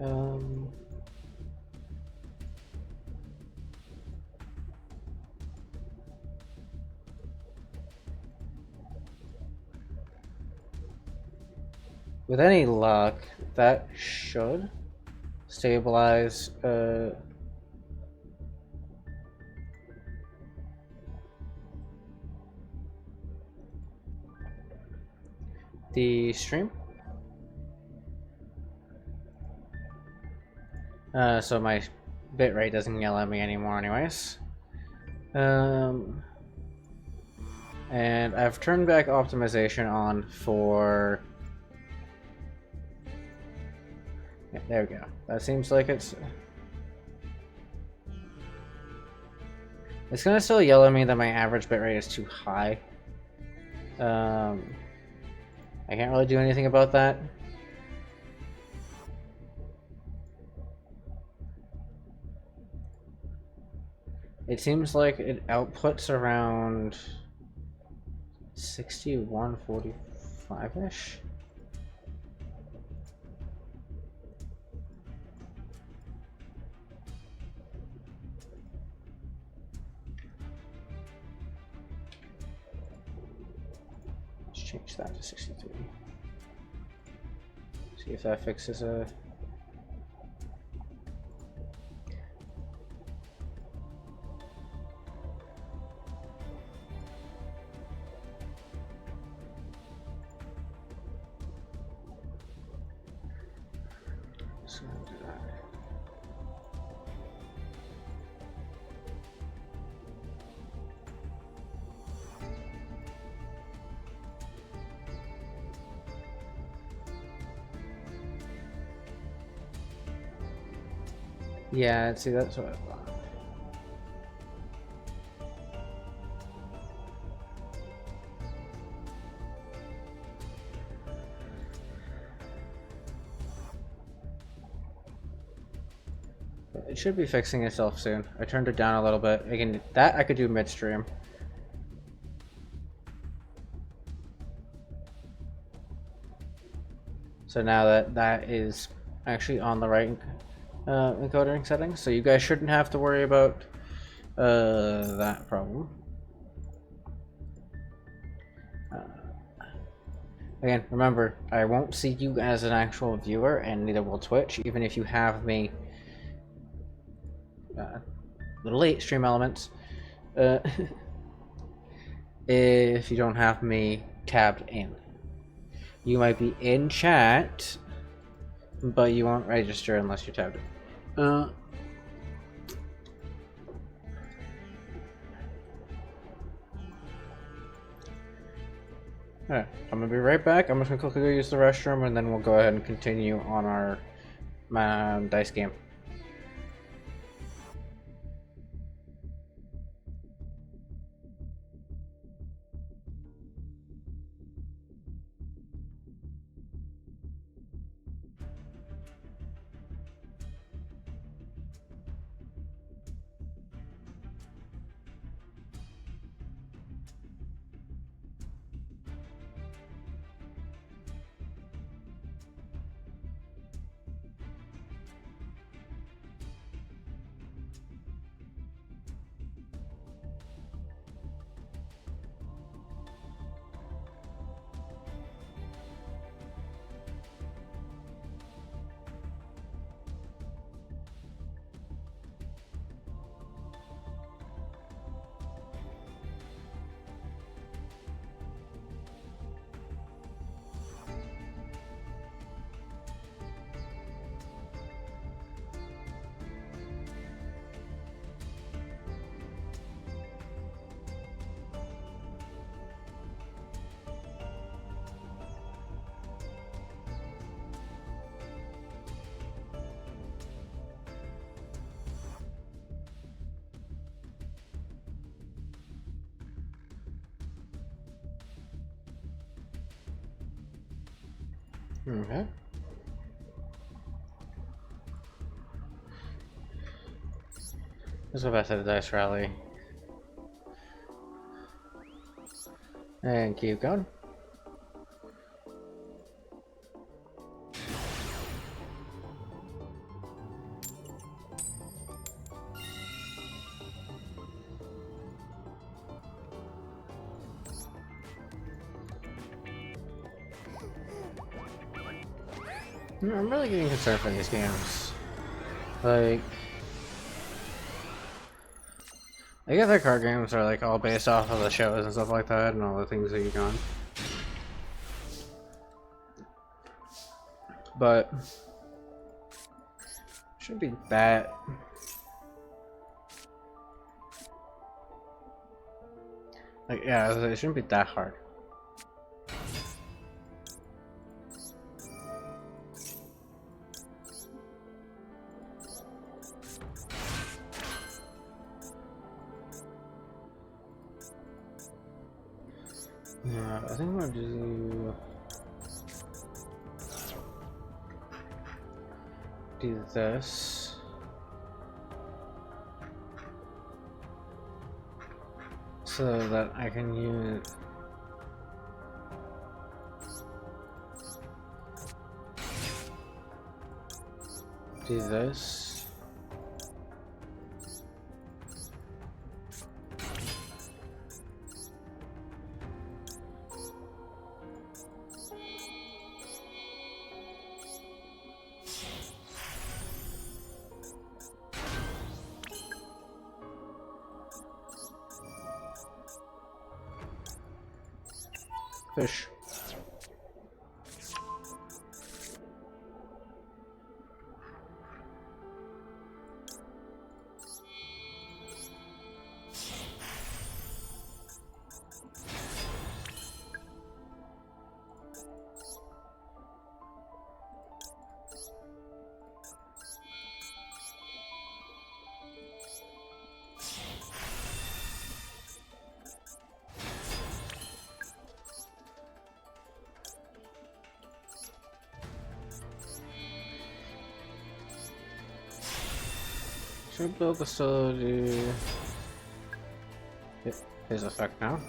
Okay, with any luck, that should stabilize, the stream. So my bitrate doesn't yell at me anymore anyways. And I've turned back optimization on for... Yeah, there we go. That seems like it's gonna still yell at me that my average bitrate is too high. I can't really do anything about that. It seems like it outputs around 6145-ish. Let's change that to 63. See if that fixes a... So I'll do that. Yeah, see, that's what I thought. It should be fixing itself soon. I turned it down a little bit. Again, that I could do midstream. So now that is actually on the right encoding settings, so you guys shouldn't have to worry about that problem. Again, remember, I won't see you as an actual viewer, and neither will Twitch, even if you have me little late stream elements. If you don't have me tabbed in, you might be in chat, but you won't register unless you're tabbed in. Alright, I'm gonna be right back. I'm just gonna quickly go use the restroom, and then we'll go ahead and continue on our dice game. Okay. Let's go back to the dice rally. And keep going. I'm really getting concerned for these games. Like, I get that card games are like all based off of the shows and stuff like that and all the things that you've done. But shouldn't be that. Like, yeah, it shouldn't be that hard. Yeah, I think I'm gonna do this. So that I can use this. Fish. Should build the facility. His effect now.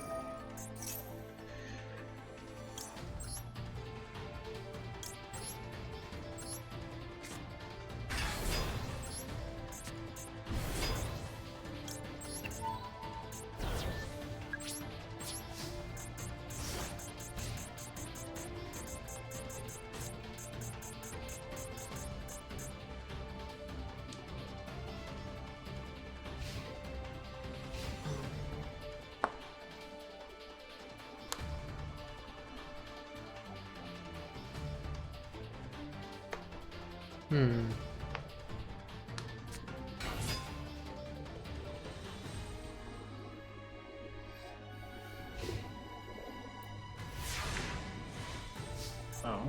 Oh.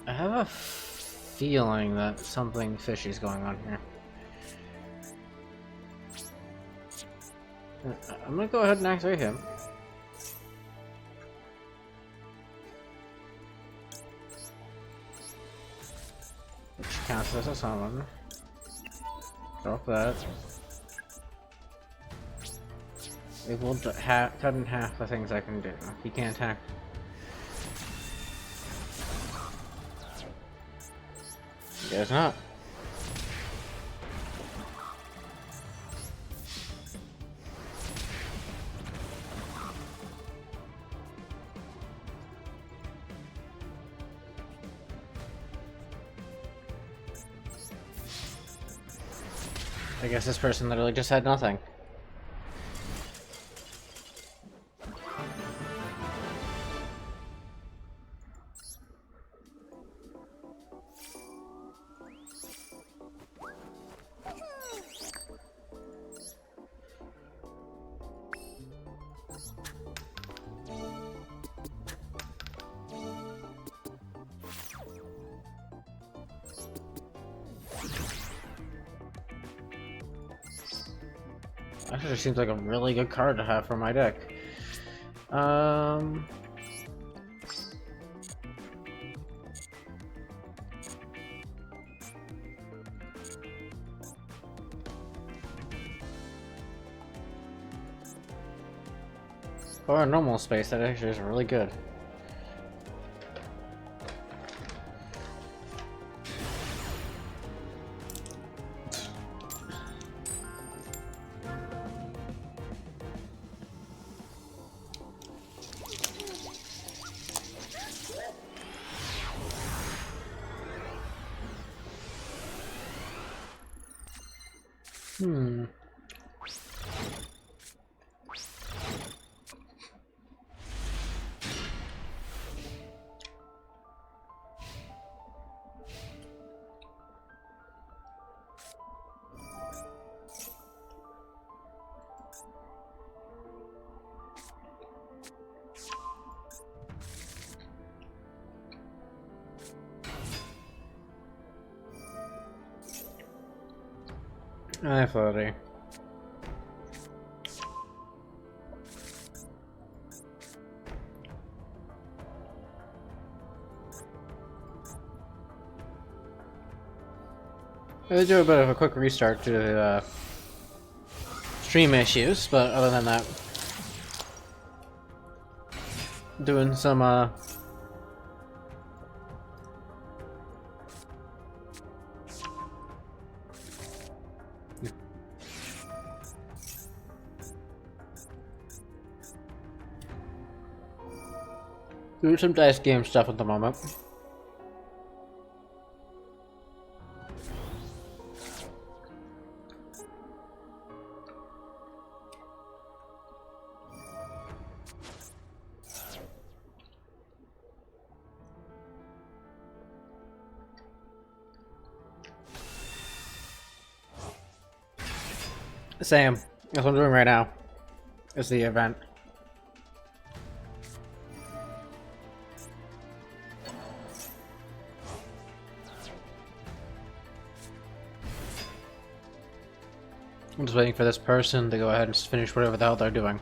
I have a feeling that something fishy is going on here. I'm gonna go ahead and activate him. Which counts as a summon. Drop that. It will cut in half the things I can do. He can't attack. Guess not. I guess this person literally just had nothing. Actually seems like a really good card to have for my deck. For a normal space, that actually is really good. Hmm. Hi, Floaty. Let's do a bit of a quick restart due to stream issues, but other than that, doing some doing some dice game stuff at the moment. Same. That's what I'm doing right now. Is the event. I'm just waiting for this person to go ahead and finish whatever the hell they're doing.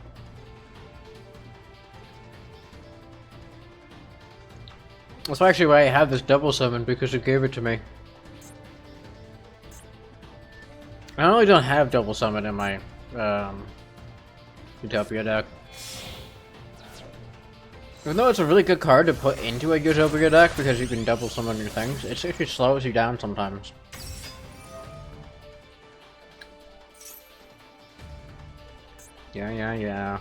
That's actually why I have this double summon, because you gave it to me. I only don't have double summon in my Utopia deck. Even though it's a really good card to put into a Utopia deck because you can double summon your things, it actually slows you down sometimes. Yeah.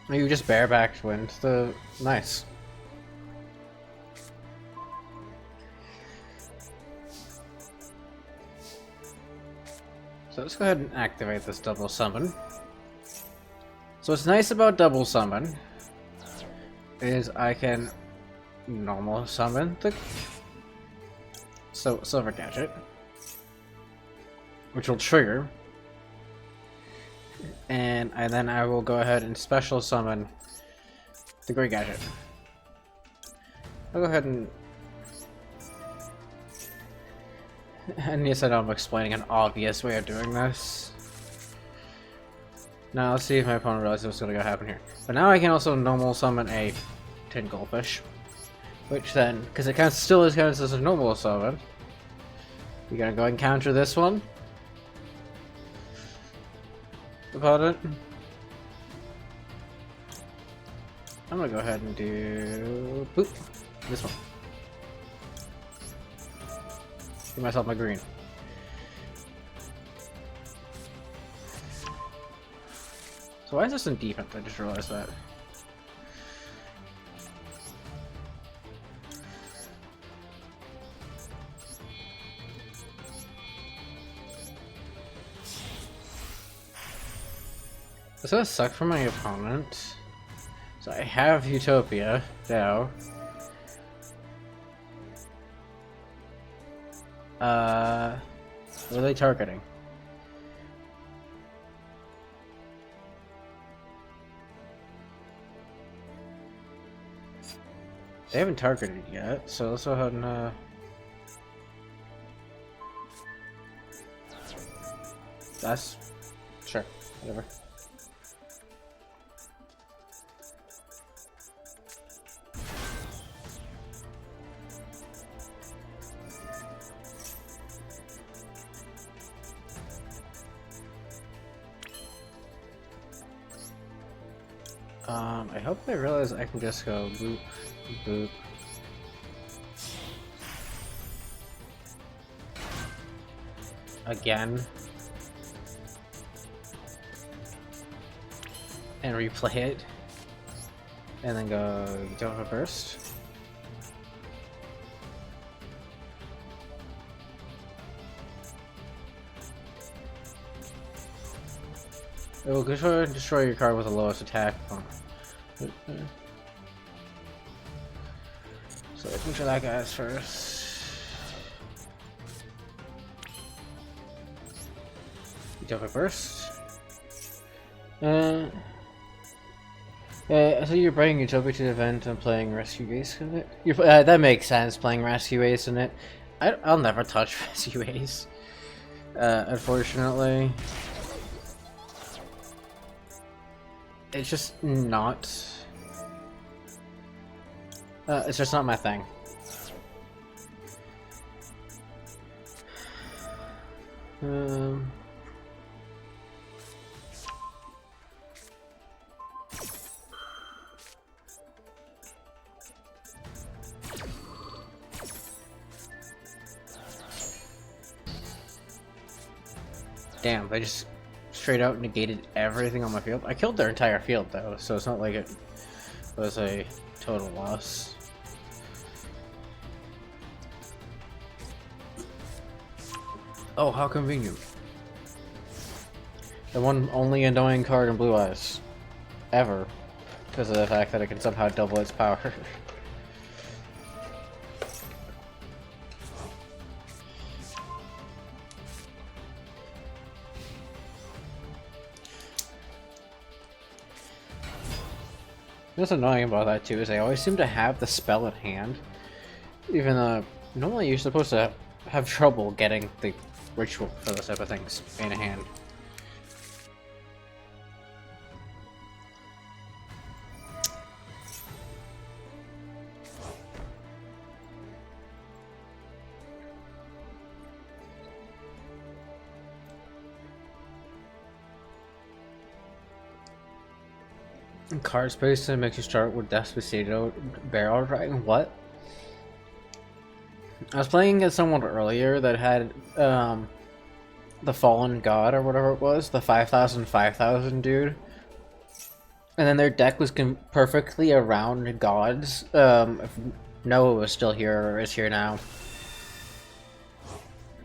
You just barebacked wind. Nice. So let's go ahead and activate this double summon. So what's nice about double summon is I can normal summon the silver gadget, which will trigger, and then I will go ahead and special summon the gray gadget. I'll go ahead and yes, I know I'm explaining an obvious way of doing this. Now let's see if my opponent realizes what's going to happen here. But now I can also normal summon a tin goldfish, which then, because it still is counted as a normal summon, you're gonna go ahead and counter this one. Opponent. I'm gonna go ahead and do boop this one. Give myself my green. So why is this in defense? I just realized that. This gonna suck for my opponent. So I have Utopia now. What are they targeting? They haven't targeted yet, so let's go ahead and that's sure, whatever. I hope they realize I can just go boop, boop. Again. and replay it, and then go Java first. It will destroy your card with the lowest attack. So let's make sure that guy's first. Java first. So you're bringing Utopia to the event and playing Rescue Ace in it? That makes sense, playing Rescue Ace in it. I'll never touch Rescue Ace, unfortunately. It's just not... it's just not my thing. Damn, they just straight out negated everything on my field. I killed their entire field though, so it's not like it was a total loss. Oh, how convenient. The one only annoying card in Blue Eyes. Ever. Because of the fact that it can somehow double its power. What's annoying about that too is they always seem to have the spell at hand, even though normally you're supposed to have trouble getting the ritual for those type of things in hand. Card space that makes you start with Despacito Barrel Dragon. What? I was playing against someone earlier that had the Fallen God or whatever it was, the 5,000 dude, and then their deck was perfectly around gods. If Noah was still here or is here now,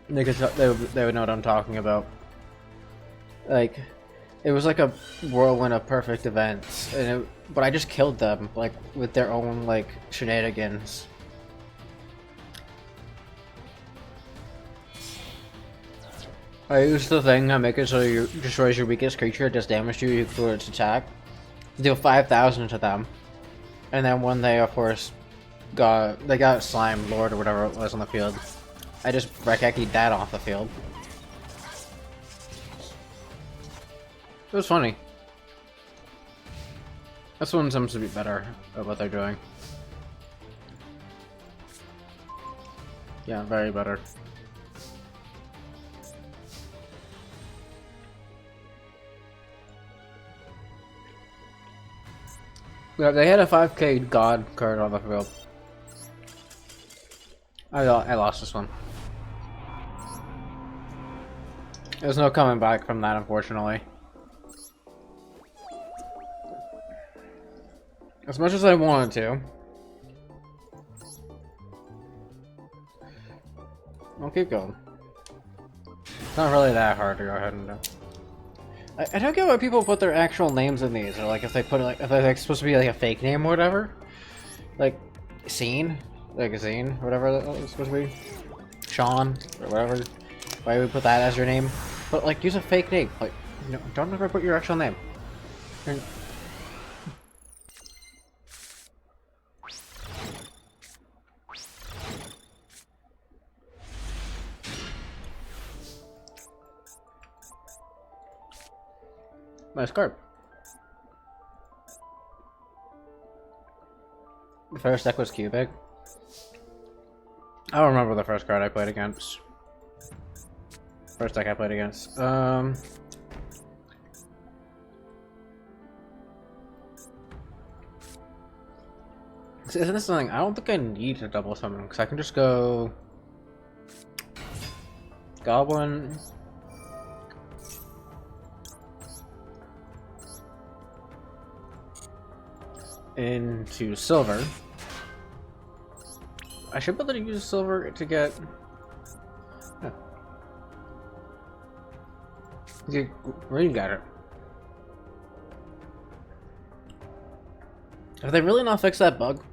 they would know what I'm talking about. Like, it was like a whirlwind of perfect events, but I just killed them, like, with their own, like, shenanigans. I used the thing to make it so you destroys your weakest creature, it does damage to you for its attack. Deal 5,000 to them. And then when they, of course, got Slime Lord or whatever it was on the field, I just Rek'd that off the field. It was funny. This one seems to be better at what they're doing. Yeah, very better. Yeah, they had a 5k God card on the field. I lost this one. There's no coming back from that, unfortunately. As much as I wanted to. I'll keep going. It's not really that hard to go ahead and do. I don't get why people put their actual names in these, or like if they put it like if they're like supposed to be like a fake name or whatever. Like Scene, like a Zine, whatever that was supposed to be. Sean or whatever. Why would we put that as your name? But like use a fake name. Like no, don't ever put your actual name. Nice card. The first deck was Cubic. I don't remember the first card I played against. First deck I played against. Isn't this something? I don't think I need to double summon because I can just go Goblin. into silver. I should be able to use silver to get... Oh. Get green got it. Have they really not fixed that bug?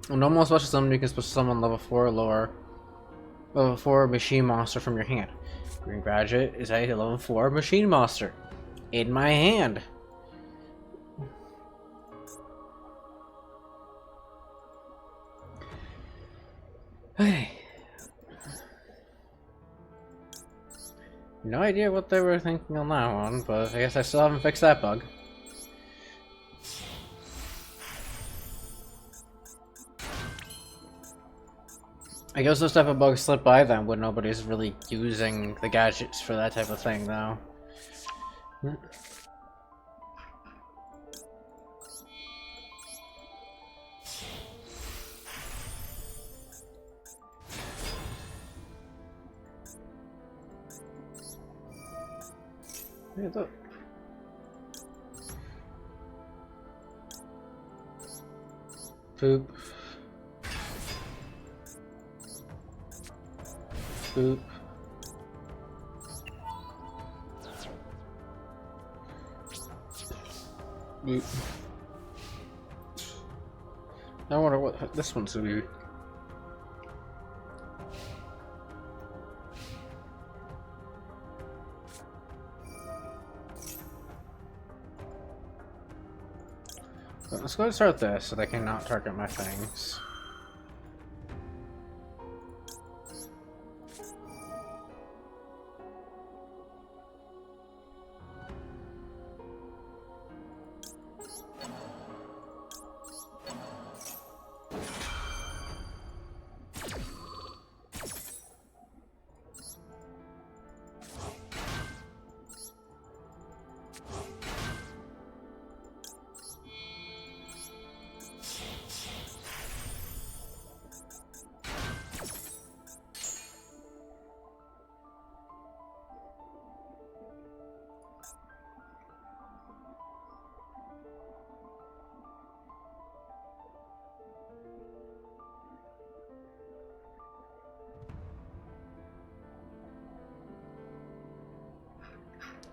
A normal special summon, you can special summon level 4 or lower. Level 4 machine monster from your hand. Green Gadget is a level 4 machine monster. In my hand. Okay. No idea what they were thinking on that one, but I guess I still haven't fixed that bug. I guess those type of bugs slip by then when nobody's really using the gadgets for that type of thing, though. Yeah, look. Poop. Boop. Boop. I wonder what this one's gonna be. Let's go and start this so they cannot target my things.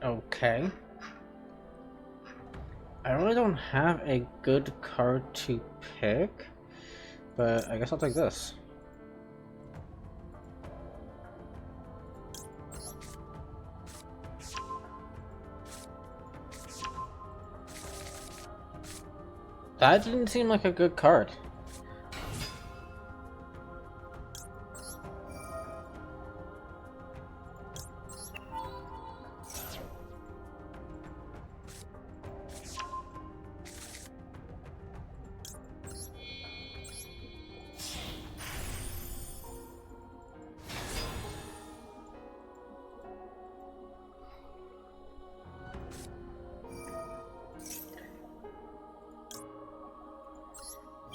Okay. I really don't have a good card to pick, but I guess I'll take this. That didn't seem like a good card.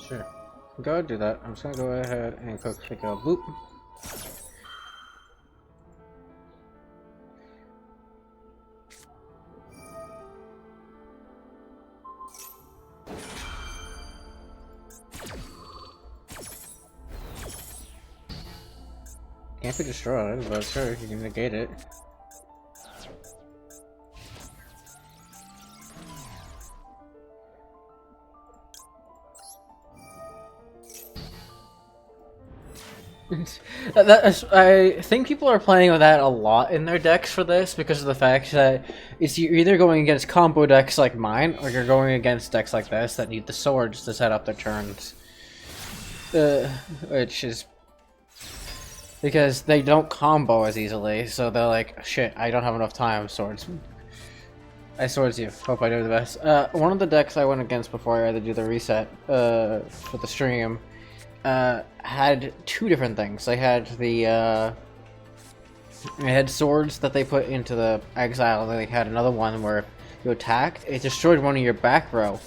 Sure. Go ahead and do that. I'm just gonna go ahead and quickly go boop. Can't be destroyed, but sure, you can negate it. I think people are playing with that a lot in their decks for this because of the fact that you're either going against combo decks like mine or you're going against decks like this that need the swords to set up their turns. Which is because they don't combo as easily, so they're like, shit, I don't have enough time, swords. I swords you. Hope I do the best. One of the decks I went against before I had to do the reset for the stream had two different things. They had the they had swords that they put into the exile, and then they had another one where you attacked, it destroyed one of your back row,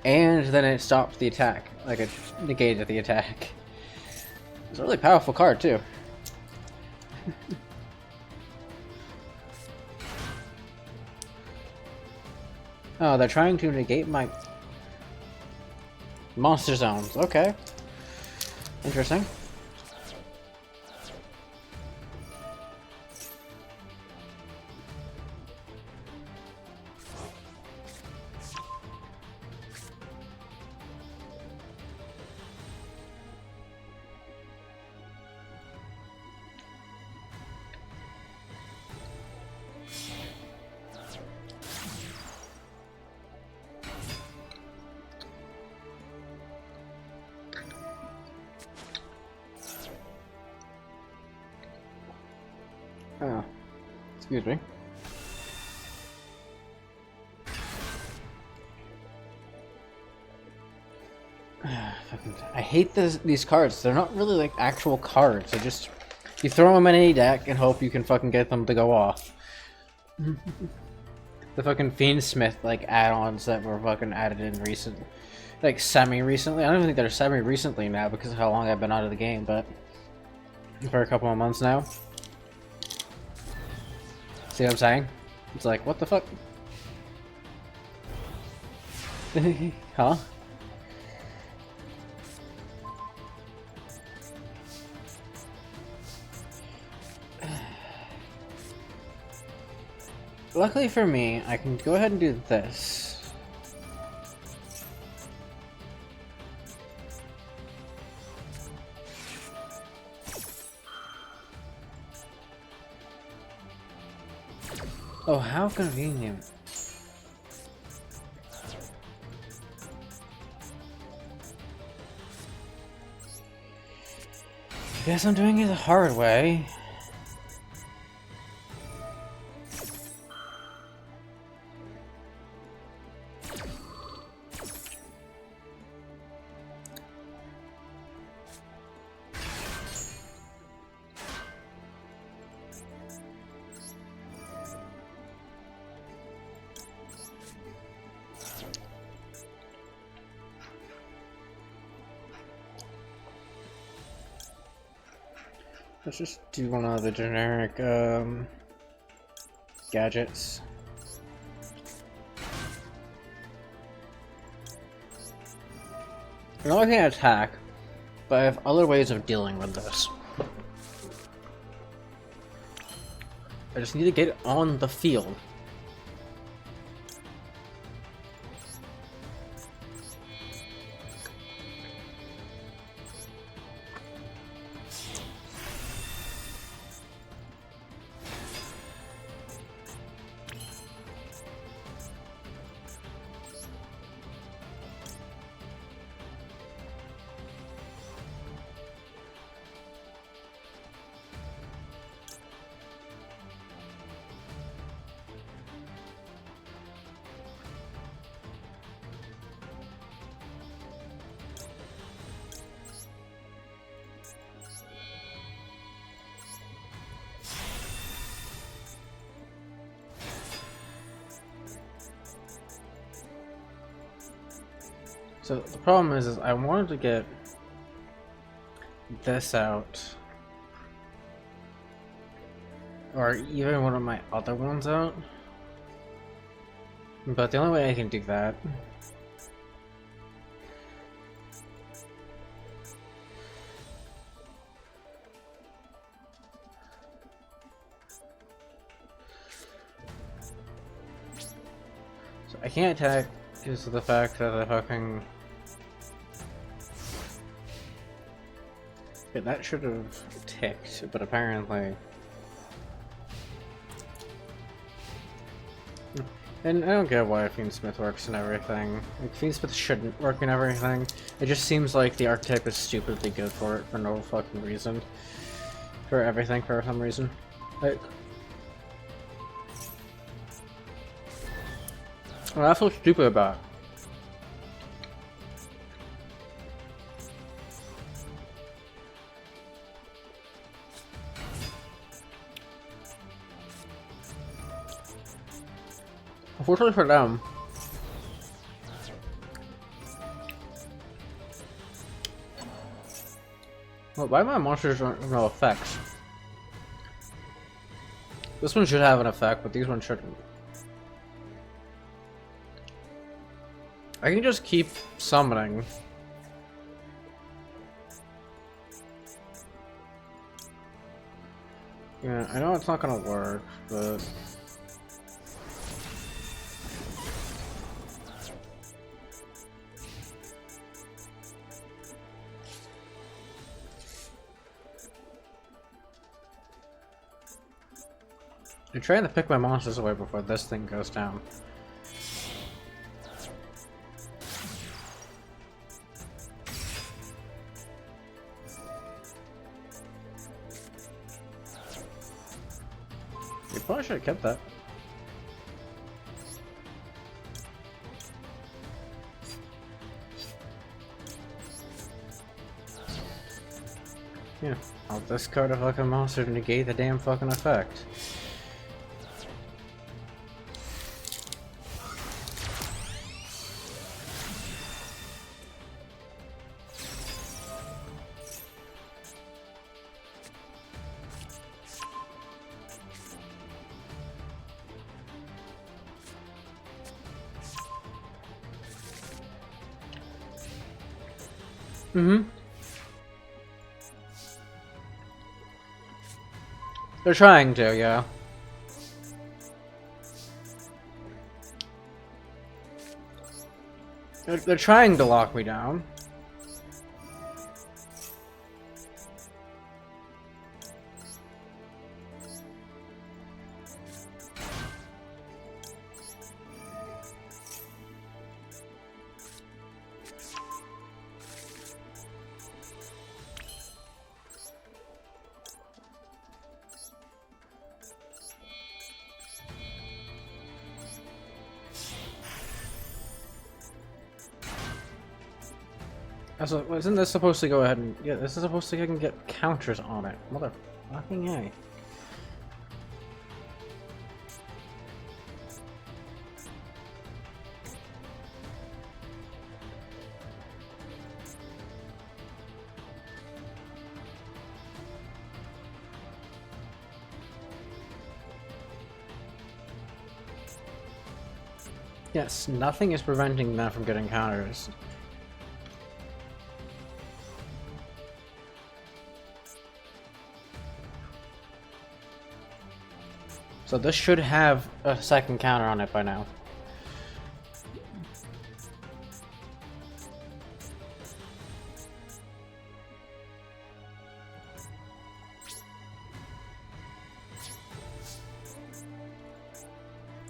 and then it stopped the attack, like it negated the attack. It's a really powerful card too. Oh, they're trying to negate my monster zones. Okay. Interesting. Oh, excuse me. I hate these cards. They're not really like actual cards. They're just you throw them in any deck and hope you can fucking get them to go off. The fucking Fiendsmith like add-ons that were fucking added in like semi-recently. I don't even think they're semi-recently now because of how long I've been out of the game, but for a couple of months now. See what I'm saying? It's like, what the fuck? Huh? Luckily for me, I can go ahead and do this. Oh, how convenient. Guess I'm doing it the hard way. Let's just do one of the generic gadgets. I'm not looking at attack, but I have other ways of dealing with this. I just need to get it on the field. So the problem is I wanted to get this out, or even one of my other ones out, but the only way I can do that so I can't attack because of the fact that I fucking... Yeah, that should have ticked, but apparently... And I don't get why Fiendsmith works and everything. Like, Fiendsmith shouldn't work and everything. It just seems like the archetype is stupidly good for it for no fucking reason. For everything for some reason. Like... Well, that's what's stupid about it. Unfortunately for them, well, why my monsters don't have no effects? This one should have an effect, but these ones shouldn't. I can just keep summoning. Yeah, I know it's not gonna work, but... I'm trying to pick my monsters away before this thing goes down. You probably should have kept that. Yeah, I'll discard a fucking monster to negate the damn fucking effect. Mm-hmm. They're trying to, yeah. They're trying to lock me down. Also, isn't this supposed to go ahead and... Yeah, this is supposed to go ahead and get counters on it. Motherfucking A. Yes, nothing is preventing that from getting counters. So this should have a second counter on it by now.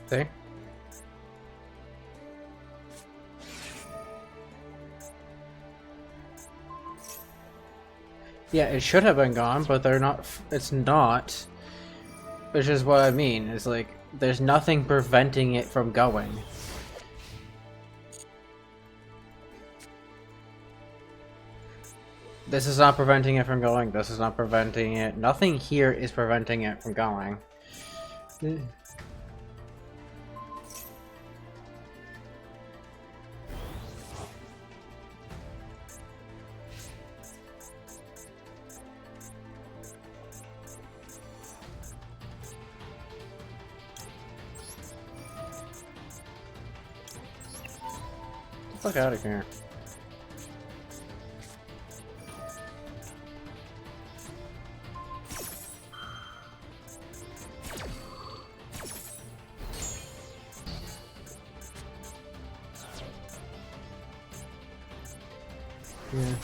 See? Yeah, it should have been gone, but they're not. It's not. Which is what I mean. Is like there's nothing preventing it from going. This is not preventing it from going. This is not preventing it. Nothing here is preventing it from going. Get the fuck out of here. Yeah.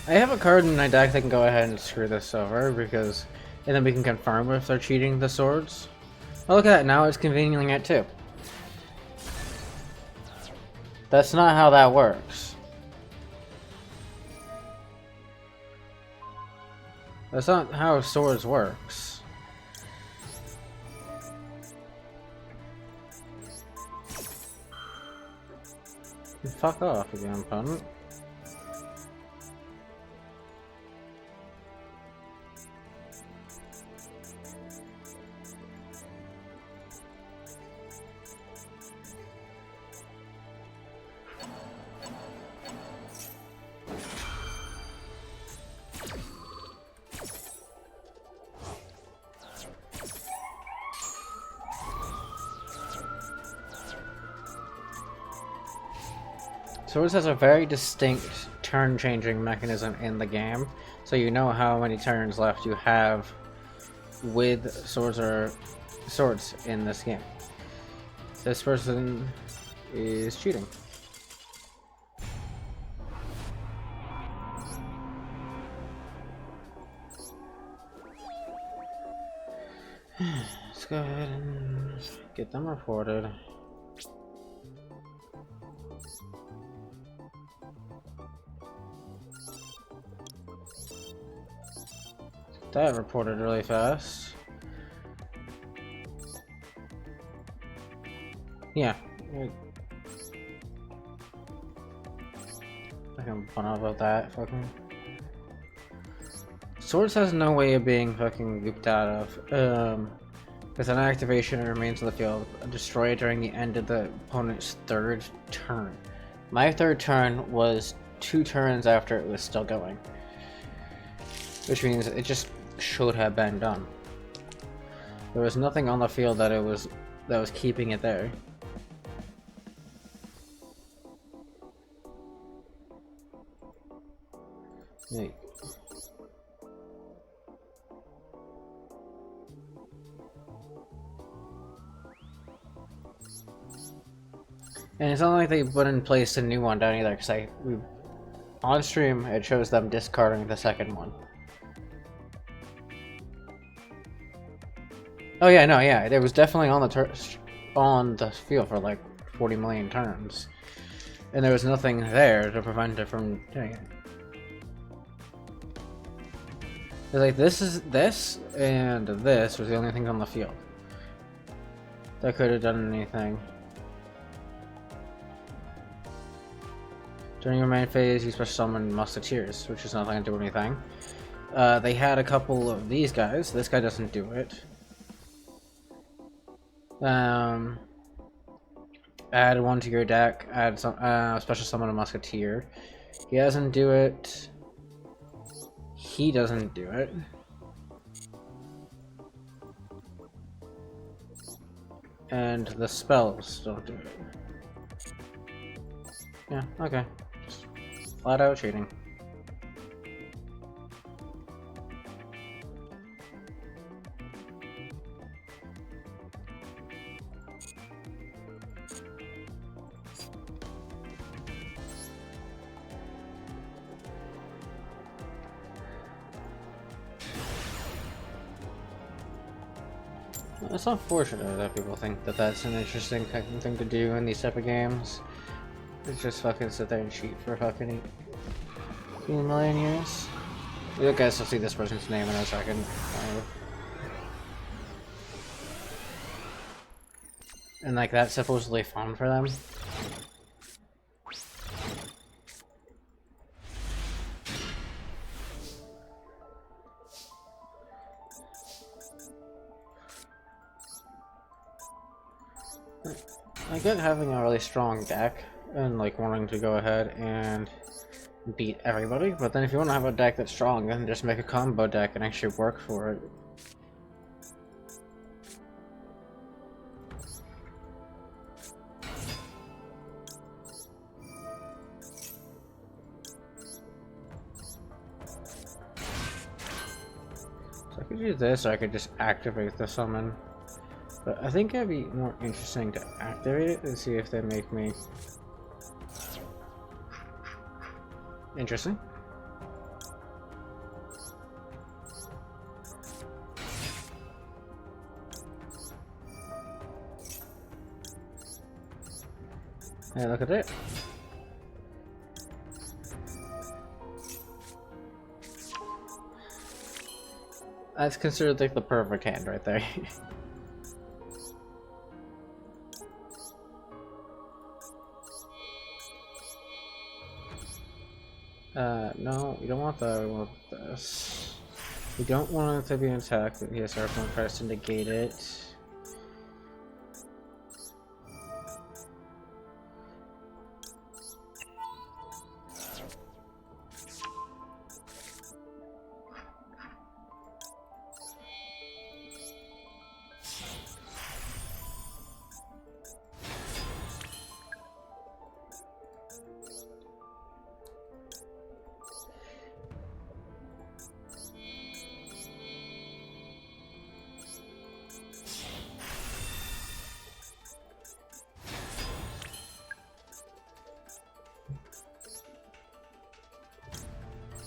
I have a card in my deck that can go ahead and screw this over because, and then we can confirm if they're cheating the swords. Oh, look at that! Now it's conveniently at 2. That's not how that works. That's not how swords works. Fuck off again, opponent. Swords has a very distinct turn-changing mechanism in the game, so you know how many turns left you have with swords in this game. This person is cheating. Let's go ahead and get them reported. That reported really fast. Yeah. I can find out about that. Fucking. Swords has no way of being fucking looped out of. With an activation, it remains on the field. Destroy it during the end of the opponent's third turn. My third turn was 2 turns after it was still going. Which means it just should have been done. There was nothing on the field that was keeping it there. Hey. And it's not like they put in place a new one down either, because on stream it shows them discarding the second one. Oh yeah, no, yeah, it was definitely on the field for like 40 million turns, and there was nothing there to prevent it from doing it. It's like this and this was the only thing on the field that could have done anything. During your main phase, you special summon Musketeers, which is not going to do anything. They had a couple of these guys. This guy doesn't do it. Add one to your deck. Add some special summon a Musketeer. He doesn't do it. He doesn't do it. And the spells don't do it. Yeah, okay. Just flat out cheating. It's unfortunate that people think that that's an interesting thing to do in these type of games. It's just fucking sit there and cheat for fucking 18 million years. You guys will see this person's name in a second. And like that's supposedly fun for them. I get having a really strong deck and like wanting to go ahead and beat everybody, but then if you want to have a deck that's strong, then just make a combo deck and actually work for it. So I could do this, or I could just activate the summon. But I think it'd be more interesting to activate it and see if they make me interesting. Hey, look at it. That's considered like the perfect hand right there. No, we don't want that, we want this. We don't want it to be an attack, but yes, our opponent tries to negate it.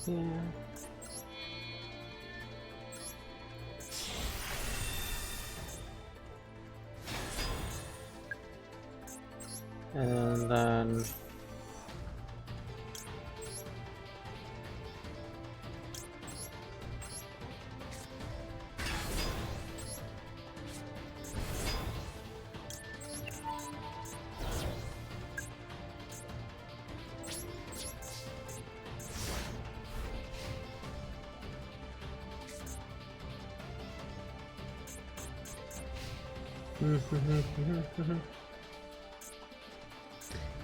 Yeah. And then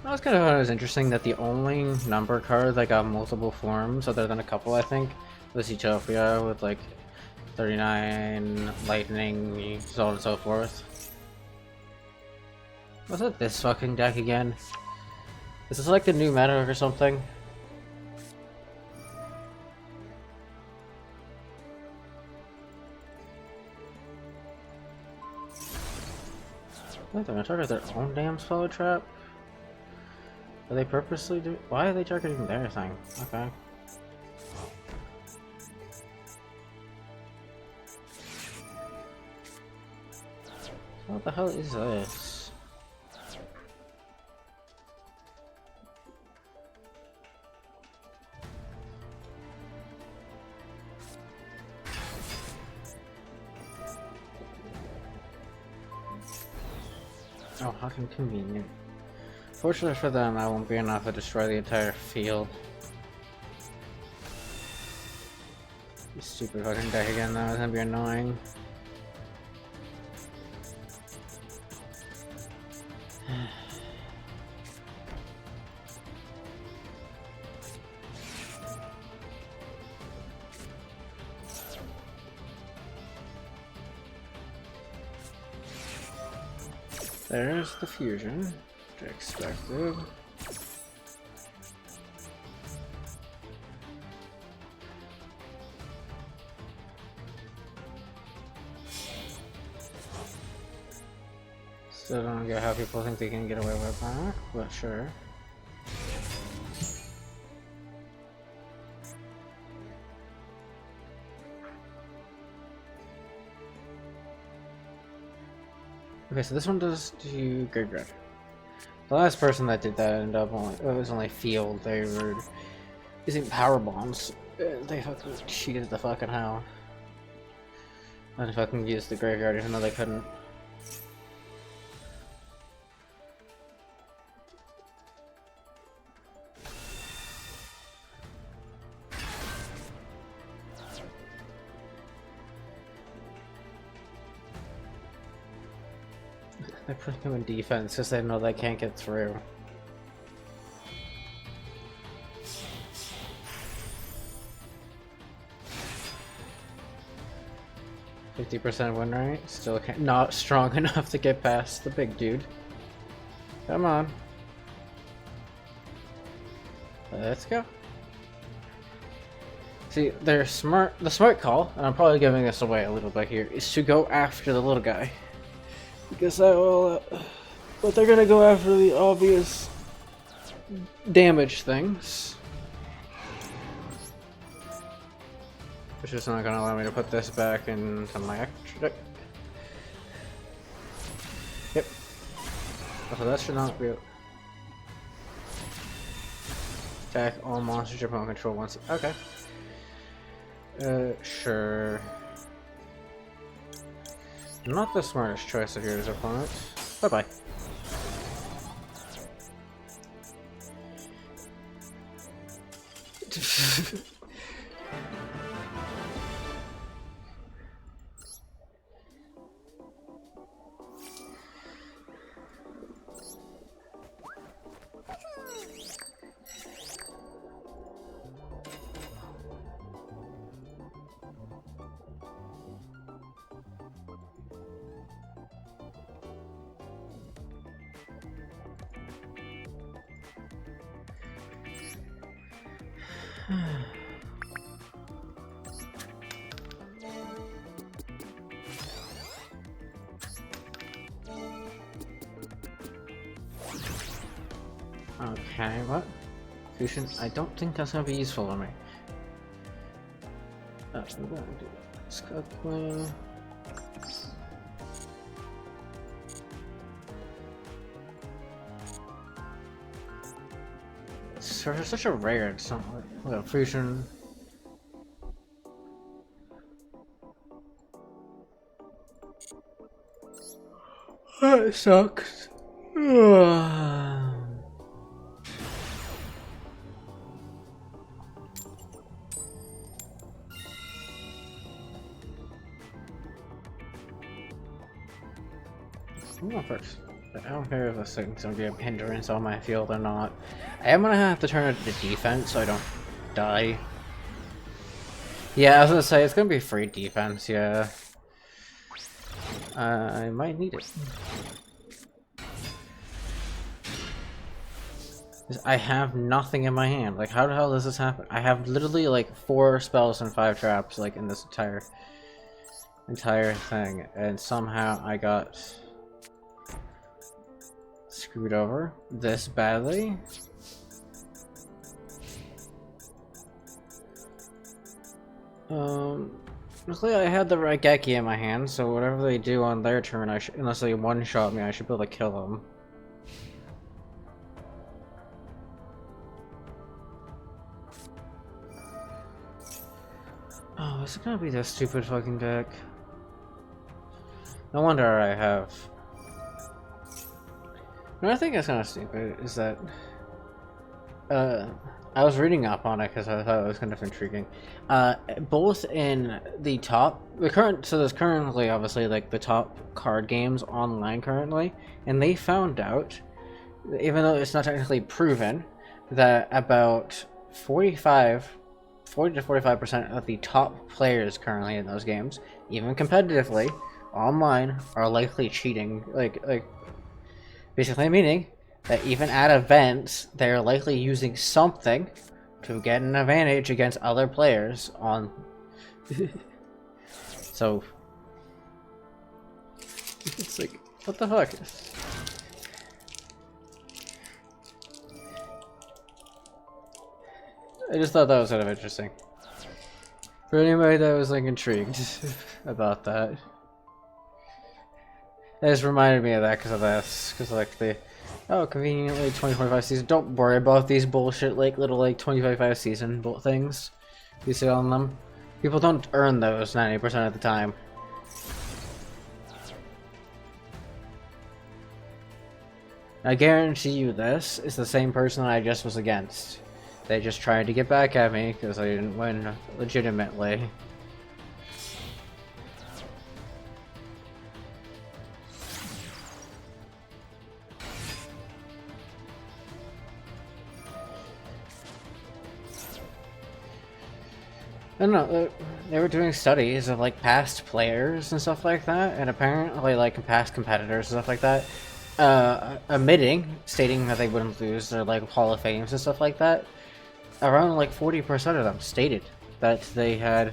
that was kind of what was interesting, that the only number card that got multiple forms, other than a couple I think, was Utopia with like 39, lightning, so on and so forth. Was it this fucking deck again? Is this like the new meta or something? What, they're gonna target their own damn spell trap? Are they purposely do? Why are they targeting their thing? Okay. What the hell is this? Oh, how convenient. Fortunately for them, I won't be enough to destroy the entire field. You stupid fucking deck again, that was gonna be annoying. There's the fusion, which I expected. Still don't get how people think they can get away with that, but sure. Okay, so this one does do graveyard. The last person that did that ended up only, it was only field. They were using power bombs. They fucking cheated the fucking hell. And fucking used the graveyard even though they couldn't. They're putting him in defense because they know they can't get through. %50 win rate. Still not strong enough to get past the big dude. Come on. Let's go. See, they're smart. The smart call, and I'm probably giving this away a little bit here, is to go after the little guy. Because that will, but they're gonna go after the obvious damage things. Which is not gonna allow me to put this back into my extra deck. Yep. So that should not be. Attack all monsters your opponent control once. Okay. Sure. Not the smartest choice of yours, opponent. Bye-bye. Okay, what? Fusion? I don't think that's gonna be useful for me. I'm gonna do scuttling. It's such a rare, it's not like a fusion. That sucks. I'm going first. I don't care if this thing's gonna be a hindrance on my field or not. I am gonna have to turn it to defense so I don't die. Yeah, I was gonna say, it's gonna be free defense, yeah. I might need it. I have nothing in my hand. Like, how the hell does this happen? I have literally like 4 spells and 5 traps, like, in this entire thing, and somehow I got screwed over this badly. Luckily I had the Raigeki in my hand, so whatever they do on their turn, unless they one-shot me, I should be able to kill them. Oh, is it gonna be this stupid fucking deck? No wonder I have. Another thing that's kind of stupid is that I was reading up on it because I thought it was kind of intriguing. Both in the top, so there's currently obviously like the top card games online currently, and they found out, even though it's not technically proven, that about 40 to 45% of the top players currently in those games, even competitively, online, are likely cheating. Like basically meaning that even at events, they're likely using something to get an advantage against other players on. So it's like, what the fuck? I just thought that was kind of interesting. For anybody that was like intrigued about that. It just reminded me of that because of this. Because like the, oh, conveniently 2025 season. Don't worry about these bullshit like little like 2025 season things you see on them. People don't earn those 90% of the time. I guarantee you this is the same person I just was against. They just tried to get back at me because I didn't win legitimately. I don't know, they were doing studies of like past players and stuff like that, and apparently like past competitors and stuff like that, stating that they wouldn't lose their like Hall of Fames and stuff like that. Around like 40% of them stated that they had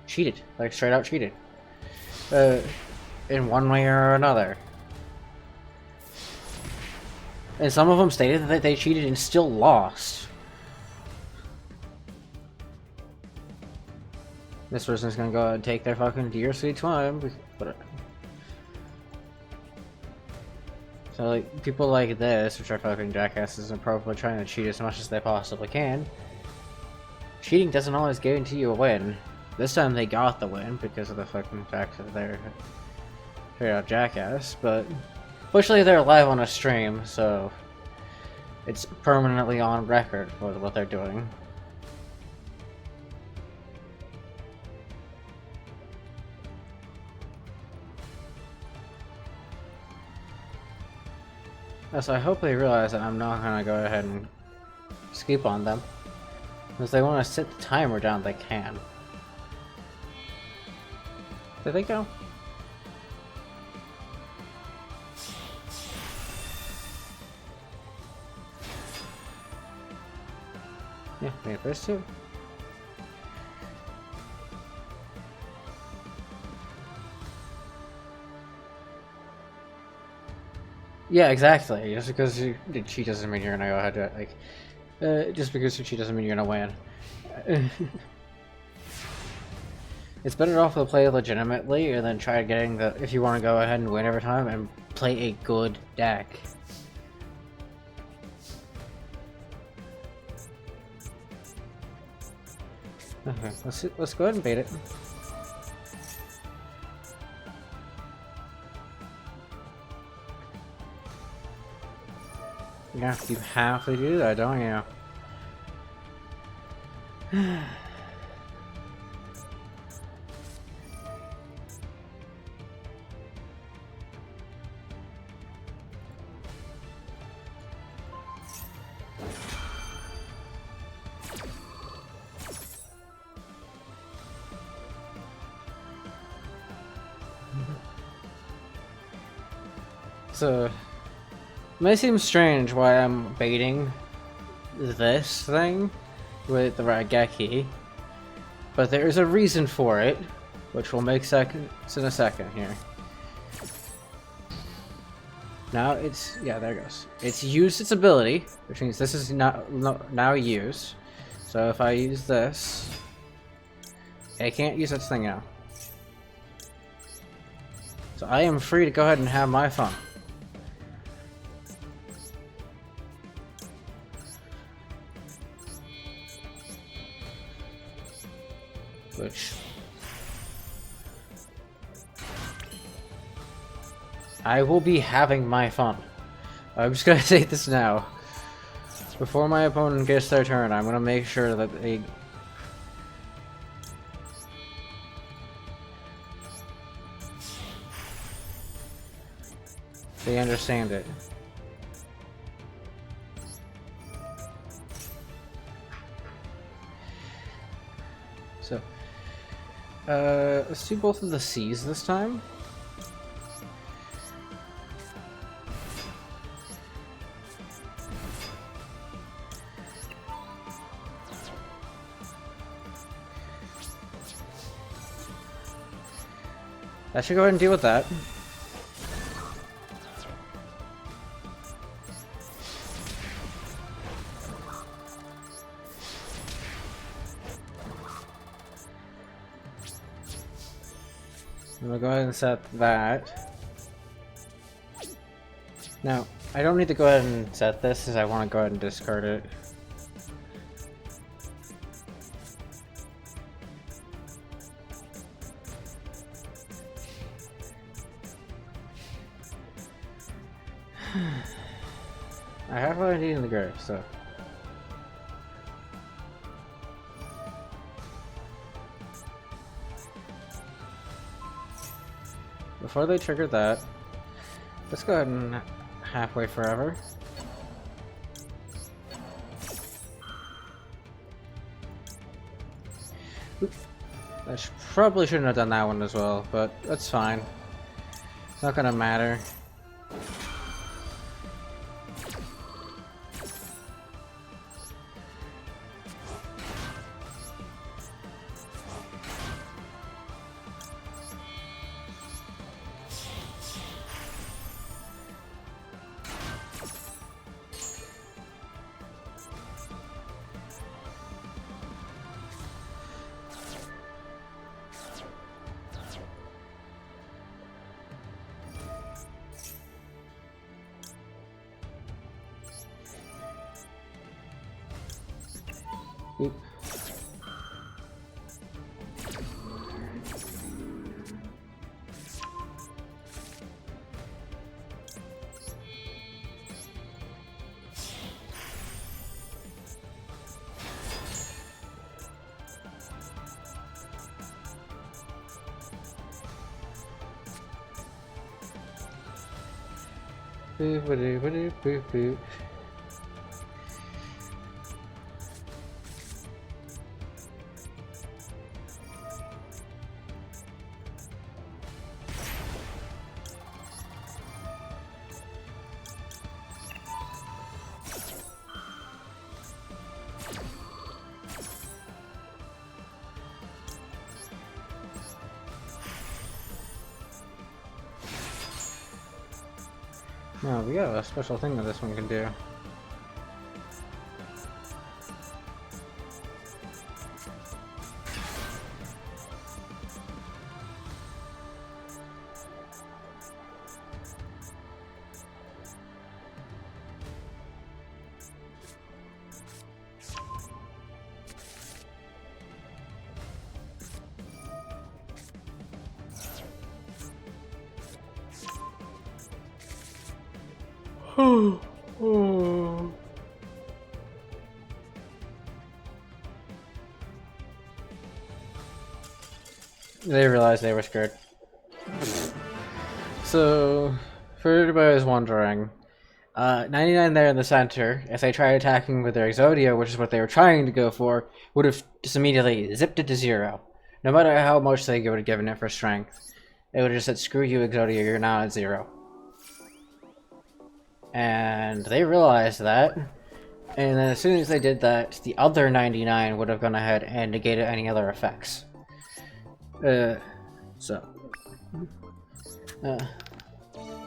cheated, like straight out cheated, in one way or another. And some of them stated that they cheated and still lost. This person's gonna go and take their fucking dear sweet time. So like, people like this, which are fucking jackasses and probably trying to cheat as much as they possibly can. Cheating doesn't always guarantee you a win. This time they got the win because of the fucking fact that they're straight out jackass, but fortunately they're live on a stream, so it's permanently on record for what they're doing. So I hope they realize that I'm not gonna go ahead and skip on them. If they want to sit the timer down, they can. Did they go? Yeah, we have first two. Yeah, exactly. Just because you did cheat doesn't mean you're gonna go ahead to like. Just because you cheat doesn't mean you're gonna win. It's better off to play legitimately and then try getting the, if you want to go ahead and win every time, and play a good deck. Okay, let's go ahead and bait it. Yeah, you have to do that, don't you? So, it may seem strange why I'm baiting this thing with the Raigeki, but there is a reason for it, which we'll make sense in a second here. Now it's, yeah, there it goes. It's used its ability, which means this is now used. So if I use this, it can't use its thing now. So I am free to go ahead and have my fun. Which I will be having my fun. I'm just gonna say this now. Before my opponent gets their turn, I'm gonna make sure that they understand it. So, let's do both of the C's this time. I should go ahead and deal with that. I'm gonna go ahead and set that. Now, I don't need to go ahead and set this, as I want to go ahead and discard it. I have what I need in the grave, so. Before they trigger that, let's go ahead and halfway forever. Oop. I probably shouldn't have done that one as well, but that's fine. It's not gonna matter. Oop. Boop, boop, boop, boop, boop. No, we got a special thing that this one can do. They realized they were scared. So, for everybody who's wondering, 99 there in the center, if they tried attacking with their Exodia, which is what they were trying to go for, would have just immediately zipped it to 0. No matter how much they would have given it for strength. It would have just said, screw you Exodia, you're now at 0. And they realized that, and then as soon as they did that, the other 99 would have gone ahead and negated any other effects. They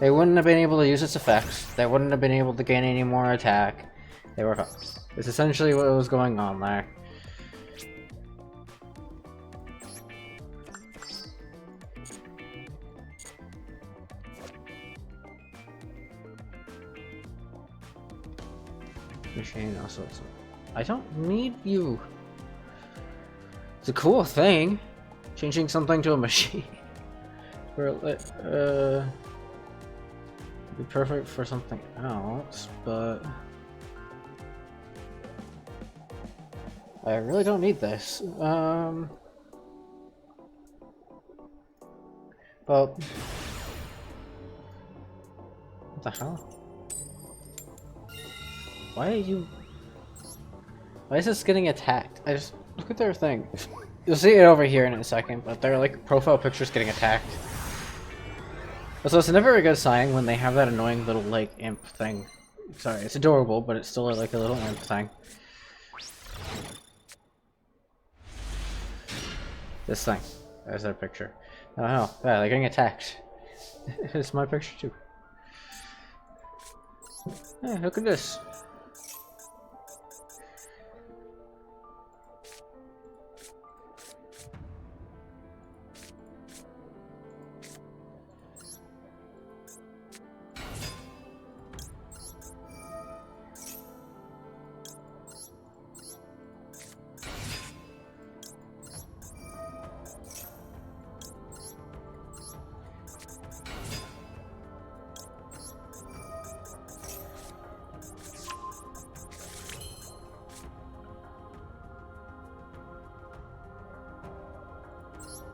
wouldn't have been able to use its effects. They wouldn't have been able to gain any more attack. They were fucked. It's essentially what was going on there. Machine also. I don't need you. It's a cool thing. Changing something to a machine. Be perfect for something else, but I really don't need this. Well, what the hell? Why is this getting attacked? I just look at their thing. You'll see it over here in a second, but their like profile picture's getting attacked. So it's never a good sign when they have that annoying little like imp thing. Sorry, it's adorable, but it's still like a little imp thing. This thing. There's their picture. Oh, yeah, they're getting attacked. It's my picture too. Yeah, look at this.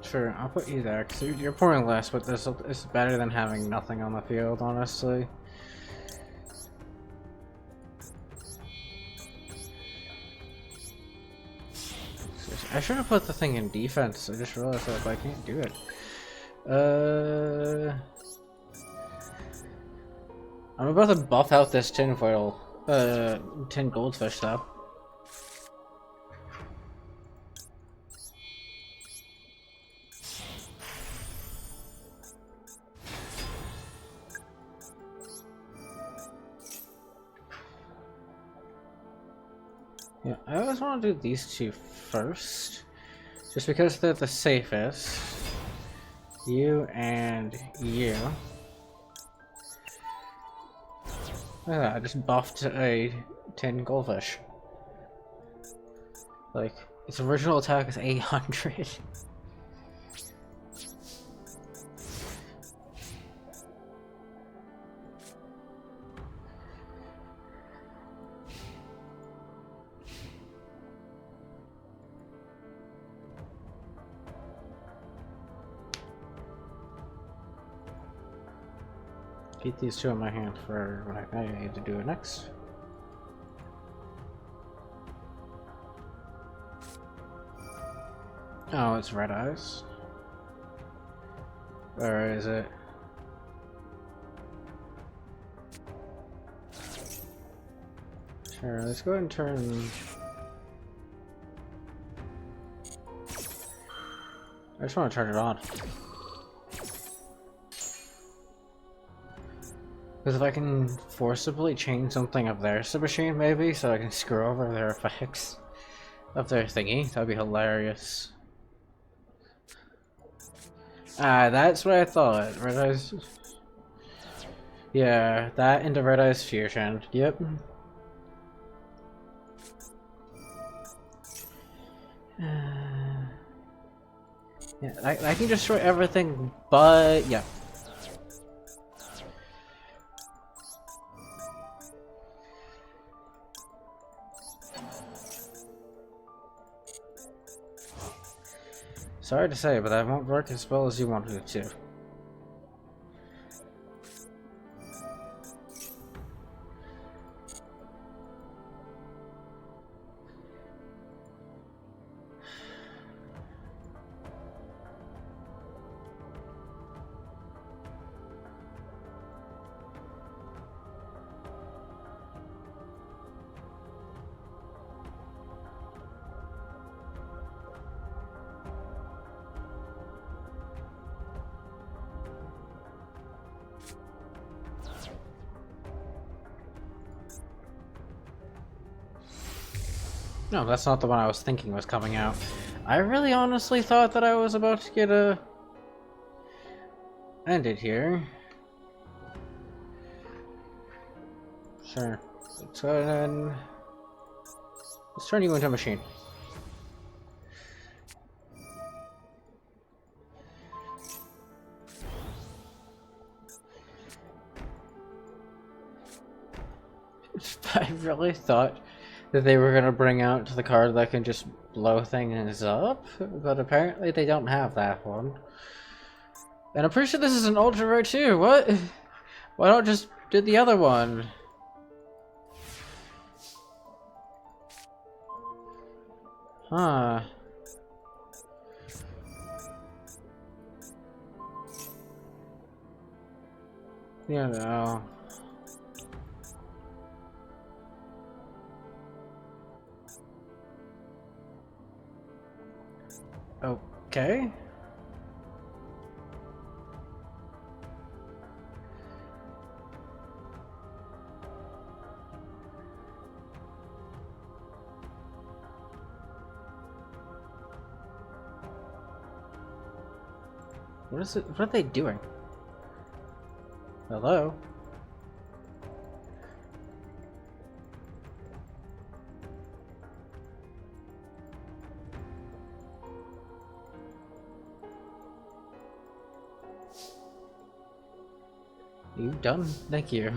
Sure, I'll put you there, because you're pouring less, but this is better than having nothing on the field, honestly. I should have put the thing in defense, I just realized that I can't do it. I'm about to buff out this tin foil, tin goldfish though. Yeah, I always want to do these two first, just because they're the safest. You and you. Look at that, I just buffed a tin goldfish. Like, its original attack is 800. Keep these two in my hand for when I need to do it next. Oh, it's red eyes. Or is it? Sure, let's go ahead and turn. I just want to turn it on. Because if I can forcibly change something of theirs to machine, maybe, so I can screw over their effects of their thingy, that'd be hilarious. Ah, that's what I thought. Red Eyes. Yeah, that into Red Eyes Fusion. Yep. Yeah, I can destroy everything, but yeah. Sorry to say, but that won't work as well as you wanted it to. No, that's not the one I was thinking was coming out. I really honestly thought that I was about to get ended here. Sure. Let's go ahead and let's turn you into a machine. I really thought that they were gonna bring out the card that can just blow things up, but apparently they don't have that one. And I'm pretty sure this is an ultra rare too. What? Why don't just do the other one? Huh. You know. Okay. What is it? What are they doing? Hello? You done? Thank you.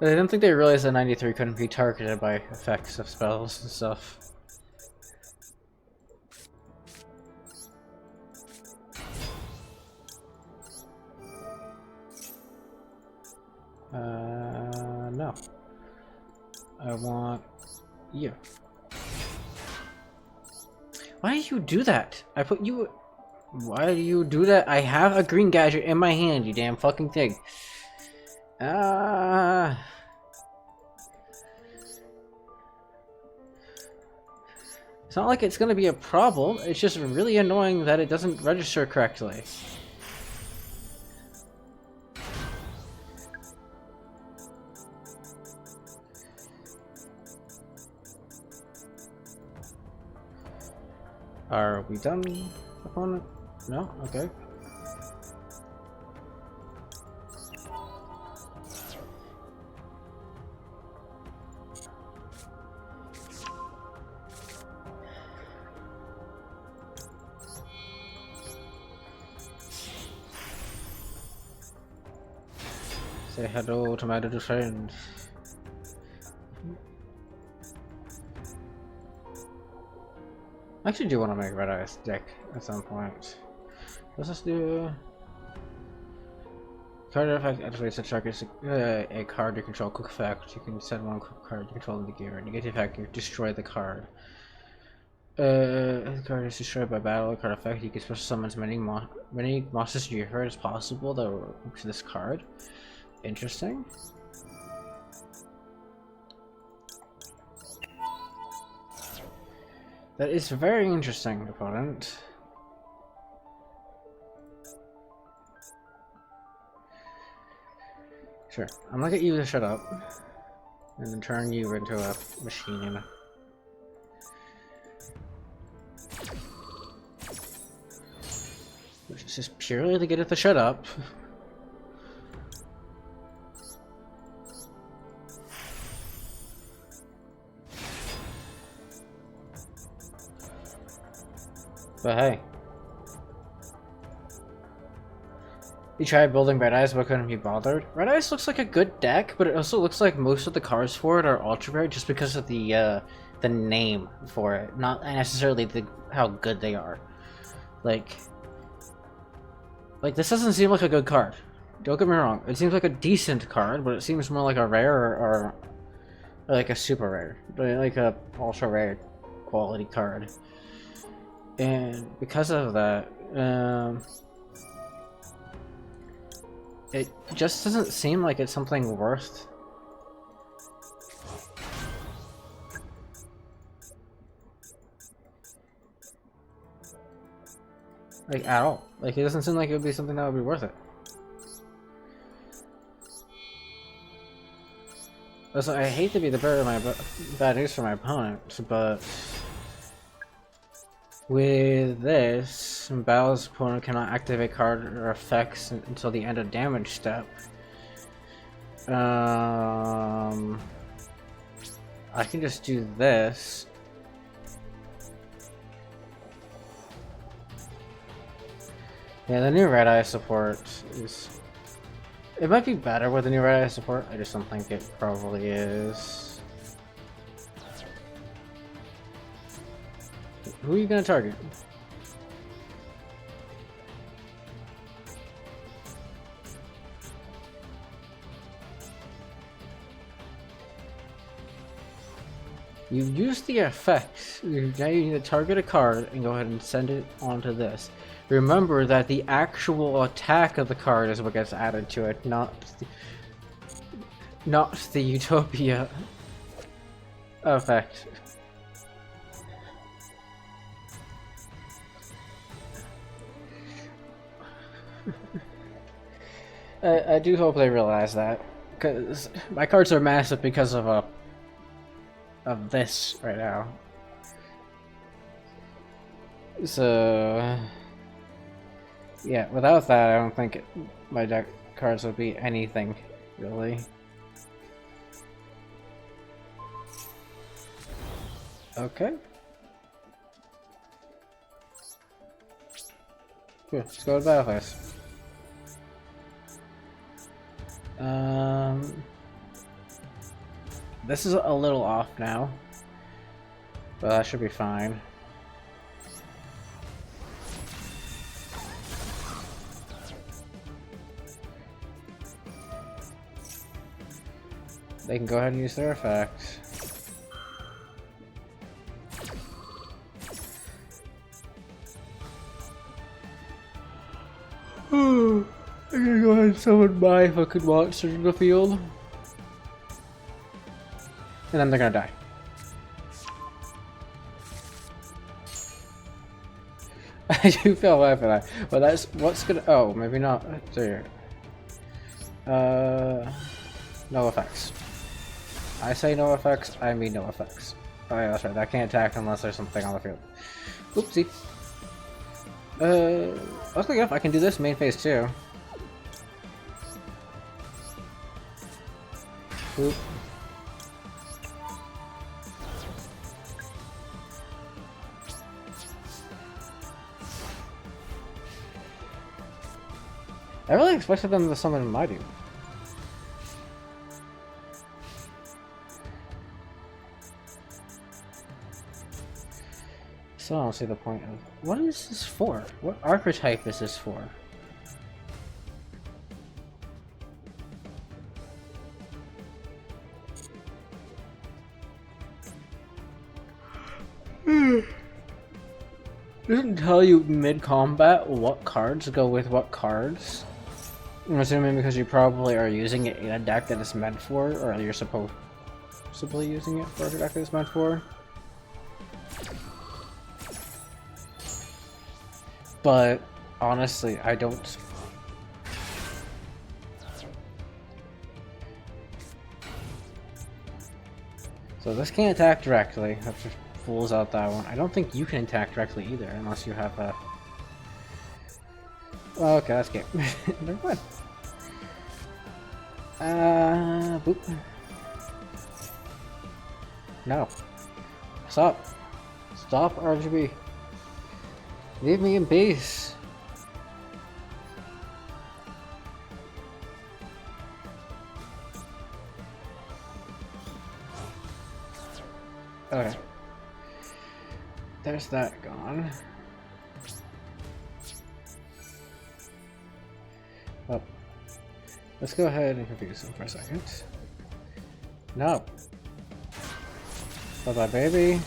But I don't think they realized that 93 couldn't be targeted by effects of spells and stuff. No. I want you. Why did you do that? I put you... Why do you do that? I have a green gadget in my hand, you damn fucking thing. It's not like it's gonna be a problem, it's just really annoying that it doesn't register correctly. Are we done, opponent? No? Okay. Say hello to my little friend. I actually do want to make a Red Ice deck at some point. Let's just do... Card effect activates a target a card you control quick effect. You can send one quick card you control in the gear. Negative effect, you destroy the card. If the card is destroyed by battle card effect, you can special summon as many monsters to your herd as possible that will hook to this card. Interesting. That is very interesting, opponent. Sure, I'm gonna get you to shut up, and then turn you into a machine. Which is just purely to get it to shut up. But hey. You tried building Red Eyes but couldn't be bothered. Red Eyes looks like a good deck, but it also looks like most of the cards for it are ultra rare just because of the the name for it, not necessarily how good they are. Like this doesn't seem like a good card. Don't get me wrong. It seems like a decent card, but it seems more like a rare or like a super rare, but like a ultra rare quality card. And because of that, it just doesn't seem like it's something worth. Like, at all. Like, it doesn't seem like it would be something that would be worth it. Also, I hate to be the bearer of my bad news for my opponent, but with this, Battle's opponent cannot activate card or effects until the end of damage step. I can just do this. Yeah, the new Red Eye support is... It might be better with the new Red Eye support, I just don't think it probably is. Who are you gonna target? You use the effects. Now you need to target a card and go ahead and send it onto this. Remember that the actual attack of the card is what gets added to it, not the Utopia effect. I do hope they realize that, because my cards are massive because of this right now. So yeah, without that, I don't think my deck cards would be anything, really. Okay. Cool, let's go to battle phase. This is a little off now, but that should be fine. They can go ahead and use their effect. I'm gonna go ahead and summon my fucking monster in the field. And then they're gonna die. I do feel bad for that. But that's what's gonna. Oh, maybe not. There. No effects. I say no effects, I mean no effects. Oh yeah, that's right, that can't attack unless there's something on the field. Oopsie. Luckily enough, I can do this main phase too. Oop. I really expected them to summon Mighty. So I don't see the point of... What is this for? What archetype is this for? Doesn't tell you mid-combat what cards go with what cards. I'm assuming because you probably are using it in a deck that it's meant for, or you're supposedly using it for a deck that it's meant for. But honestly, I don't. So this can't attack directly. That just fools out that one. I don't think you can attack directly either, unless you have a. Well, okay, that's game. Never mind. Boop. No. Stop. Stop, RGB. Leave me in peace. Okay. there's that gone. Oh, let's go ahead and confuse them for a second. No. Bye-bye, baby.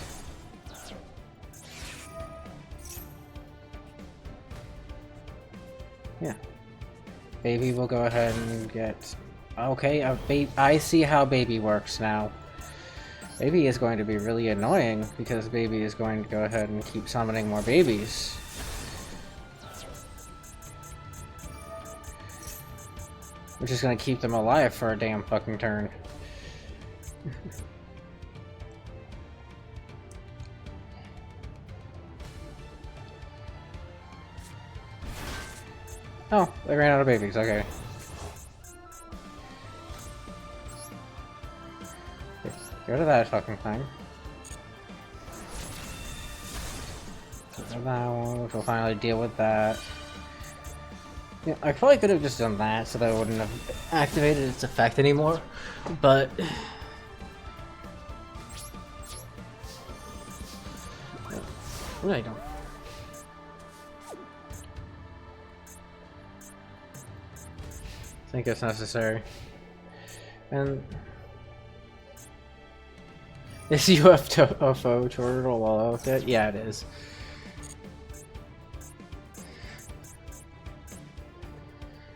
Yeah. Baby will go ahead and get... Okay, I see how baby works now. Baby is going to be really annoying because baby is going to go ahead and keep summoning more babies. Which is going to keep them alive for a damn fucking turn. Oh, they ran out of babies, okay. Get rid of that fucking thing. Get rid of that one, which will finally deal with that. Yeah, I probably could have just done that so that it wouldn't have activated its effect anymore, but... Really don't. I think it's necessary. And... Is UFO turtle all of it? Yeah, it is.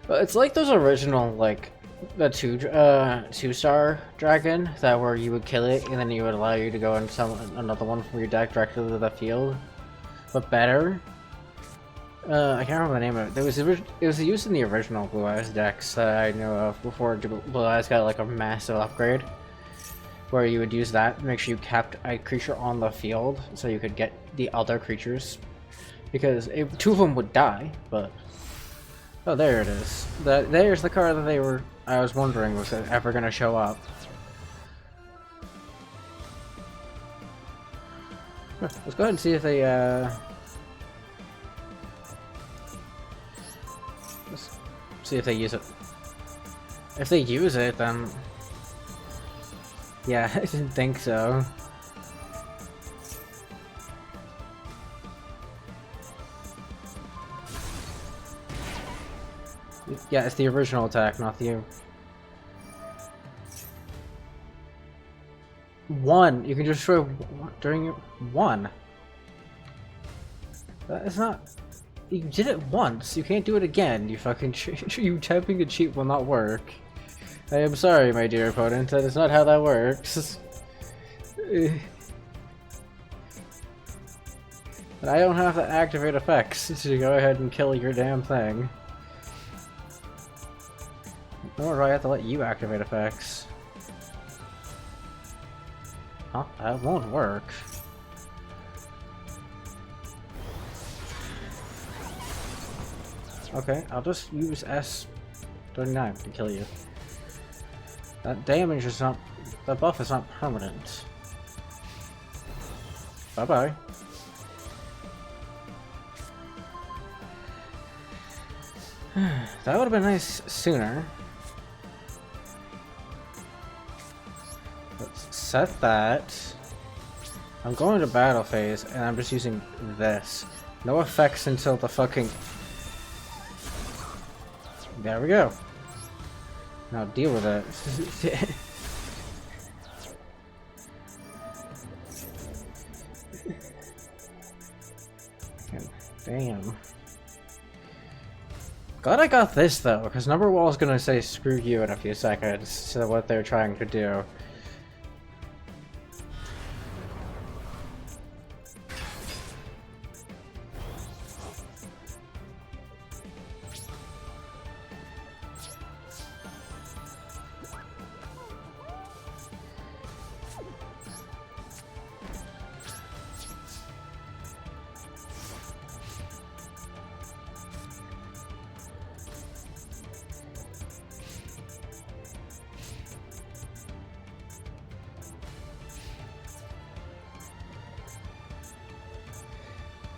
But it's like those original, like, the two-star dragon, that where you would kill it and then you would allow you to go and summon another one from your deck directly to the field. But better. I can't remember the name of it. It was used in the original Blue Eyes decks that I know of before Blue Eyes got like a massive upgrade. Where you would use that to make sure you kept a creature on the field so you could get the other creatures. Because two of them would die, but... Oh, there it is. There's the card that I was wondering was it ever going to show up. Let's go ahead and see if they, Let's see if they use it. If they use it, then... Yeah, I didn't think so. Yeah, it's the original attack, not the... One! You can destroy during your... One! That is not... You did it once, you can't do it again, you fucking... You attempting to cheat will not work. I am sorry, my dear opponent, that is not how that works. But I don't have to activate effects to go ahead and kill your damn thing. Nor do I have to let you activate effects. Huh? That won't work. Okay, I'll just use S39 to kill you. That damage is not... That buff is not permanent. Bye-bye. That would have been nice sooner. Let's set that. I'm going to battle phase, and I'm just using this. No effects until the fucking... There we go. Now deal with it. Damn. Glad I got this though, because Number Wall is gonna say screw you in a few seconds to what they're trying to do.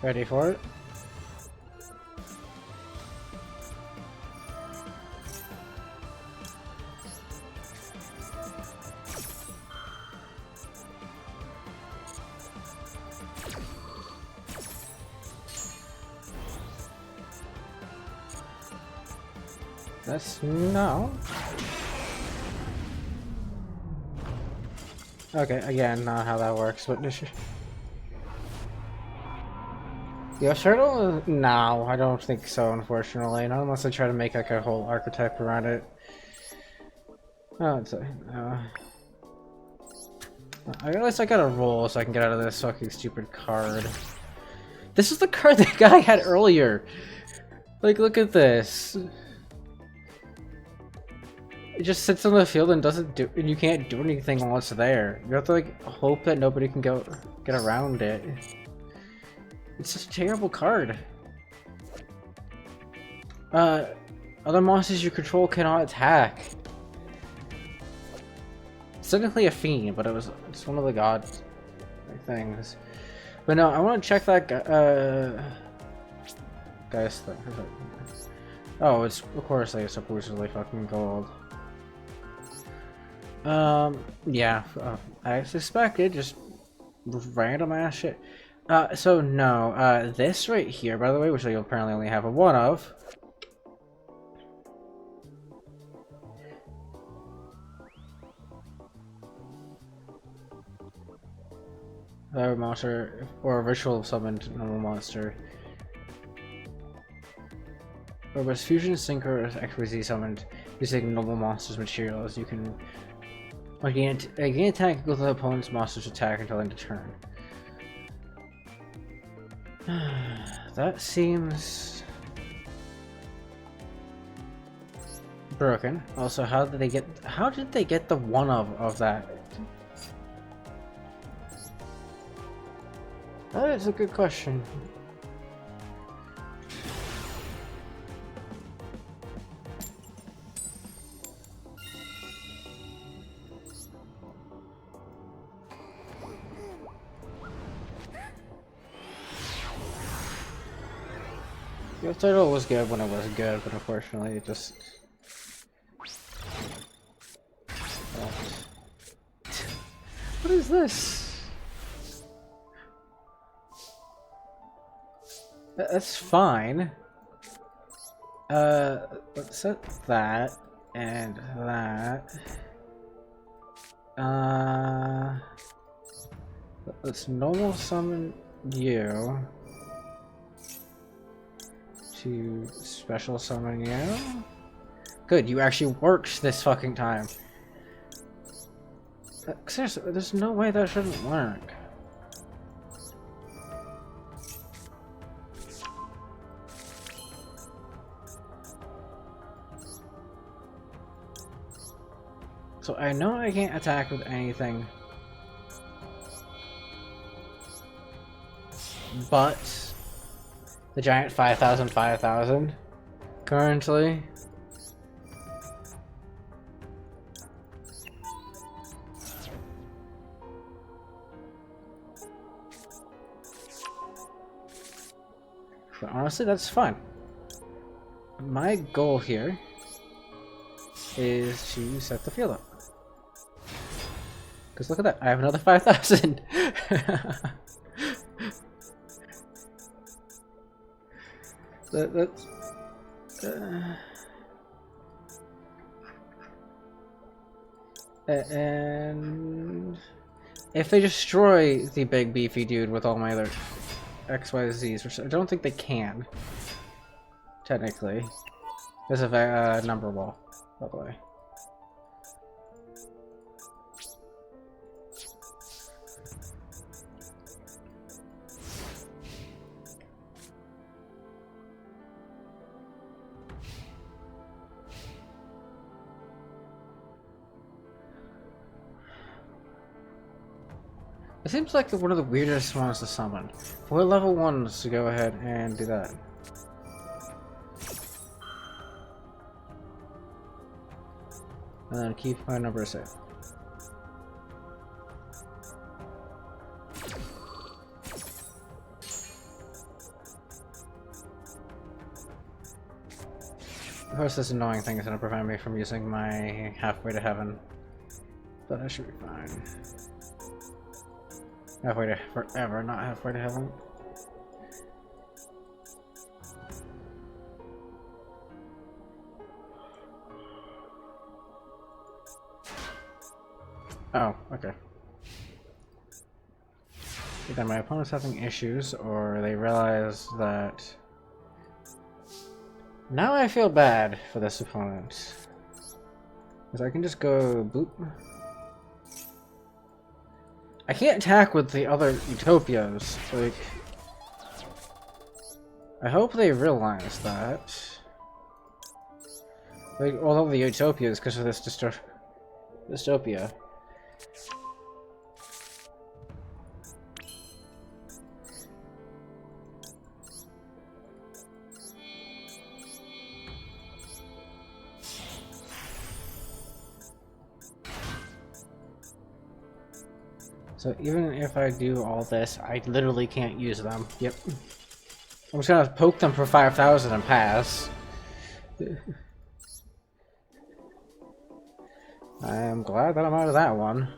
Ready for it? That's no. Okay, again, not how that works, but Yo, turtle? No, I don't think so, unfortunately. Not unless I try to make like a whole archetype around it. Oh, it's I realize I gotta roll so I can get out of this fucking stupid card. This is the card that guy had earlier! Like, look at this. It just sits on the field and doesn't do- and you can't do anything while it's there. You have to like, hope that nobody can get around it. It's such a terrible card. Other monsters you control cannot attack. It's technically a fiend, but it's one of the god things. But no, I want to check that guy's thing. Oh, it's of course like supposedly fucking gold. Yeah, I suspected just random ass shit. So no, this right here, by the way, which you'll apparently only have a one of. A monster or a ritual summoned normal monster. Or was fusion sinker or XYZ summoned using normal monsters materials. You can again attack equal to the opponent's monster's attack until end of turn. That seems broken. Also, how did they get the one of that? That is a good question. The title was good when it was good, but unfortunately it just... What is this? That's fine. Let's set that and that. Let's normal summon you to special summon you. Good, you actually worked this fucking time. Seriously, there's no way that shouldn't work. So I know I can't attack with anything, but the giant 5,000 currently. But honestly, that's fun. My goal here is to set the field up. Because look at that, I have another 5,000! That's... and... if they destroy the big beefy dude with all my other XYZs, which I don't think they can, technically. There's a number wall, by the way. It seems like one of the weirdest ones to summon. For level 1s to go ahead and do that. And then keep my number safe. Of course, this annoying thing is going to prevent me from using my halfway to heaven. But I should be fine. Halfway to forever, not halfway to heaven. Oh, okay. Either my opponent's having issues, or they realize that... Now I feel bad for this opponent. Because I can just go boop. I can't attack with the other Utopias. Like, I hope they realize that. Like, all of the Utopias because of this dystopia. So even if I do all this, I literally can't use them. Yep. I'm just gonna poke them for 5,000 and pass. I am glad that I'm out of that one.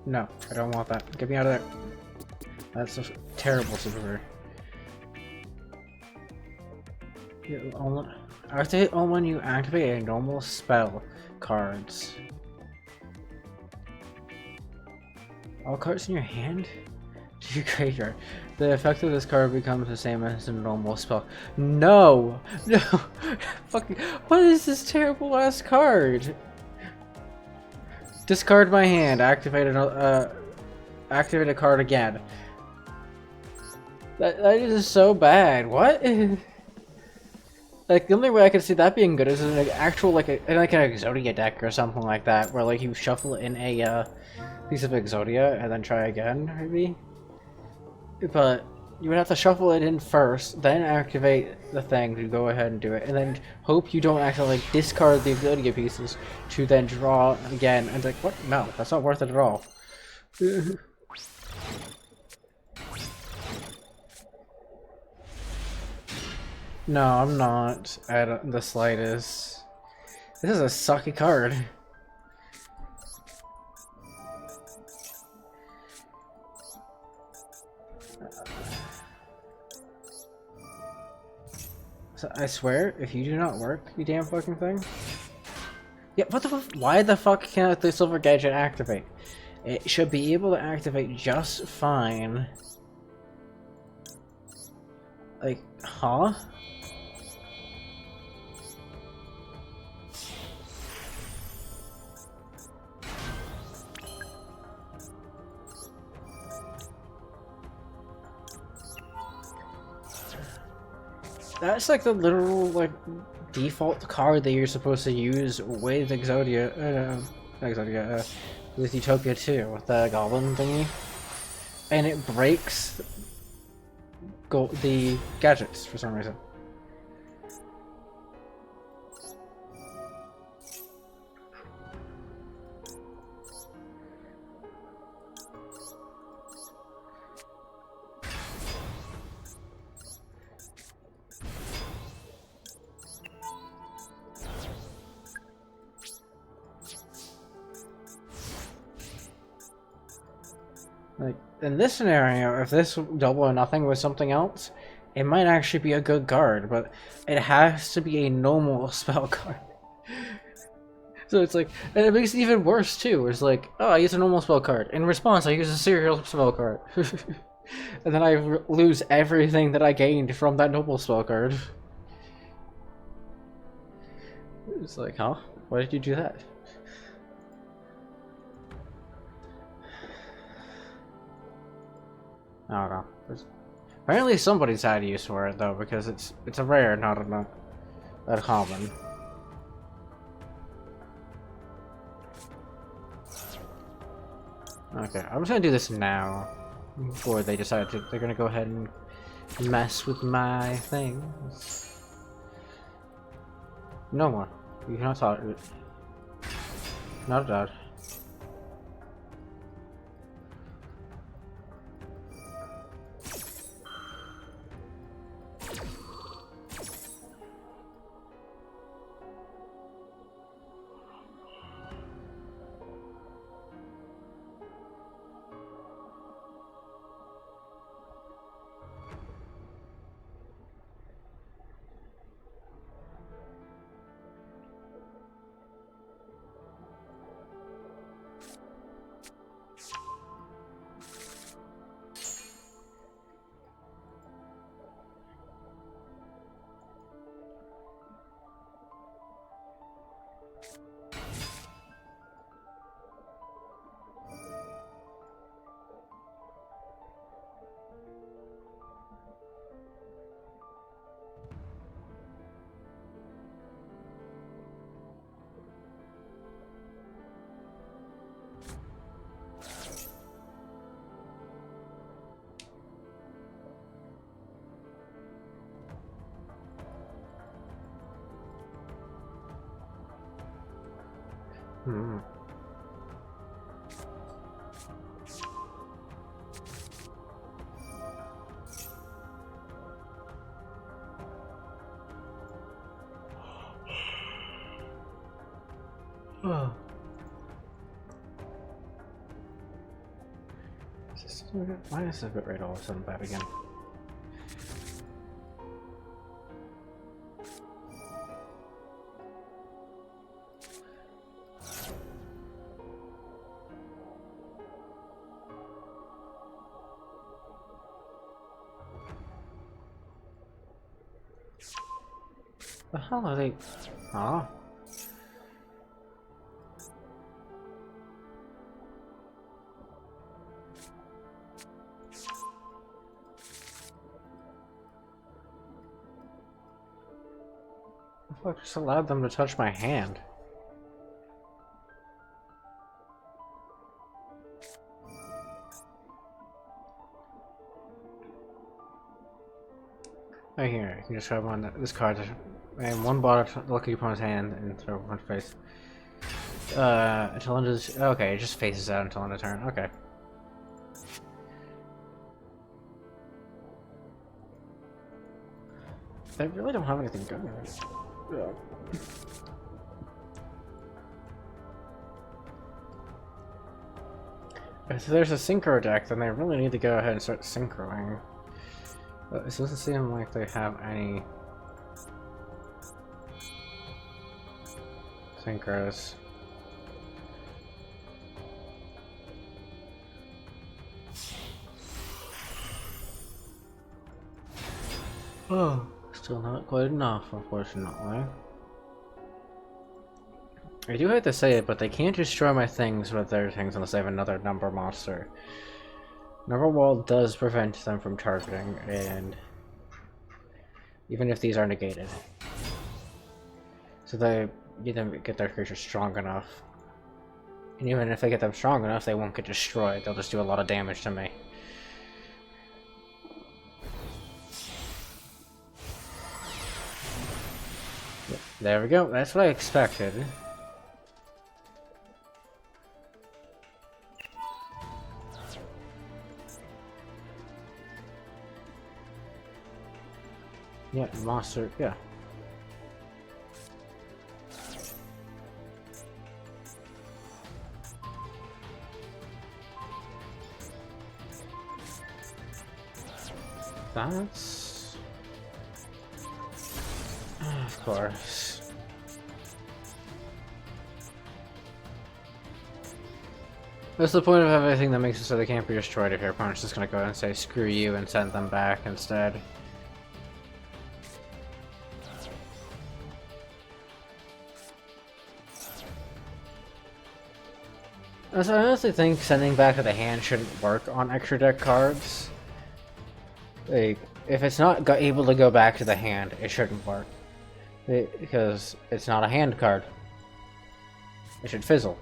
No, I don't want that. Get me out of there. That's a terrible super. Activate only when you activate a normal spell cards. All cards in your hand? To your graveyard. The effect of this card becomes the same as a normal spell. No! No! Fucking. What is this terrible ass card? Discard my hand. Activate a card again. That is so bad. What? Like, the only way I could see that being good is in an actual, like an Exodia deck or something like that, where, like, you shuffle in a, piece of Exodia and then try again, maybe? But you would have to shuffle it in first, then activate the thing to go ahead and do it, and then hope you don't actually, like, discard the Exodia pieces to then draw again. And it's like, what? No, that's not worth it at all. No, I'm not at the slightest. This is a sucky card. So I swear, if you do not work, you damn fucking thing. Yeah, what the fuck? Why the fuck can't the Silver Gadget activate? It should be able to activate just fine. Like, huh? That's like the literal, like, default card that you're supposed to use with Exodia, with Utopia 2, with the goblin thingy. And it breaks the gadgets for some reason. Like, in this scenario, if this double or nothing was something else, it might actually be a good card, but it has to be a normal spell card. So it's like, and it makes it even worse too. It's like, oh, I use a normal spell card. In response, I use a serial spell card. And then I lose everything that I gained from that normal spell card. It's like, huh? Why did you do that? I don't know. Apparently somebody's had use for it though, because it's a rare, not a common. Okay, I'm just gonna do this now before they decide they're gonna go ahead and mess with my thing. No more. You cannot talk. Not a dodge. Hmm. Oh. Why is this bit rate all of a sudden bad again? The hell are they? Huh? I just allowed them to touch my hand. Right here, you can just grab on this card and one bottle look at your opponent's hand and throw it in front face. Until end of okay, it just faces out until end of turn. Okay. They really don't have anything good. Yeah. If there's a synchro deck, then they really need to go ahead and start synchroing. But it doesn't seem like they have any synchros. Oh, still not quite enough, unfortunately. I do hate to say it, but they can't destroy my things with their things unless they have another number monster. Number wall does prevent them from targeting, and even if these are negated. So they need them to get their creatures strong enough. And even if they get them strong enough, they won't get destroyed. They'll just do a lot of damage to me. There we go. That's what I expected. Yeah, monster, yeah. That's... of course. That's the point of everything that makes it so they can't be destroyed if your opponent's just gonna go ahead and say screw you and send them back instead. So I honestly think sending back to the hand shouldn't work on extra deck cards. Like, if it's not able to go back to the hand, it shouldn't work. Because it's not a hand card. It should fizzle.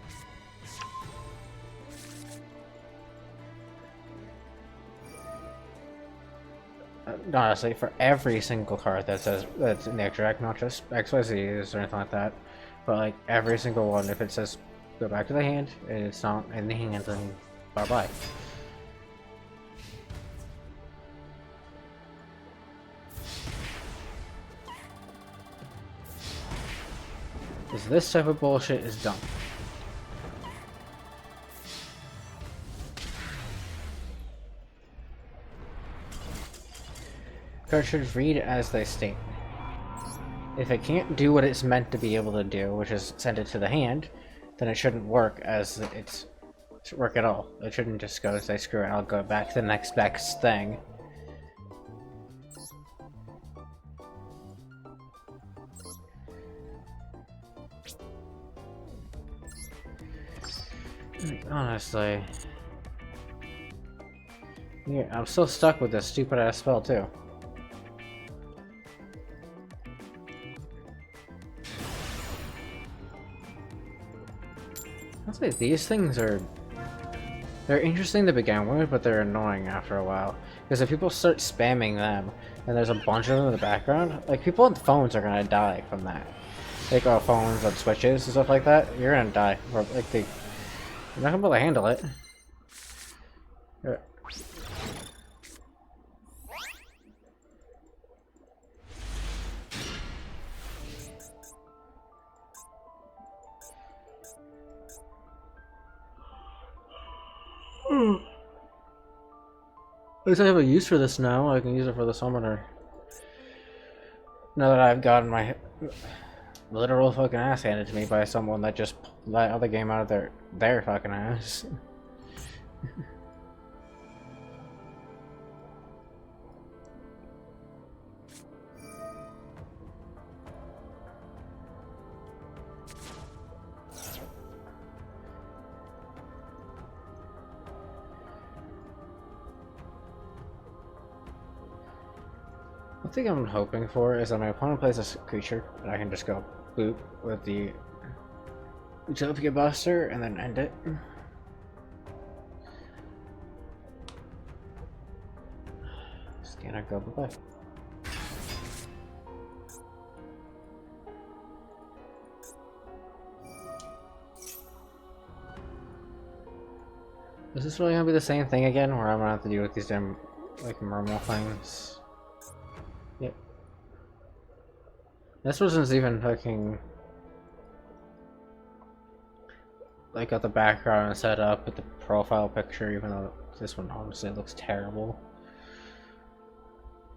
Honestly, for every single card that says that's in the extra deck, not just XYZs or anything like that, but like every single one, if it says go back to the hand, and it's not in the hand, then bye-bye. Because this type of bullshit is dumb. Cards should read as they state. If it can't do what it's meant to be able to do, which is send it to the hand, then it shouldn't work as it should work at all. It shouldn't just go say screw it, I'll go back to the next best thing. Honestly. Yeah, I'm still stuck with this stupid ass spell too. I'll say these things they're interesting to begin with, but they're annoying after a while. Because if people start spamming them, and there's a bunch of them in the background, like people on phones are gonna die from that. like phones and switches and stuff like that, you're gonna die. Or, like you're not gonna be able to handle it. At least I have a use for this now. I can use it for the summoner. Now that I've gotten my literal fucking ass handed to me by someone that just pulled that other game out of their fucking ass. One thing I'm hoping for is that my opponent plays a creature and I can just go boop with the Utopia Buster and then end it. Scanner, go bye-bye. Is this really gonna be the same thing again, where I'm gonna have to deal with these damn, like, normal things? Yep. This wasn't even fucking... like, got the background set up with the profile picture, even though this one honestly looks terrible.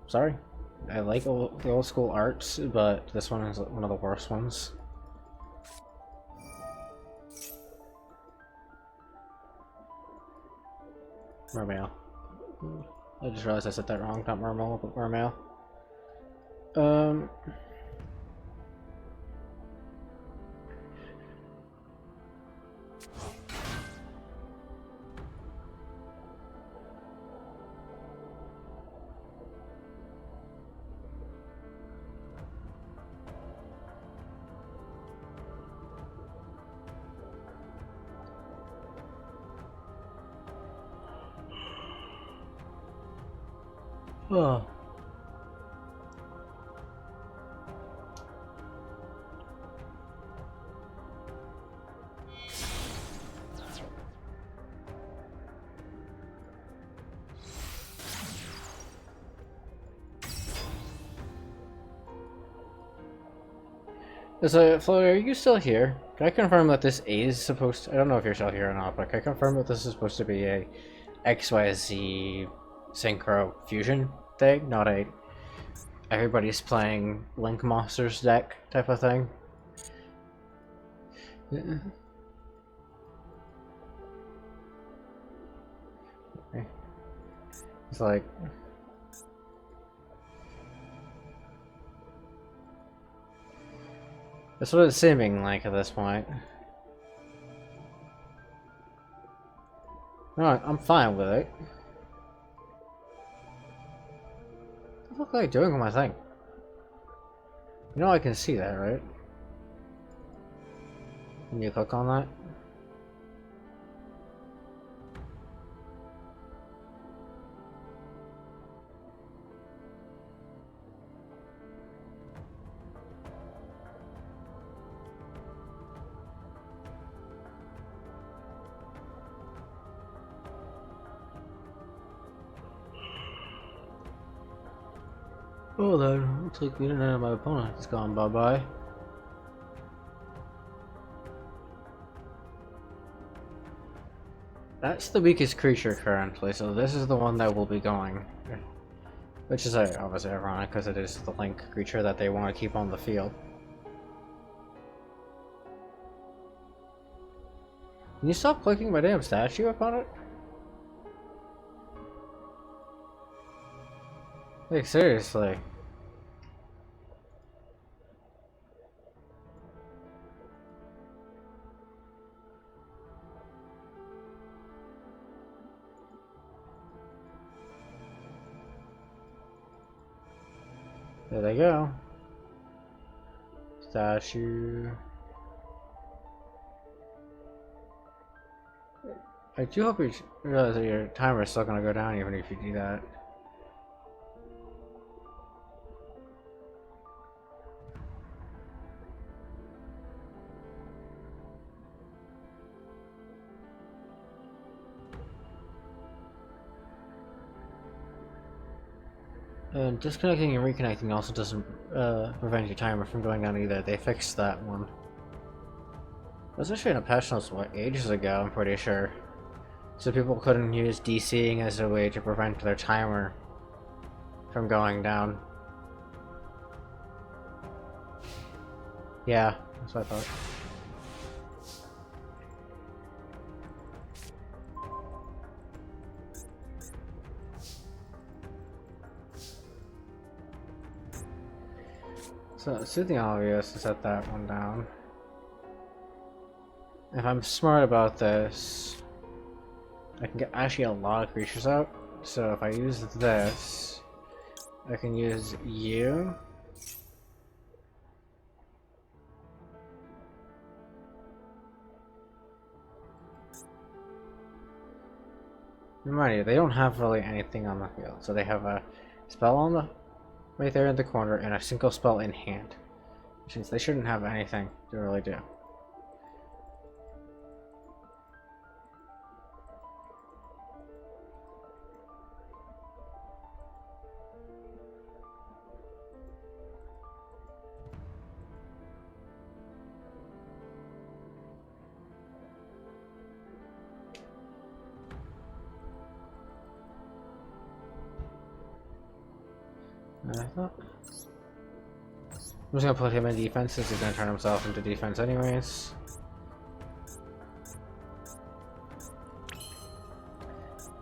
Sorry. I like the old school arts, but this one is one of the worst ones. Mermail. I just realized I said that wrong, not mermail, but mermail. Oh. So, Flo, are you still here? Can I confirm that this is supposed to... I don't know if you're still here or not, but can I confirm that this is supposed to be a XYZ Synchro Fusion thing, not a everybody's playing Link Monsters deck type of thing? Yeah. Okay. It's like... that's what it's seeming like at this point. No, I'm fine with it. What the fuck am I doing with my thing? You know I can see that, right? Can you click on that? Oh, then looks like the internet of my opponent has gone bye-bye. That's the weakest creature currently, so this is the one that will be going. Which is obviously ironic, because it is the Link creature that they want to keep on the field. Can you stop clicking my damn statue upon it? Like, seriously. There they go. Statue. I do hope you realize that your timer is still gonna go down even if you do that. And disconnecting and reconnecting also doesn't prevent your timer from going down either. They fixed that one. It was actually in a patch notes, what, ages ago, I'm pretty sure. So people couldn't use DCing as a way to prevent their timer from going down. Yeah, that's what I thought. So it's the obvious to set that one down. If I'm smart about this, I can get actually a lot of creatures out. So if I use this, I can use you. Remind you, they don't have really anything on the field. So they have a spell on the right there in the corner and a single spell in hand. Which means they shouldn't have anything to really do. I'm just gonna put him in defense since he's gonna turn himself into defense anyways.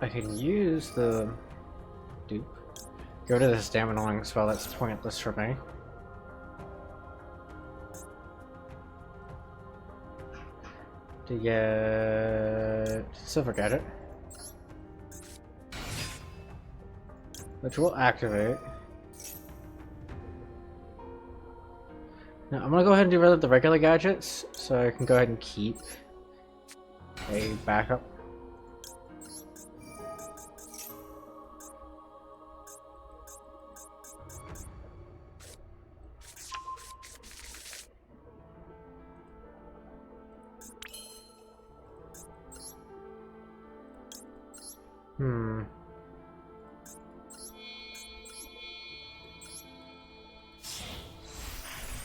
I can use the dupe. Go to this damn annoying spell that's pointless for me. To get Silver Gadget. Which will activate. Now I'm gonna go ahead and do rid of the regular gadgets, so I can go ahead and keep a backup.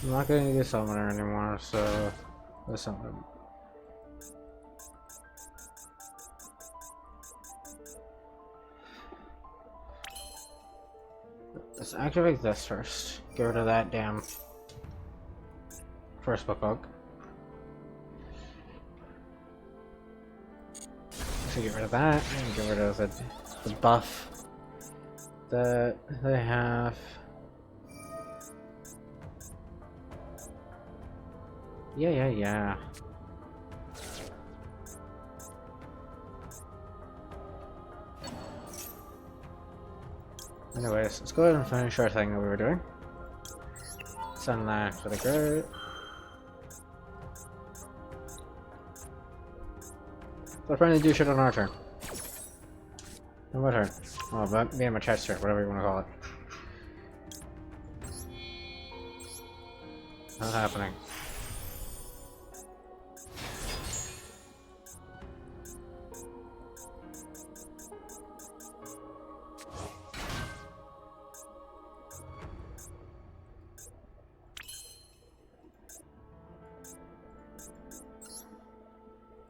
I'm not gonna use Summoner anymore, so let's summon him. Let's activate this first. Get rid of that damn first book. So get rid of that and get rid of the buff that they have. Yeah. Anyways, let's go ahead and finish our thing that we were doing. Send that to the grid. We're trying to do shit on our turn. On my turn. Oh, but me and my chest turn, whatever you want to call it. Not happening.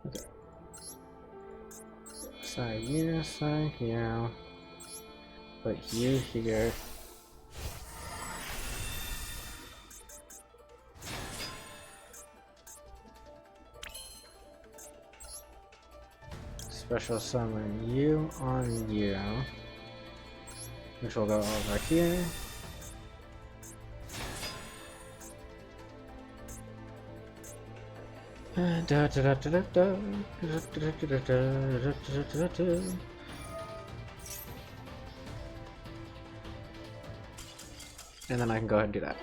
Okay. So you, thank you. Put you here. Special summon you on you, which will go over here. And then I can go ahead and do that.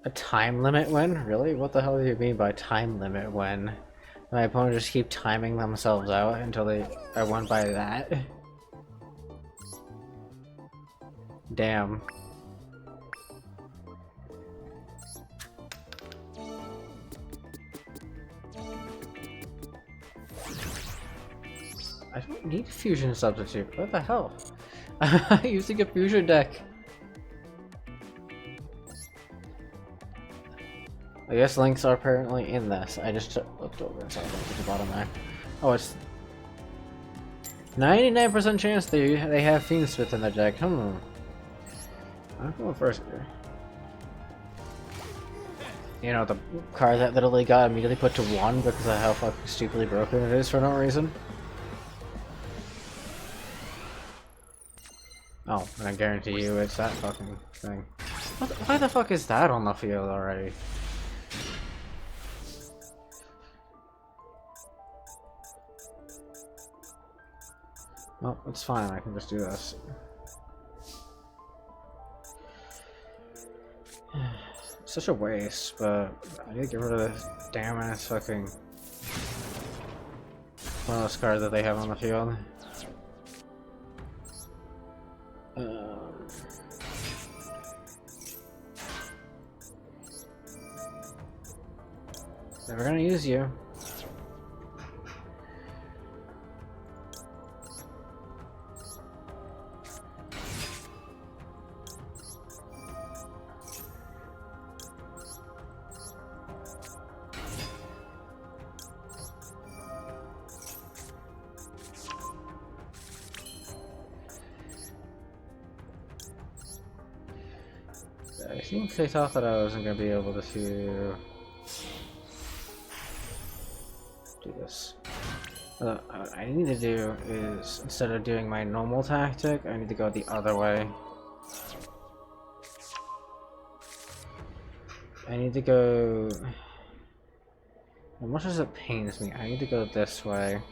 A time limit win? Really? What the hell do you mean by time limit win? My opponent just keep timing themselves out until I won by that? Damn. I don't need a fusion substitute. What the hell? I'm using a fusion deck. I guess links are apparently in this. I just looked over and saw links at the bottom there. Oh, it's 99% chance they have Fiendsmith in their deck. I'm going first here. You know, the card that literally got immediately put to 1 because of how fucking stupidly broken it is for no reason. Oh, and I guarantee you it's that fucking thing. Why the fuck is that on the field already? Well, it's fine, I can just do this. Such a waste, but I need to get rid of this damn ass fucking one of those cards that they have on the field. Never gonna use you. I think they thought that I wasn't going to be able to do this. What I need to do is, instead of doing my normal tactic, I need to go the other way. I need to go... As much as it pains me, I need to go this way.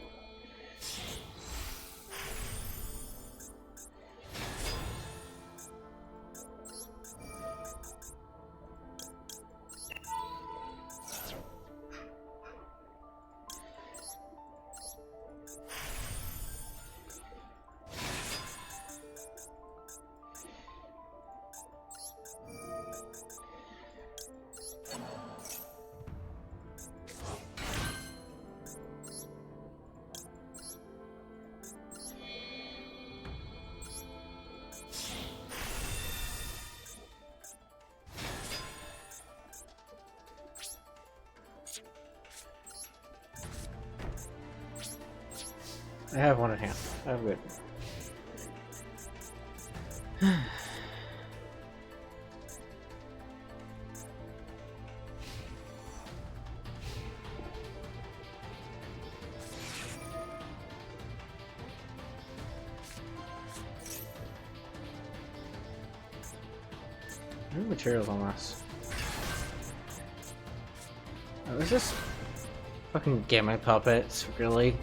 I have one in hand. I'm good. No materials on this. Oh, is this fucking gamma puppets, really?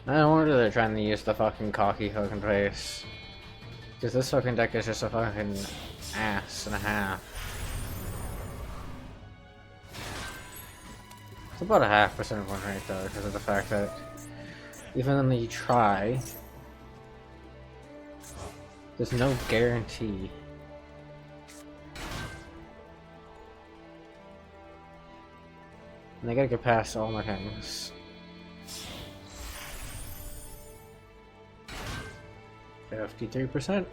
No wonder they're trying to use the fucking cocky fucking face. Because this fucking deck is just a fucking ass and a half. It's about a 0.5% win rate though, because of the fact that even when you try, there's no guarantee. And I gotta get past all my things. 53%.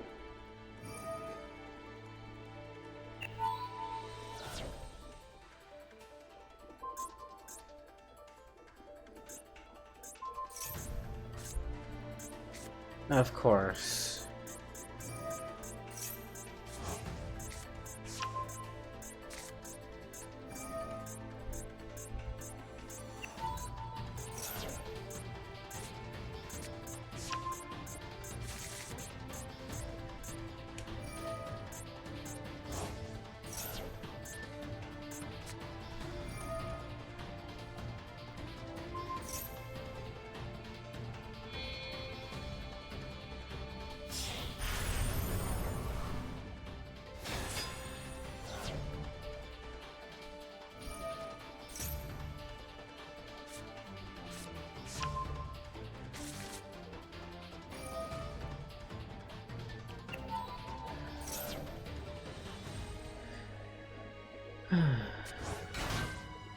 Of course.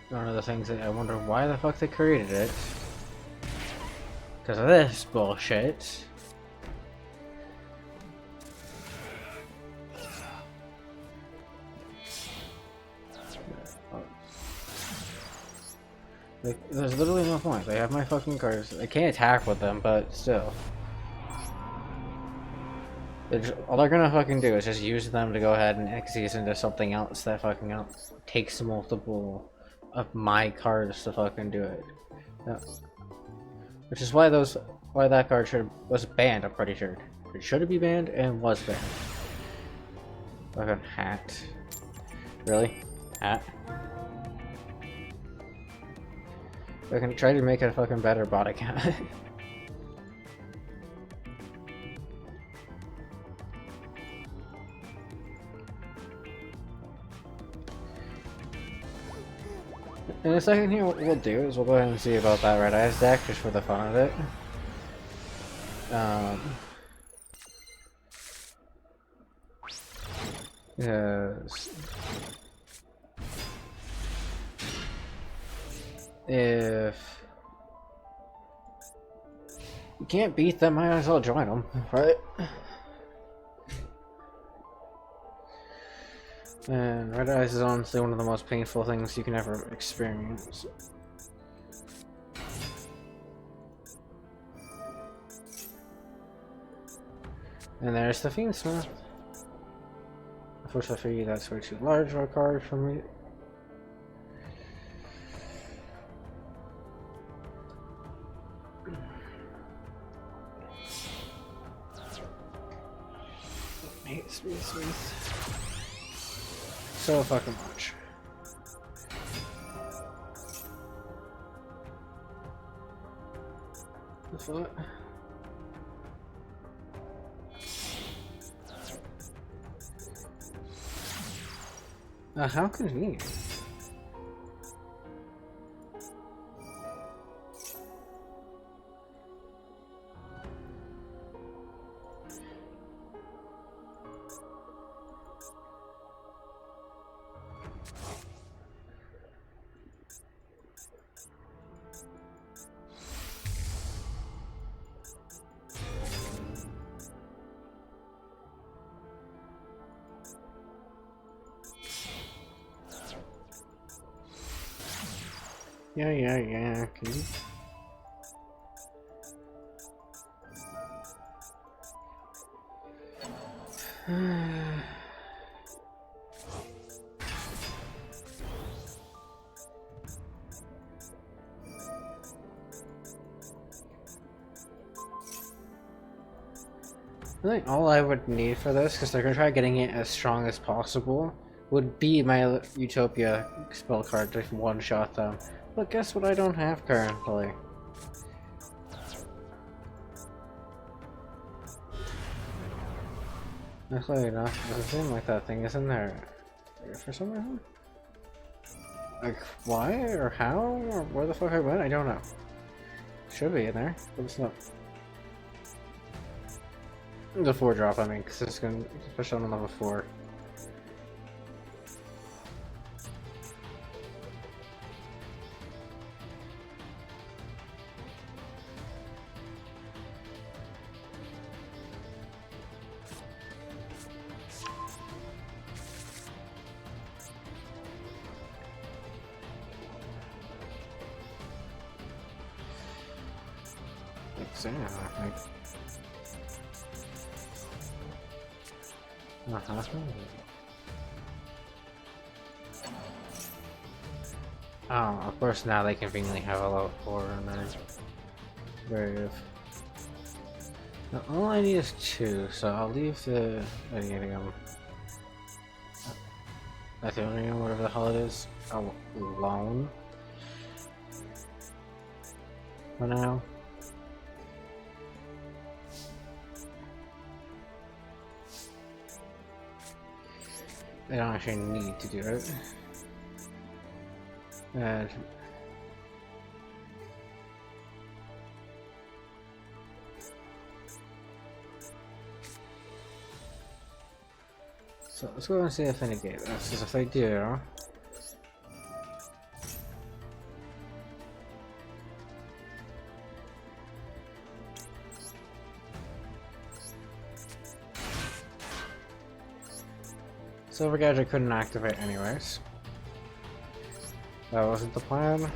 One of the things that I wonder why the fuck they created it. Because of this bullshit. Like, there's literally no point. They have my fucking cards. I can't attack with them, but still. All they're gonna fucking do is just use them to go ahead and exceed into something else that fucking else takes multiple of my cards to fucking do it. Yeah. Which is why that card was banned, I'm pretty sure. It should be banned and was banned. Fucking hat. Really? Hat? I can try to make a fucking better bot account. In a second here, what we'll do is we'll go ahead and see about that Red Eyes deck, just for the fun of it. Yes. If you can't beat them, might as well join them, right? And Red Eyes is honestly one of the most painful things you can ever experience. And there's the Fiendsmith. Unfortunately for you, that's way too large of a card for me. Sweet. So fucking much. What's that? How convenient. Yeah. Can you? I think all I would need for this, because they're gonna try getting it as strong as possible, would be my Utopia spell card to one-shot them. But guess what I don't have currently? Actually, no, it doesn't seem like that thing is in there for some reason. Like, why or how or where the fuck I went? I don't know. Should be in there, but it's not. The 4-drop, I mean, because it's gonna push on level 4. Oh, of course now they conveniently have a level 4 in there. Very good. Now, all I need is 2, so I'll leave the Iridium. Iridium, whatever the hell it is, alone. For now. I don't actually need to do it. And so let's go and see if they negate this, because if they do, Silver Gadget couldn't activate anyways. That wasn't the plan.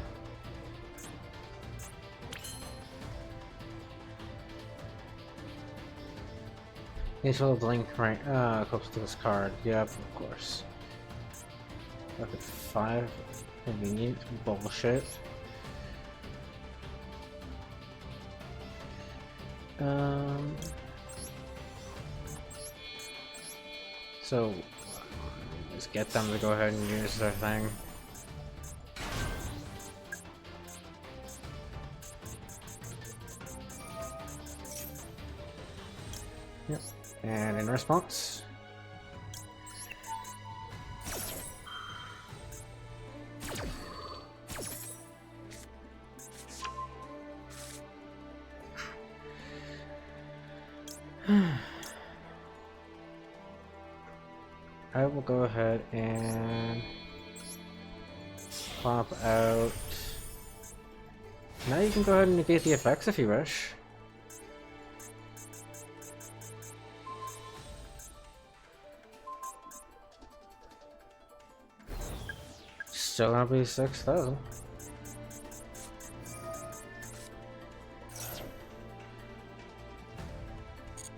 Each little blink right close to this card. Yep, of course. Look at 5. Convenient bullshit. So just get them to go ahead and use their thing. Yep. And in response, I will go ahead and pop out. Now you can go ahead and negate the effects if you wish. Still gonna be 6,000.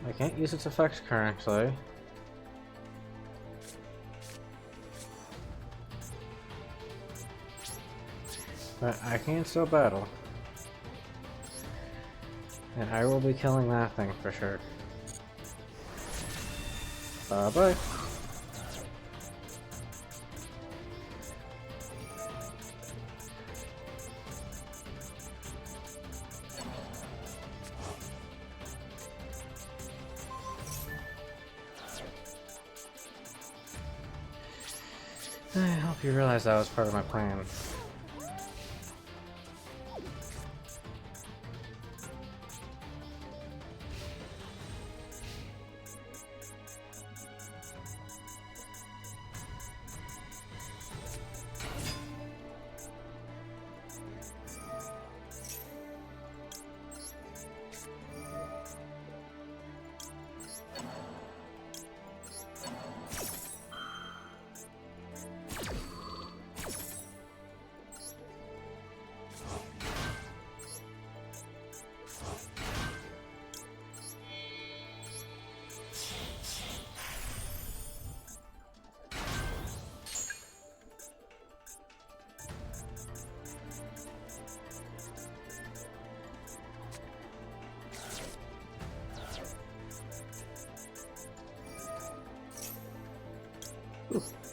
I can't use its effects currently. But I can still battle. And I will be killing that thing for sure. Bye-bye. I hope you realize that was part of my plan.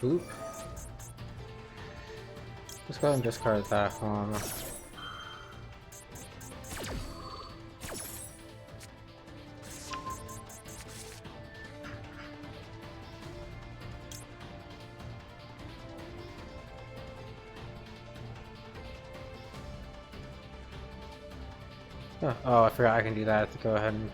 Oop. Let's go ahead and discard that one. Oh, I forgot I can do that to go ahead and...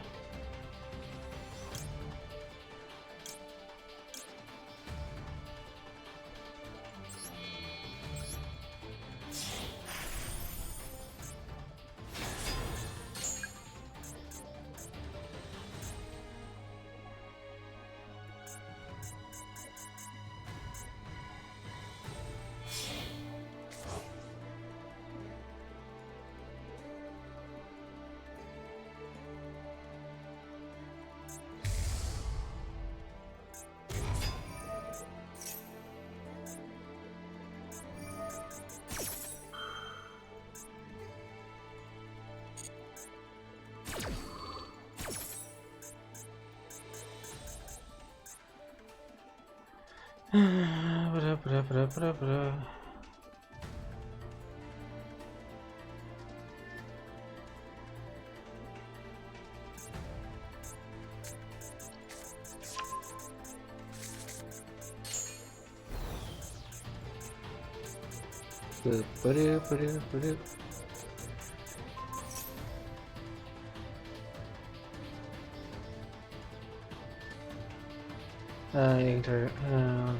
You can turn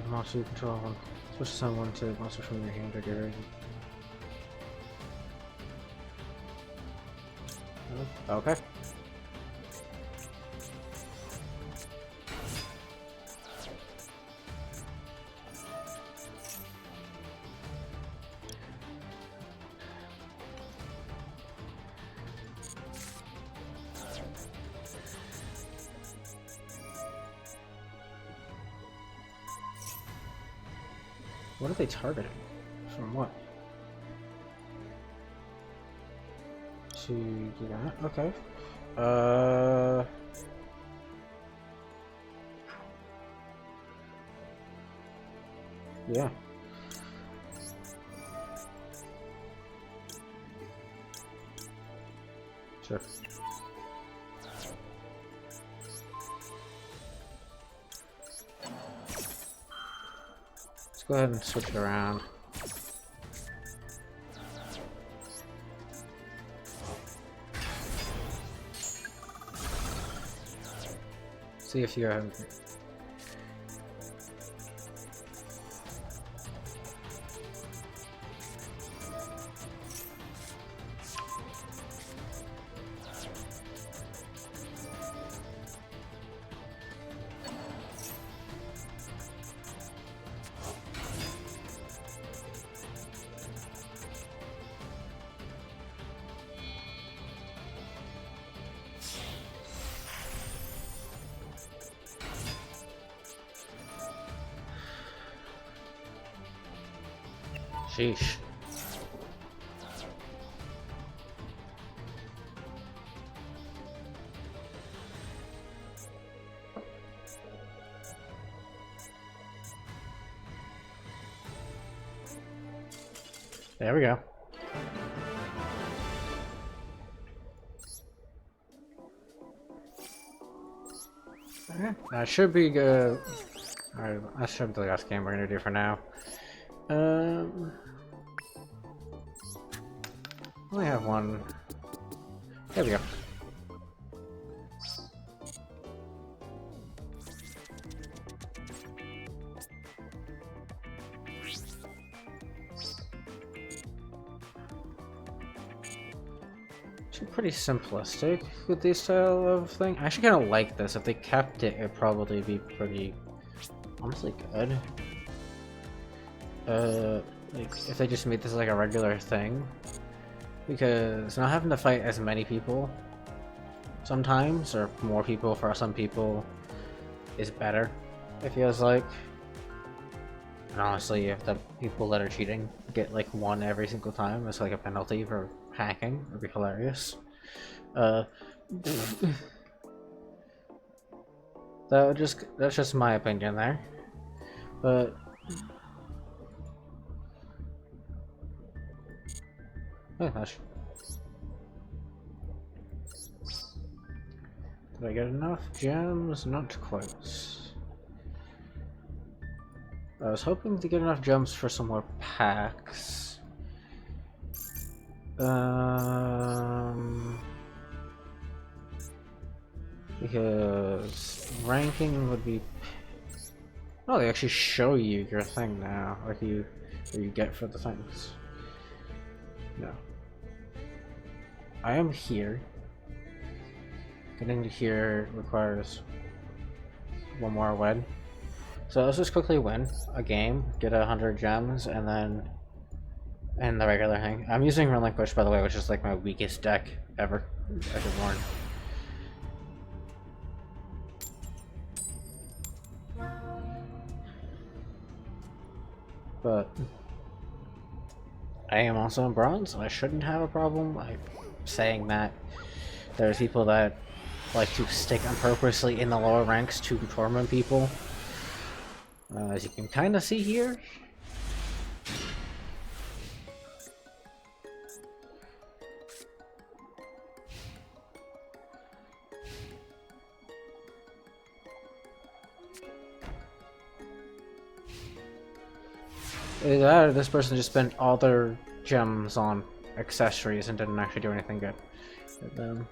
monster you control one. Switch someone to monster from your hand or get ready. Okay. What are they targeting? From what? To do that? Okay. Yeah. Sure. Let's go ahead and switch it around. See if you have... Sheesh. There we go. Okay. That should be good. Alright, that should be the last game we're gonna do for now. Only have one. There we go. Actually pretty simplistic with this style of thing. I actually kind of like this. If they kept it, it'd probably be pretty, honestly, good. Like if they just made this like a regular thing, because not having to fight as many people sometimes, or more people for some people, is better. It feels like. And honestly, if the people that are cheating get like one every single time, it's like a penalty for hacking. It'd be hilarious. That's just my opinion there. But oh gosh. Did I get enough gems? Not quite. I was hoping to get enough gems for some more packs. Because ranking would be... Oh, they actually show you your thing now, like what you get for the things. No. I am here. Getting to here requires one more win. So let's just quickly win a game, get 100 gems, and then end the regular thing. I'm using Relinquish, by the way, which is like my weakest deck ever born. But I am also in bronze, so I shouldn't have a problem saying that. There's people that like to stick on purposely in the lower ranks to torment people. As you can kind of see here. Either that or this person just spent all their gems on accessories and didn't actually do anything good with them.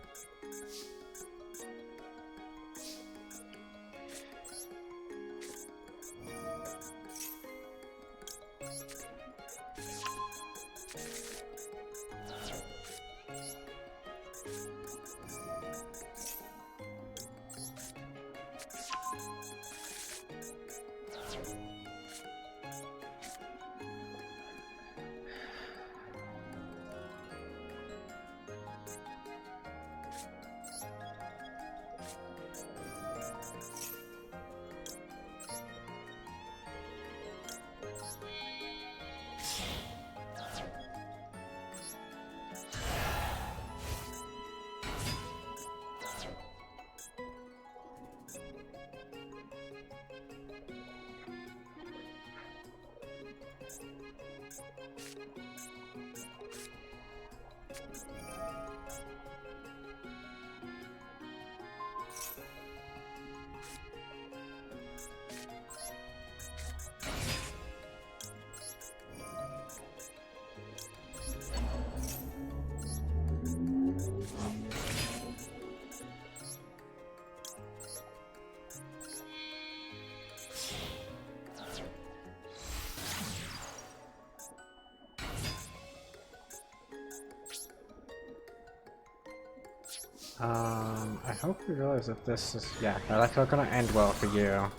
I hope you realize that this is, yeah, that's not gonna end well for you.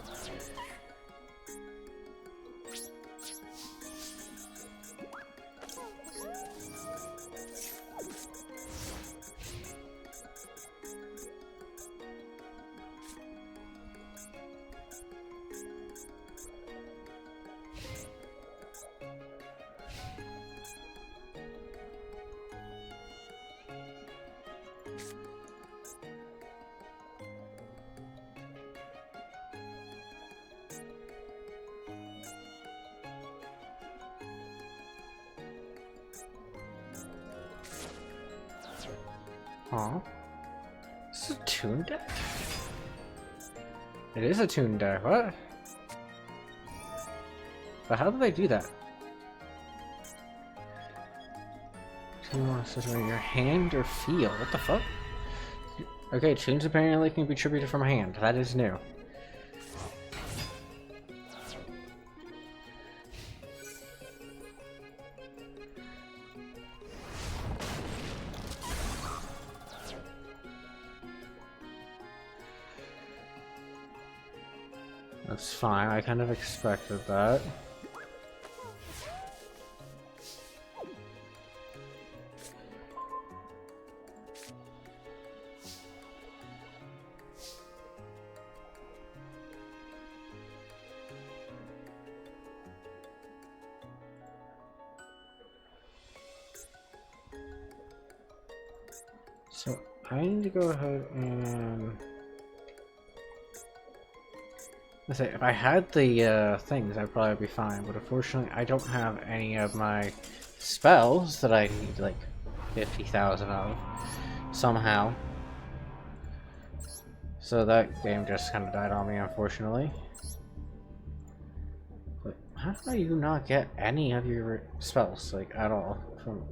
Aw. This is a toon deck? It is a toon deck, what? But how do they do that? Toon monsters in your hand or field? What the fuck? Okay, tunes apparently can be attributed from hand. That is new. That's fine, I kind of expected that. So, I need to go ahead and... Let's say, if I had the things, I'd probably be fine, but unfortunately, I don't have any of my spells that I need, like, 50,000 of, somehow. So that game just kind of died on me, unfortunately. But how do you not get any of your spells, like, at all, from...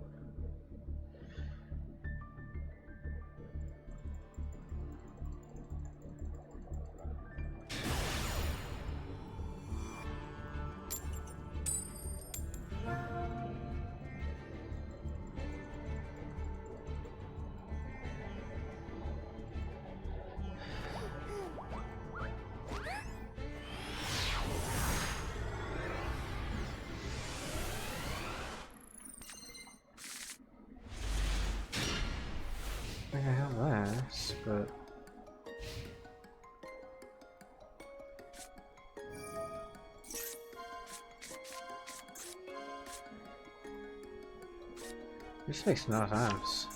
I think I have this, but... This makes no sense.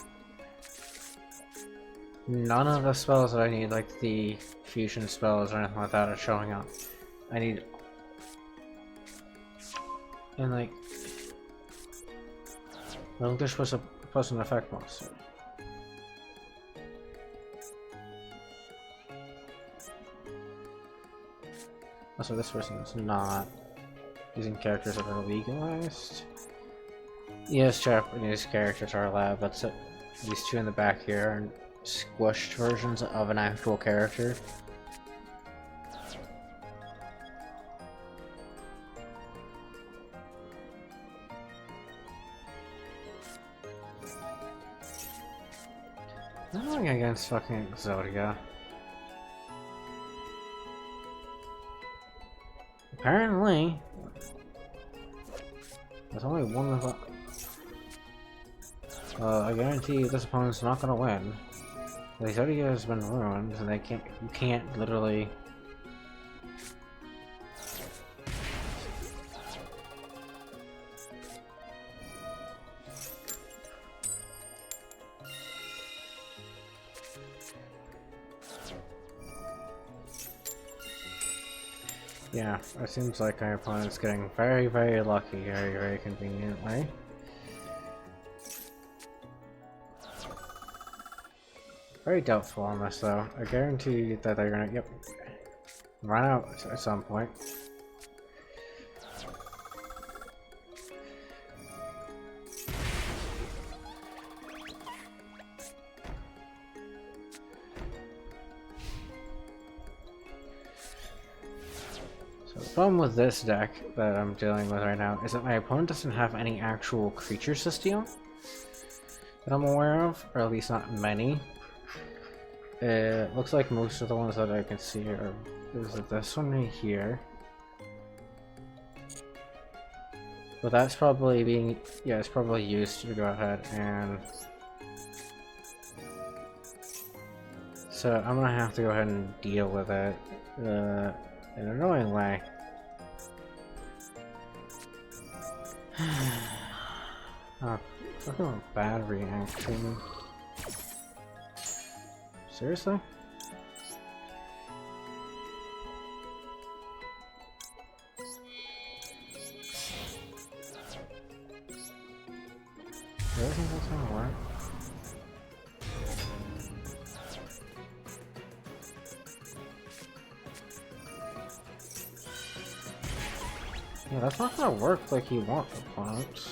None of the spells that I need, like the fusion spells or anything like that, are showing up. I need... And like... I think they're supposed to plus an effect monster. Also, this person is not using characters that are legalized. Yes, Japanese characters are allowed, but these two in the back here are squished versions of an actual character. I'm going against fucking Exodia. Apparently, there's only one of the... I guarantee you this opponent's not gonna win. The Exodia has been ruined, and they can't. You can't literally. Yeah, it seems like our opponent's getting very, very lucky, very, very conveniently. Very doubtful on this though. I guarantee that they're gonna, yep, run out at some point. the problem with this deck that I'm dealing with right now is that my opponent doesn't have any actual creatures to steal that I'm aware of, or at least not many. It looks like most of the ones that I can see are is this one right here. But that's probably being, yeah, it's probably used to go ahead and... So I'm gonna have to go ahead and deal with it in an annoying way. Oh, fucking bad reaction. Seriously? I really think that's gonna work. Yeah, that's not gonna work like you want, opponents.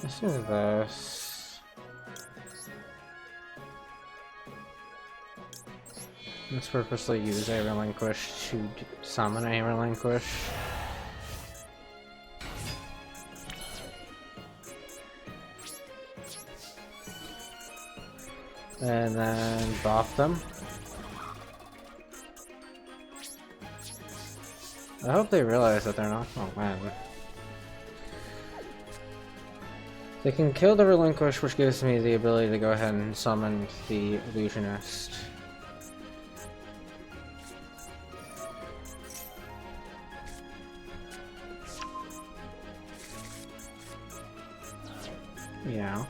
Let's do this. Let's purposely use a relinquish to summon a relinquish. And then buff them. I hope they realize that they're not gonna win. They can kill the relinquish, which gives me the ability to go ahead and summon the illusionist. Yeah.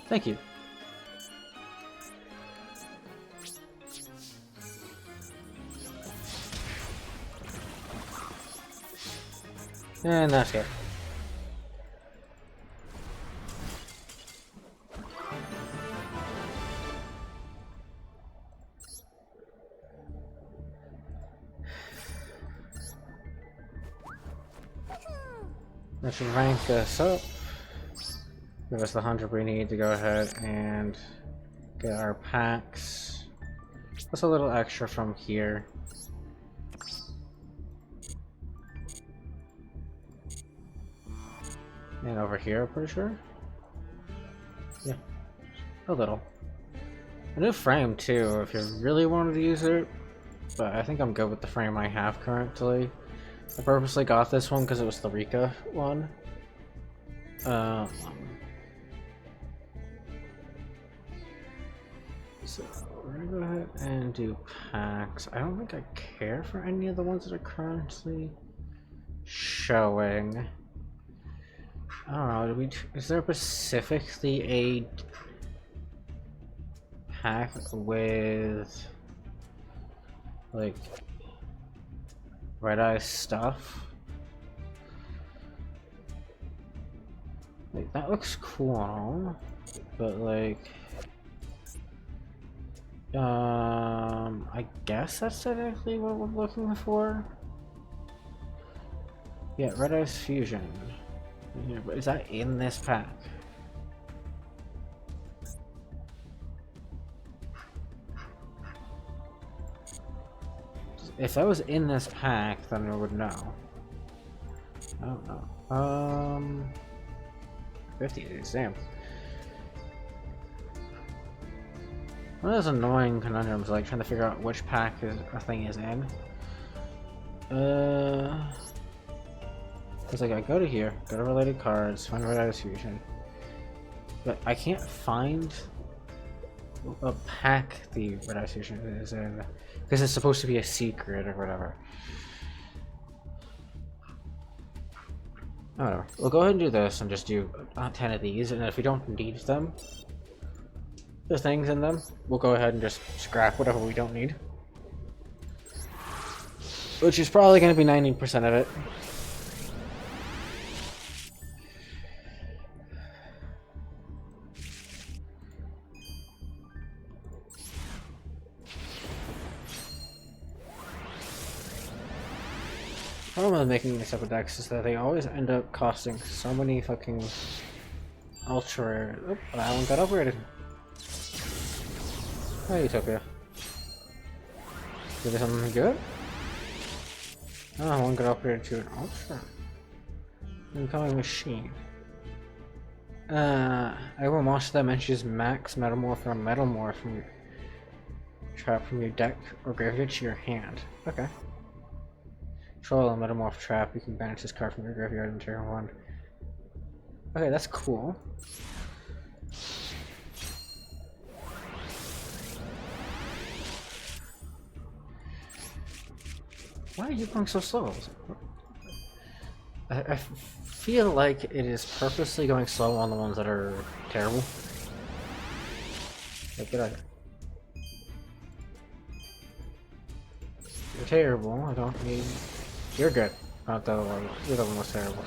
Thank you. And that's it. That should rank us up. Give us the 100 we need to go ahead and get our packs. That's a little extra from here. And over here, I'm pretty sure. Yeah, a little. A new frame too, if you really wanted to use it. But I think I'm good with the frame I have currently. I purposely got this one because it was the Rika one. So we're gonna go ahead and do packs. I don't think I care for any of the ones that are currently showing. I don't know, is there specifically a pack with like red eye stuff? Like that looks cool, but like I guess that's technically what we're looking for. Yeah, red eyes fusion. Yeah, but is that in this pack? If that was in this pack, then I would know. I don't know. 50 days, damn. One of those annoying conundrums, like trying to figure out which pack a thing is in. It's like I go to here, go to related cards, find Red Ice Fusion, but I can't find a pack the Red Ice Fusion is in because it's supposed to be a secret or whatever. I don't know. We'll go ahead and do this and just do 10 of these, and if we don't need them, the things in them, we'll go ahead and just scrap whatever we don't need. Which is probably going to be 90% of it. The problem with making these type of decks is that they always end up costing so many fucking ultra rare. Oh, that one got upgraded. Hi, Utopia. Did something good? Oh, one got upgraded to an ultra. Incoming machine. I will monster that mentions max metamorph or metamorph from your trap from your deck or graveyard to your hand. Okay. Control a metamorph trap, you can banish this card from your graveyard in turn 1. Okay, that's cool. Why are you going so slow? I feel like it is purposely going slow on the ones that are terrible. Like, get out of here. You're terrible, I don't need... You're good. Not the one. You're the one most terrible.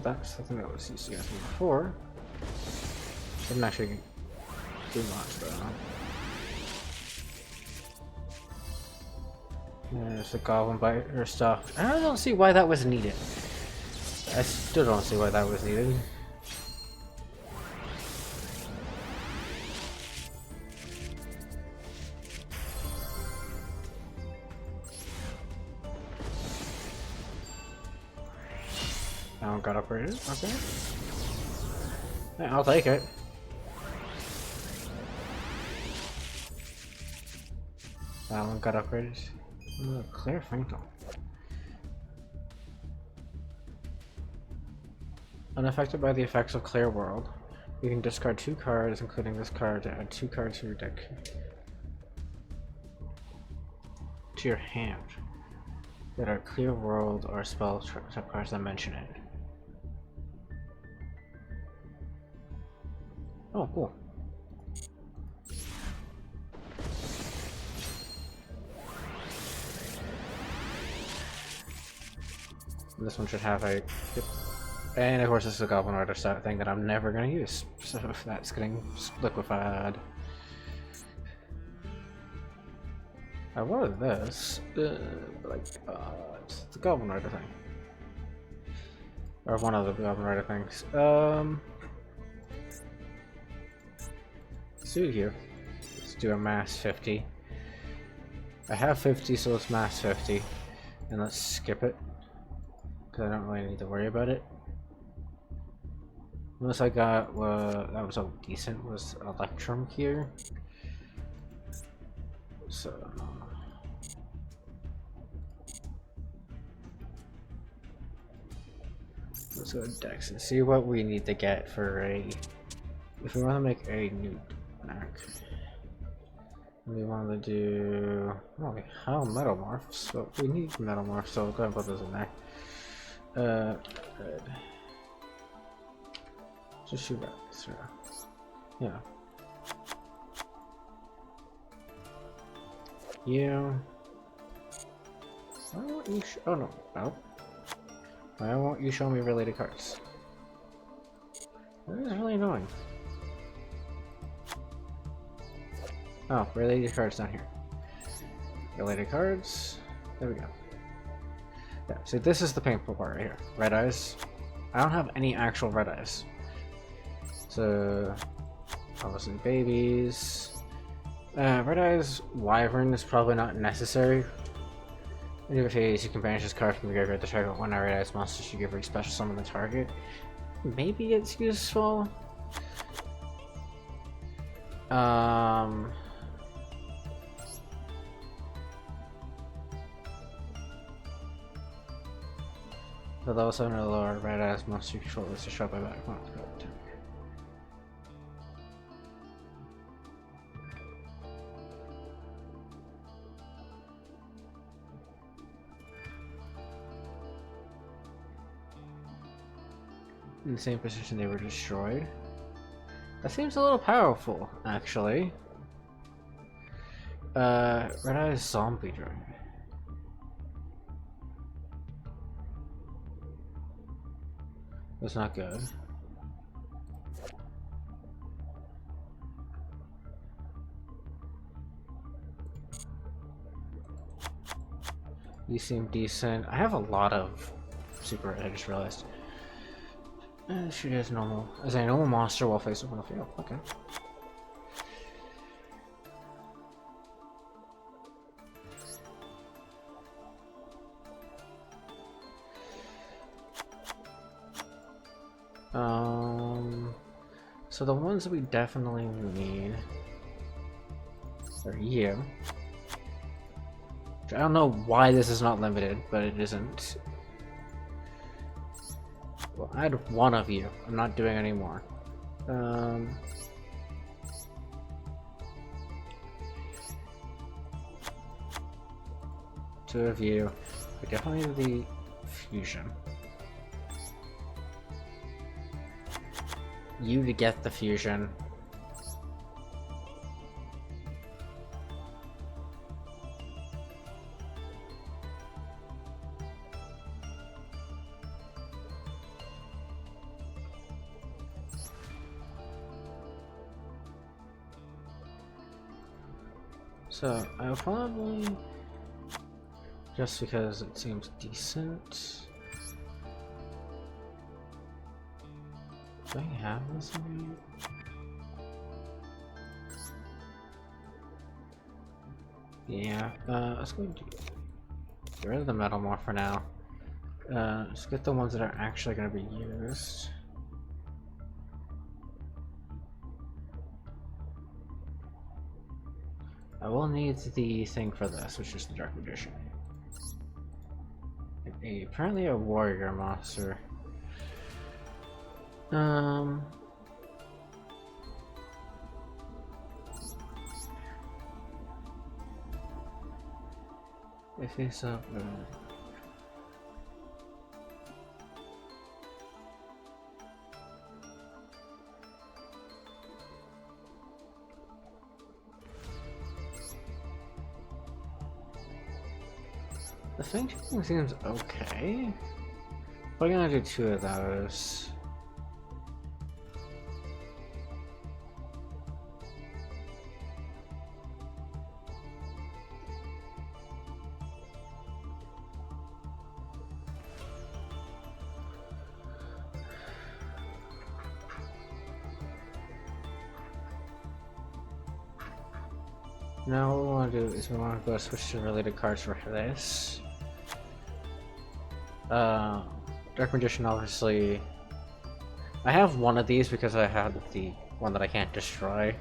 That's something that was used to get before. Didn't actually do much though. There's the goblin biter stuff. I don't see why that was needed. I still don't see why that was needed. That one got upgraded. Okay. Yeah, I'll take it. That one got upgraded. Clear Phantom. Unaffected by the effects of Clear World, you can discard 2 cards, including this card, to add 2 cards to your deck. To your hand. That are Clear World or spell type cards that mention it. Oh, cool. This one should have a... And of course this is a Goblin Rider stat thing that I'm never going to use. So that's getting liquefied. I wanted this, it's the Goblin Rider thing. Or one of the Goblin Rider things. Let's do it here. Let's do a mass 50. I have 50, so let's mass 50. And let's skip it. Because I don't really need to worry about it. Unless I got that was so decent was Electrum here. So let's go to Dex and see what we need to get for a if we want to make a new deck. We want to do holy hell metamorphs, but we need metamorphs, so we'll go ahead and put those in there. Good. Just shoot that through. Yeah. You. Why won't you oh no. No. Why won't you show me related cards? That is really annoying. Oh, related cards down here. Related cards. There we go. Okay, see, this is the painful part right here. Red eyes. I don't have any actual red eyes. So, obviously babies. Red eyes wyvern is probably not necessary. In your phase, you can banish this card from your graveyard to target one red eyes monster should give a special summon the target. Maybe it's useful. The level 7 or lower red eyes monster you control is to show up by back. In the same position they were destroyed. That seems a little powerful, actually. Red Eyes Zombie Dragon. That's not good. You seem decent. I have a lot of super, I just realized. Shoot as normal. As a normal monster while facing on the field. Okay. So the ones that we definitely need are you. I don't know why this is not limited, but it isn't. Well, I had one of you. I'm not doing any more. Two of you. We definitely need the fusion. You to get the fusion. So I'll probably, just because it seems decent. Do I have this one? Yeah, let's go get rid of the metal more for now. Let's get the ones that are actually going to be used. I will need the thing for this, which is the Dark Magician. Apparently a warrior monster. If it's up, the thing seems okay. We're gonna do two of those. Now what we want to do is we want to go switch to related cards for this. Dark Magician, obviously. I have one of these because I had the one that I can't destroy.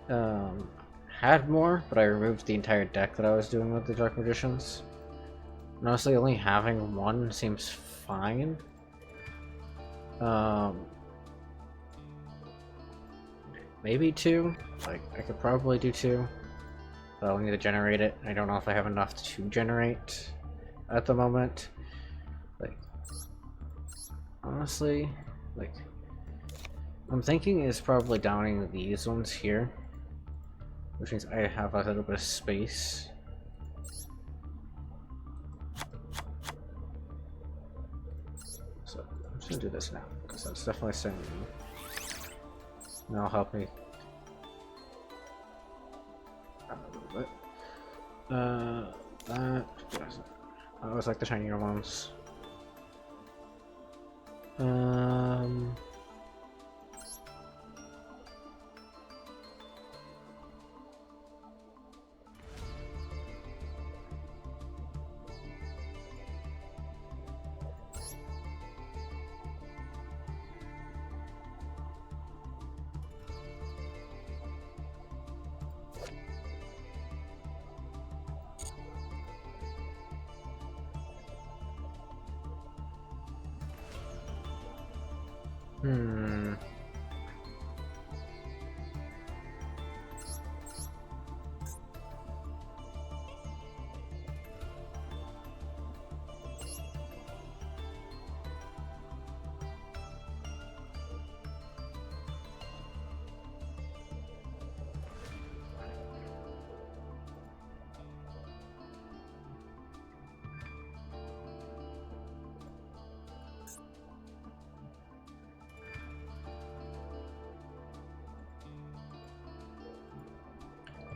Had more, but I removed the entire deck that I was doing with the Dark Magicians. And honestly, only having one seems fine. Maybe two. Like, I could probably do two. But I'll need to generate it. I don't know if I have enough to generate at the moment. Like, honestly, like, I'm thinking is probably downing these ones here, which means I have a little bit of space. So I'm just gonna do this now because that's definitely sending me. That'll help me a little bit. That. I always like the shinier ones.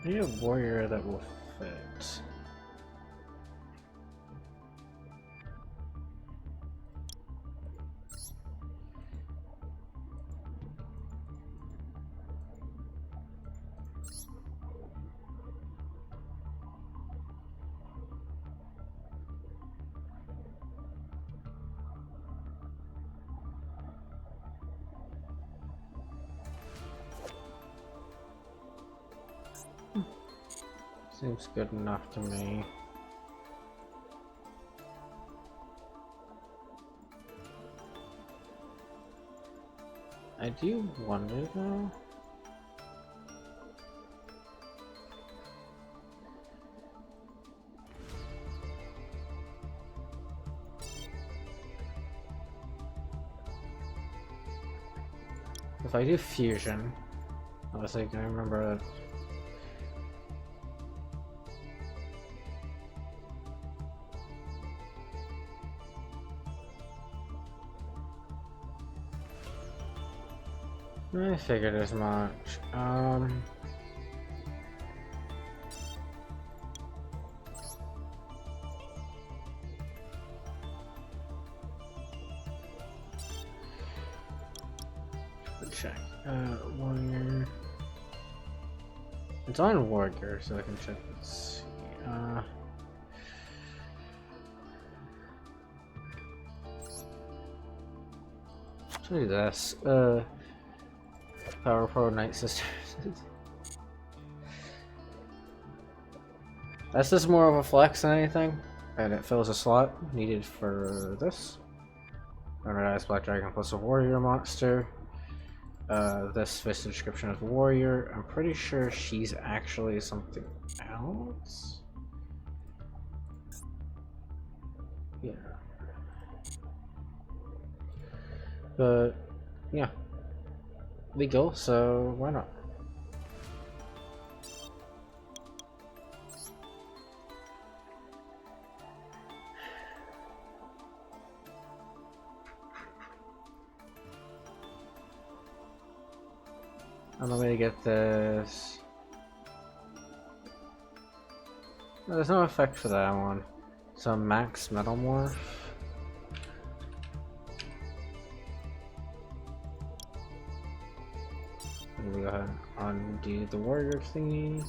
I need a warrior that will fit. Seems good enough to me. I do wonder though. If I do fusion, obviously I remember that. I figured as much. Check. Warrior. It's on warrior, so I can check this. Let's do this. Power Pro Night Sisters. That's just more of a flex than anything, and it fills a slot needed for this. Red Black Dragon plus a warrior monster. This fits the description of warrior. I'm pretty sure she's actually something else. Yeah. But yeah. Legal, so why not? I'm going to get this. No, there's no effect for that one. So max metal morph. Let me go ahead and undo the warrior thingy.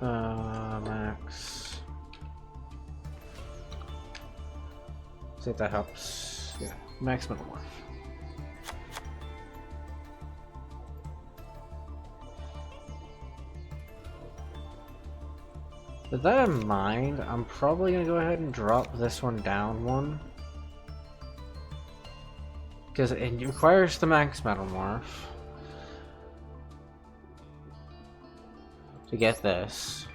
Max. See if that helps. Yeah, max metal morph. With that in mind, I'm probably gonna go ahead and drop this one down one. Because it requires the max metal morph to get this.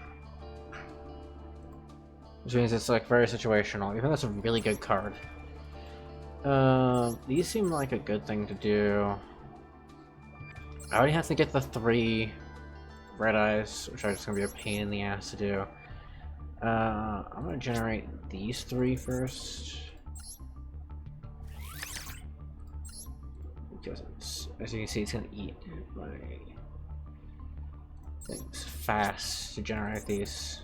Which means it's like very situational, even though it's a really good card. These seem like a good thing to do. I already have to get the 3 red eyes, which are just gonna be a pain in the ass to do. I'm gonna generate these 3 first. Because it's, as you can see, it's gonna eat my It's fast to generate these.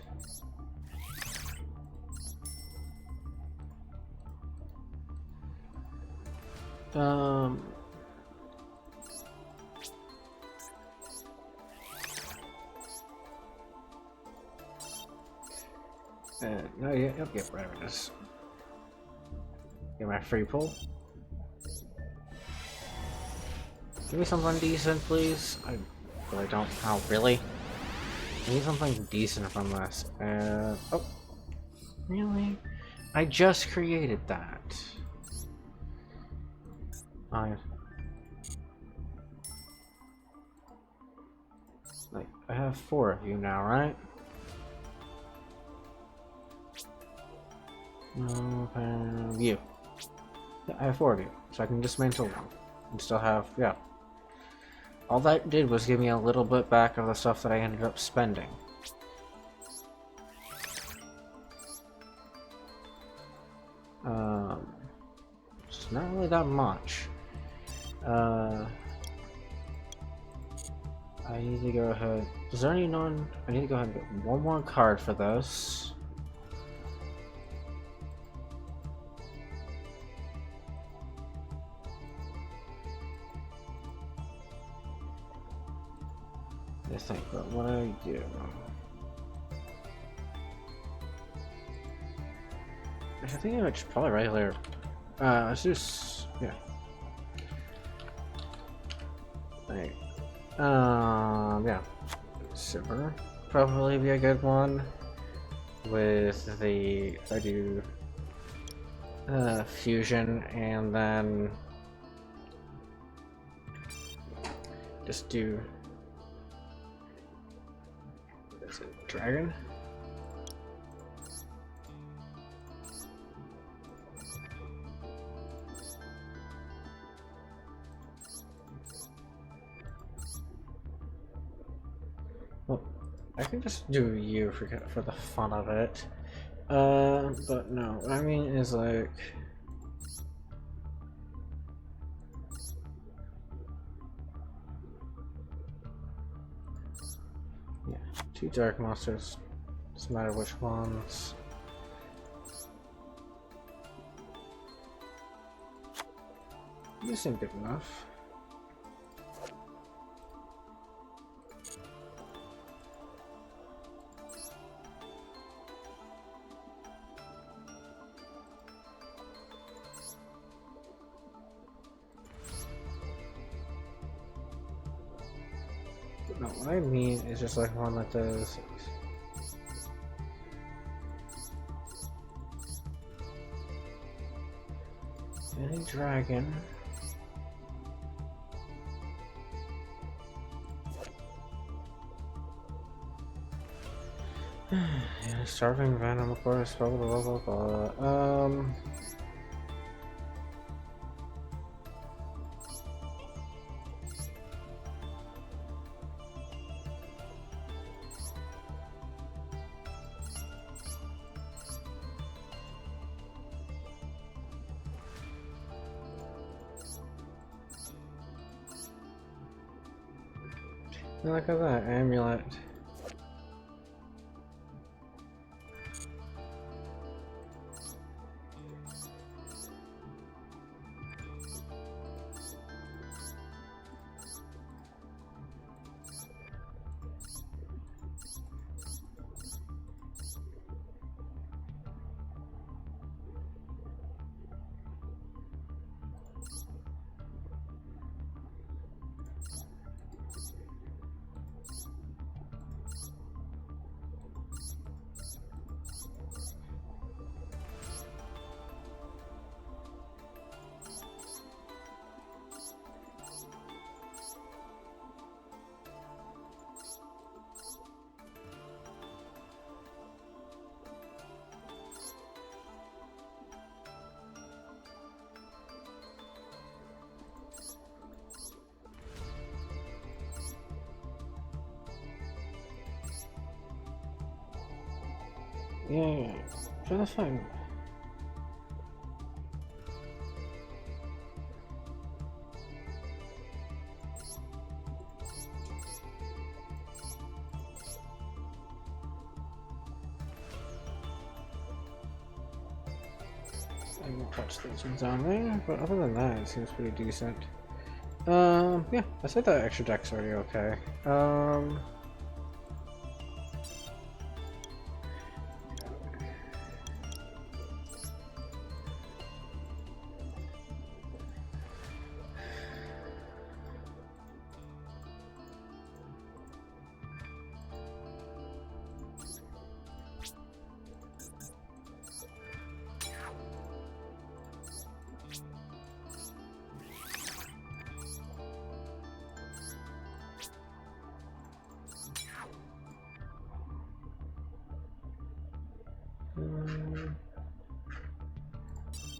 No, yep, whatever it is. Get my free pull. Give me something decent, please. I really don't. Oh, really? I need something decent from this. Oh. Really? I just created that. I have 4 of you now, right? You. Yeah, I have 4 of you, so I can dismantle them. And still have, yeah. All that did was give me a little bit back of the stuff that I ended up spending. It's not really that much. I need to go ahead. Is there any non? I need to go ahead and get one more card for this. I think, but what I do? I think I should probably regular. Let's just yeah. Like, yeah. Silver probably be a good one. With the if I do fusion and then just do what is it, dragon? Well, I can just do you for the fun of it. But no, what I mean is like yeah, 2 dark monsters. Doesn't matter which ones. This ain't good enough. No, what I mean is just like one that does any dragon. Yeah, starving venom, of course. Blah blah blah blah blah. Look at that amulet. Yeah, sure, that's fine. even touch those ones on there, but other than that, it seems pretty decent. Yeah, I said that extra deck's already okay.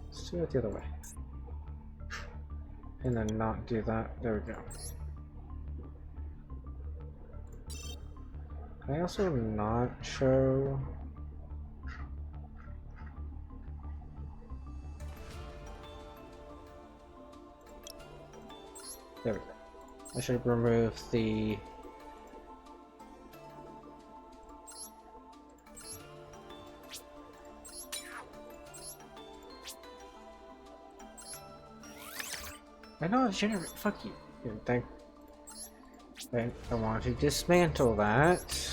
Let's do it the other way. And then not do that. There we go. Can I also not show... There we go. I should remove the... I know, generate. Fuck you. Good thing. I want to dismantle that.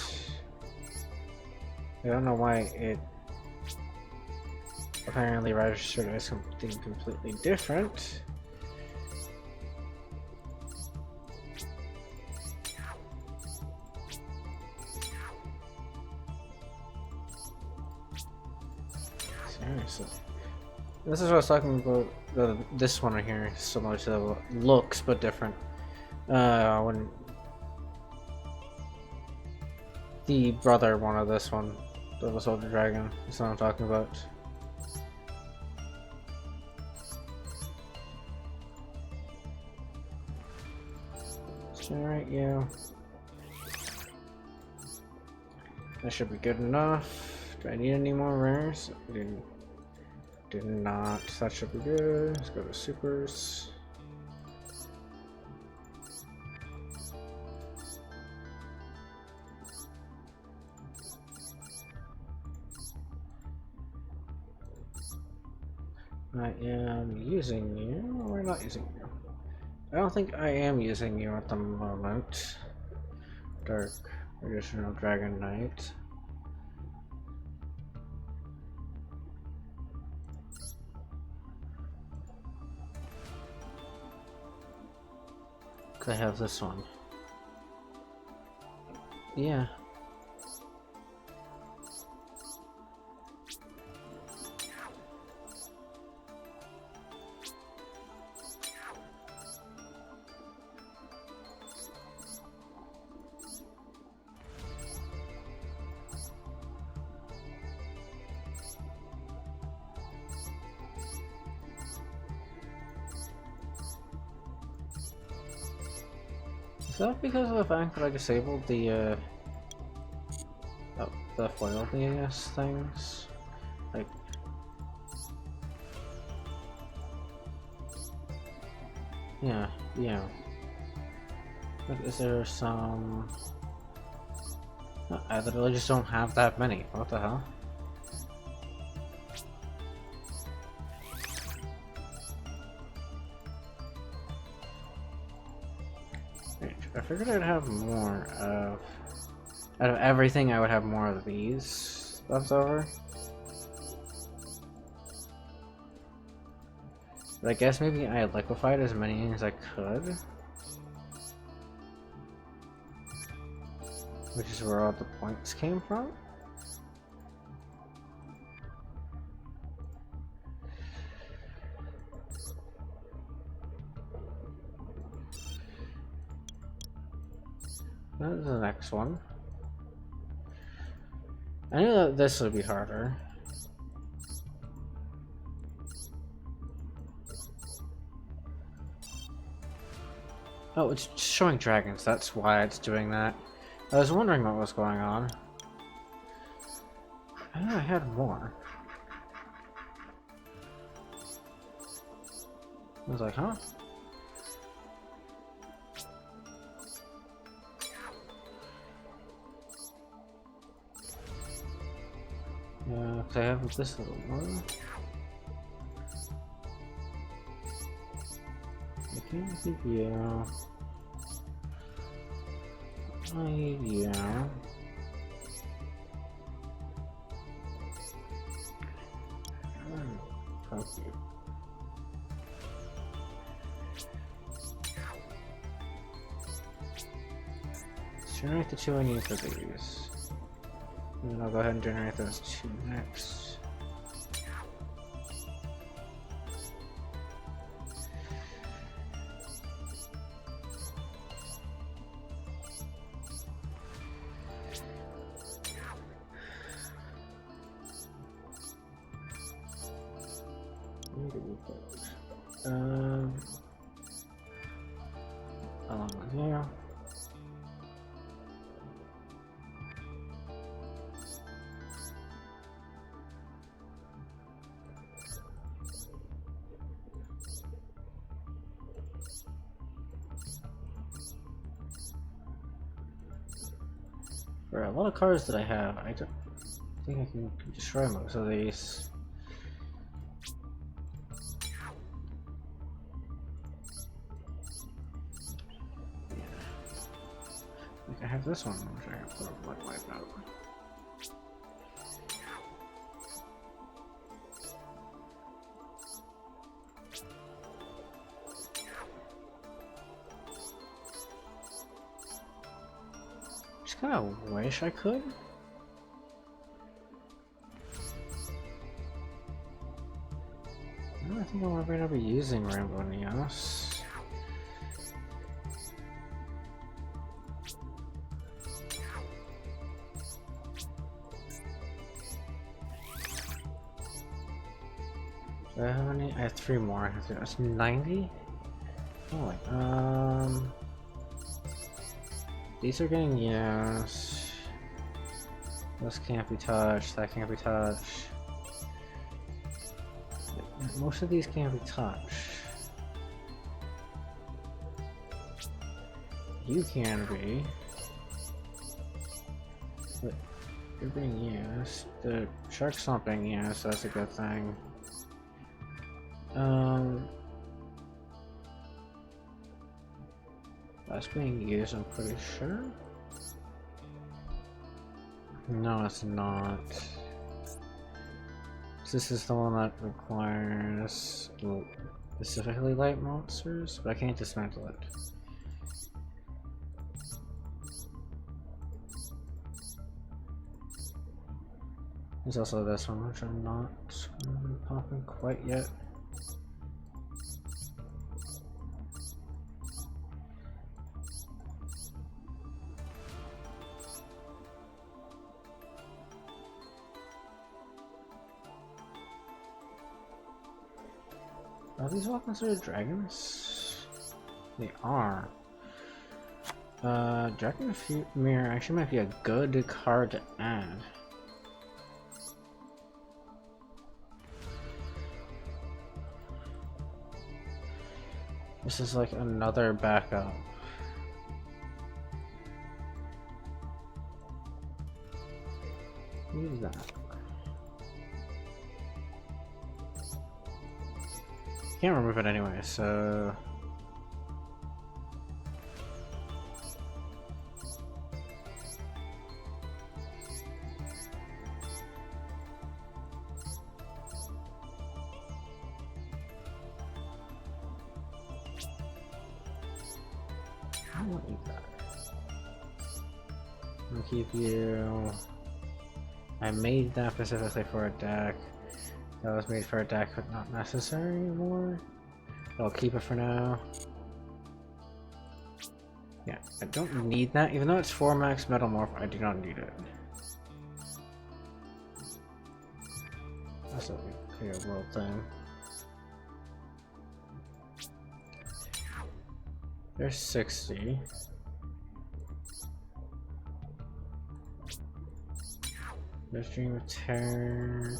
I don't know why it apparently registered as something completely different. Seriously. This is what I was talking about. This one right here, similar to the looks but different. When the brother one of this one, the Soldier Dragon, is what I'm talking about. Generate you. That should be good enough. Do I need any more rares? Did not. That should be good. Let's go to supers. I am using you, or not using you. I don't think I am using you at the moment. Dark Traditional Dragon Knight. I have this one. Yeah. Is that because of the fact that I disabled the foil DS things? Like, yeah. Like, is there some... I literally just don't have that many. What the hell? I figured I'd have more of... Out of everything, I would have more of these left over. But I guess maybe I liquefied as many as I could. Which is where all the points came from. That's the next one. I knew that this would be harder. Oh, it's showing dragons, that's why it's doing that. I was wondering what was going on. I knew I had more. I was like, huh? Yeah, 'cause I have this little one. can't keep you. I need you. Fuck you. Let's generate the 2 I need for these. And then I'll go ahead and generate those 2 next. Along with here. For a lot of cards that I have, I don't think I can destroy most of these. I have this one, which I have to wipe out. Just kind of wish I could. I think I'm ever gonna be using Rainbow Neos. How many? I have 3 more. That's 90? Oh, these are getting used. This can't be touched. That can't be touched. Most of these can't be touched. You can be. But you're being used. The shark's not being used, so that's a good thing. That's being used, I'm pretty sure. No, it's not. This is the one that requires specifically light monsters, but I can't dismantle it. There's also this one, which I'm not popping quite yet. Are these all considered dragons? They are. Dragon Mirror actually might be a good card to add. This is like another backup. Use that. Can't remove it anyway, so I won't eat that. I'm gonna keep you. I made that specifically for a deck. That was made for a deck, but not necessary anymore. I'll keep it for now. Yeah, I don't need that. Even though it's 4 max Metamorph, I do not need it. That's a clear world thing. There's 60. There's Dream of Terror.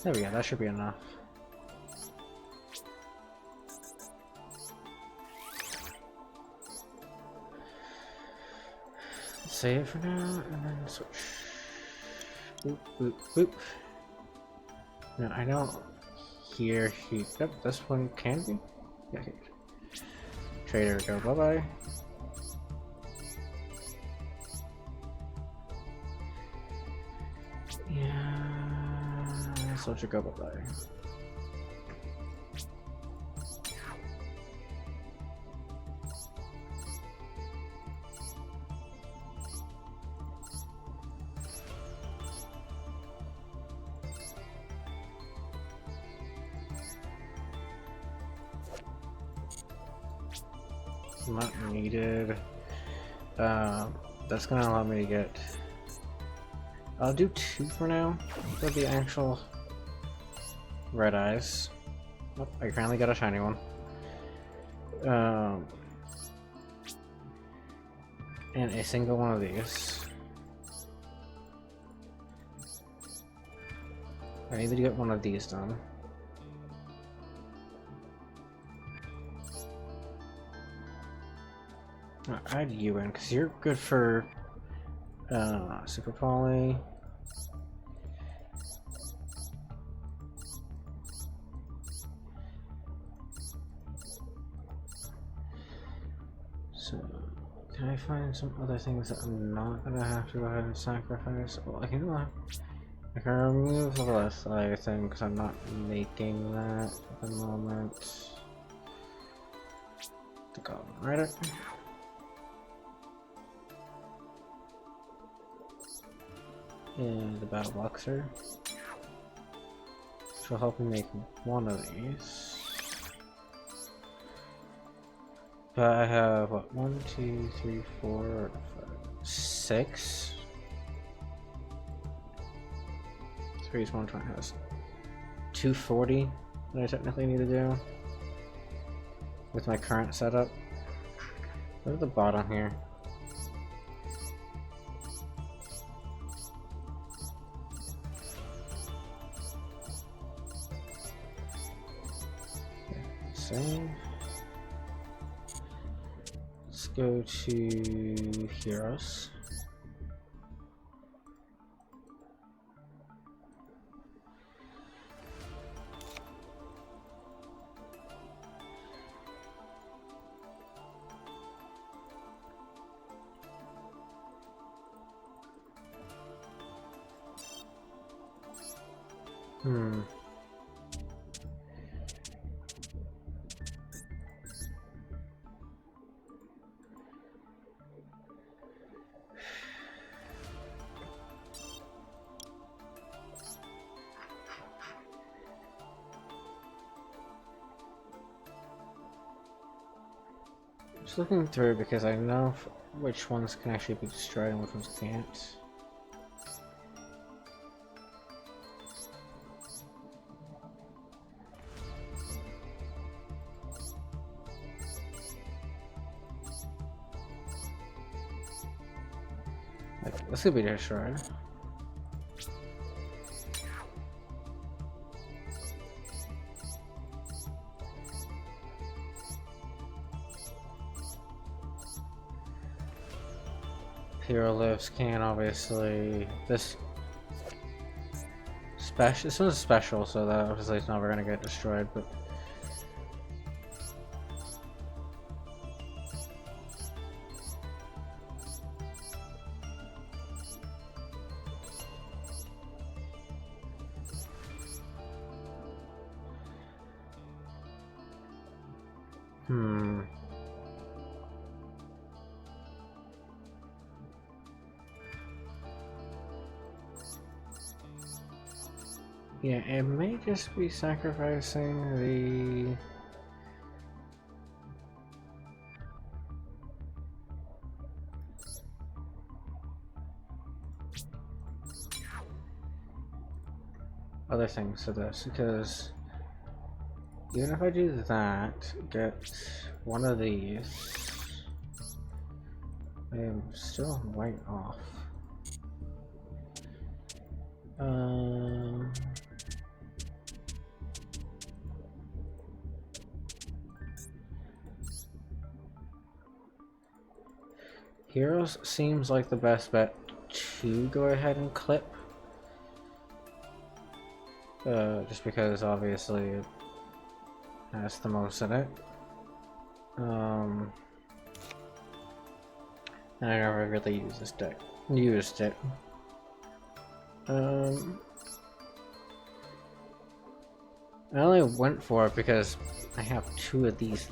There we go, that should be enough. save for now, and then switch. Boop, boop, boop. Now, I don't hear he. Yep, this one can be? Yeah, here. Trader, go bye bye. Yeah, soldier, go bye bye. Not needed. That's gonna allow me to get. I'll do 2 for now for the actual red eyes. Oh, I finally got a shiny one. And a single one of these. I need to get one of these done. I'll add you in because you're good for Super Poly. So, can I find some other things that I'm not gonna have to go ahead and sacrifice? Well, I can remove the last side thing because I'm not making that at the moment. The Goblin Rider. And the Battle Boxer, which will help me make one of these. But I have what, 1, 2, 3, 4, 5, 6. 3 is 120 has 240 that I technically need to do with my current setup. Look at the bottom here. Save. Let's go to Heroes. Just looking through because I know which ones can actually be destroyed and which ones can't. Like, this could be destroyed. Hero lifts can obviously. This one's special, so that obviously it's never gonna get destroyed. But yeah, it may just be sacrificing the. Other things to this, because even if I do that, get one of these, I am still way off. Heroes seems like the best bet to go ahead and clip. Just because obviously it has the most in it. And I never really used this deck. Used it. I only went for it because I have 2 of these.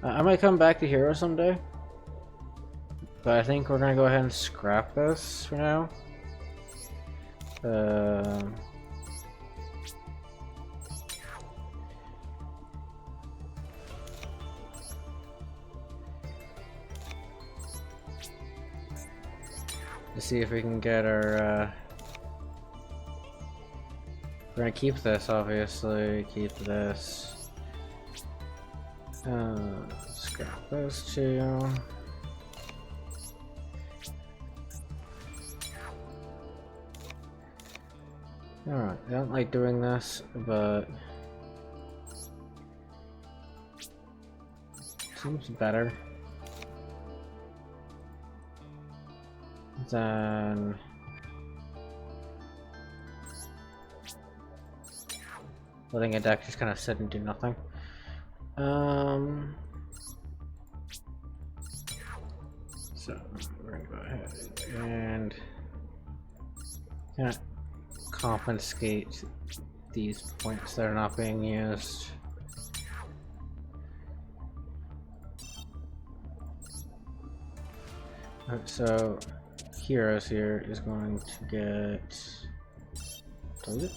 I might come back to Hero someday, but I think we're gonna go ahead and scrap this for now. To see if we can get our, we're gonna keep this, obviously, keep this. Scrap those 2. Alright, I don't like doing this, but seems better than letting a deck just kind of sit and do nothing. So we're gonna go ahead and kind of confiscate these points that are not being used. Alright, so Heroes here is going to get deleted.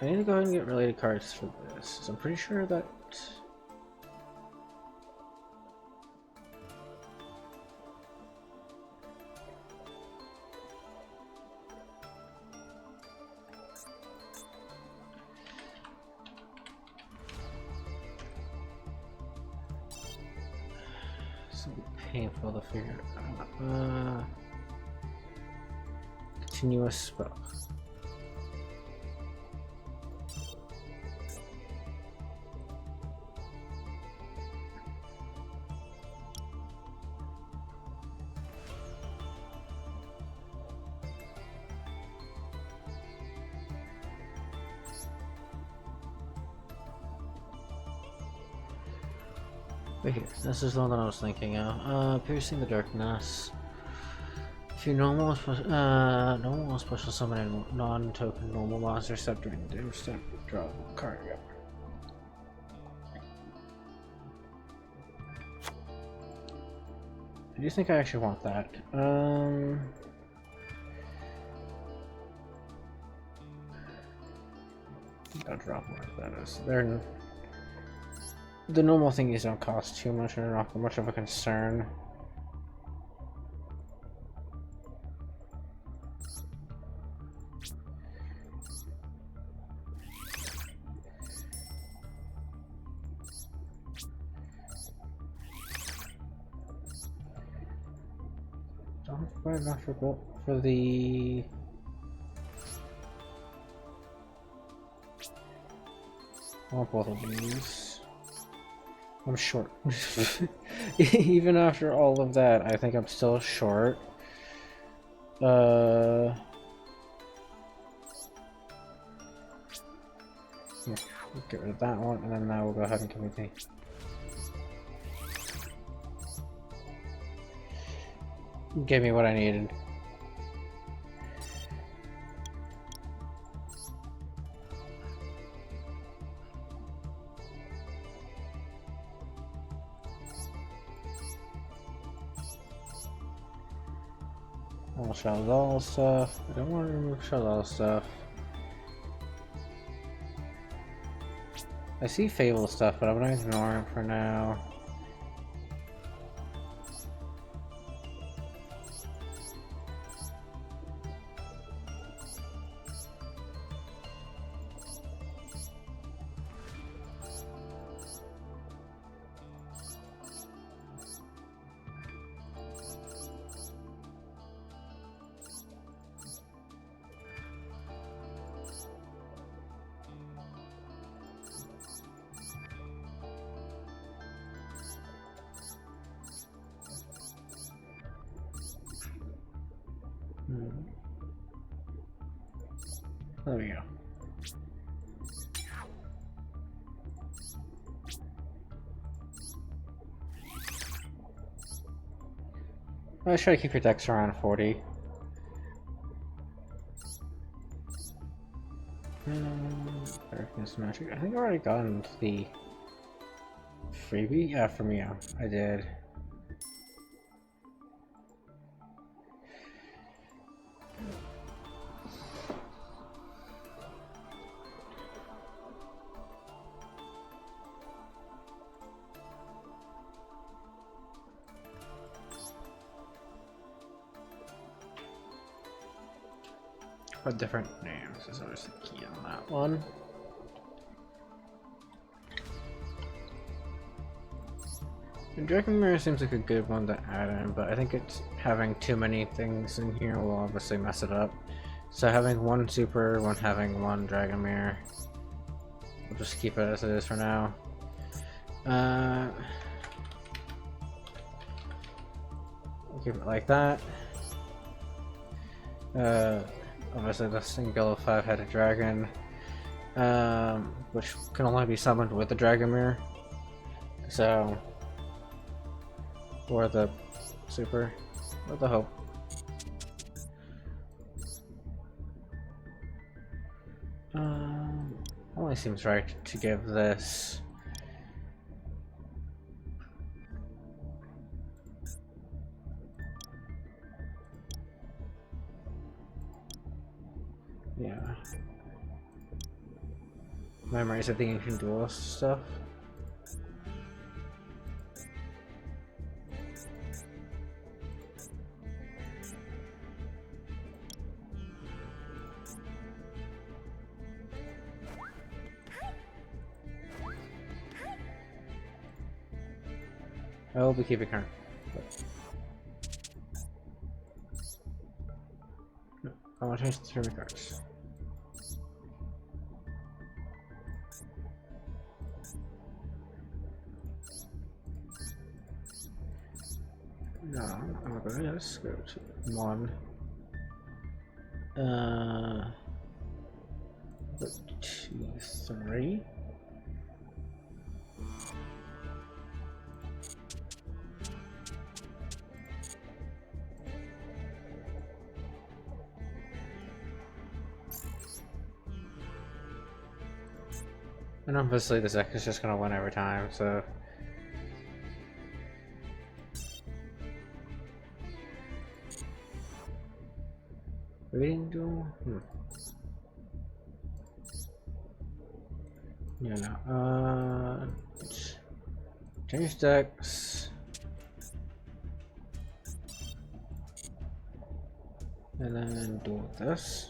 I need to go ahead and get related cards for this. So I'm pretty sure that it's painful to figure out. Continuous spell. Right here. This is the one that I was thinking of. Piercing the Darkness. If you normal special summon a non-token normal monster step during the damage step, draw a card. I do think I actually want that. I'll drop more of that is. The normal thingies don't cost too much and are not much of a concern. Don't quite enough for the I want both of these. I'm short. Even after all of that, I think I'm still short. Yeah, get rid of that one, and then now we'll go ahead and give me the... Give me what I needed. I'll show all stuff. I don't want to remove show all stuff. I see Fable stuff, but I'm gonna ignore it for now. There we go. Let's try to keep your dex around 40. Darkness magic. I think I already gotten the freebie? Yeah, from you. I did. What different names? There's always the key on that one. And Dragon Mirror seems like a good one to add in, but I think it's having too many things in here will obviously mess it up. So having one super, having one Dragon Mirror. We'll just keep it as it is for now. We'll keep it like that. Obviously the single 5-headed dragon, which can only be summoned with the Dragon Mirror. So, or the super, or the hope. Only seems right to give this. Yeah. Memories of the ancient duel stuff. I will be keeping her. No, I want to change the 3 cards. No, I'm not gonna just go to 1. 2, 3. And obviously this deck is just gonna win every time, so. Reading duel? Yeah, no. Change decks. And then do this.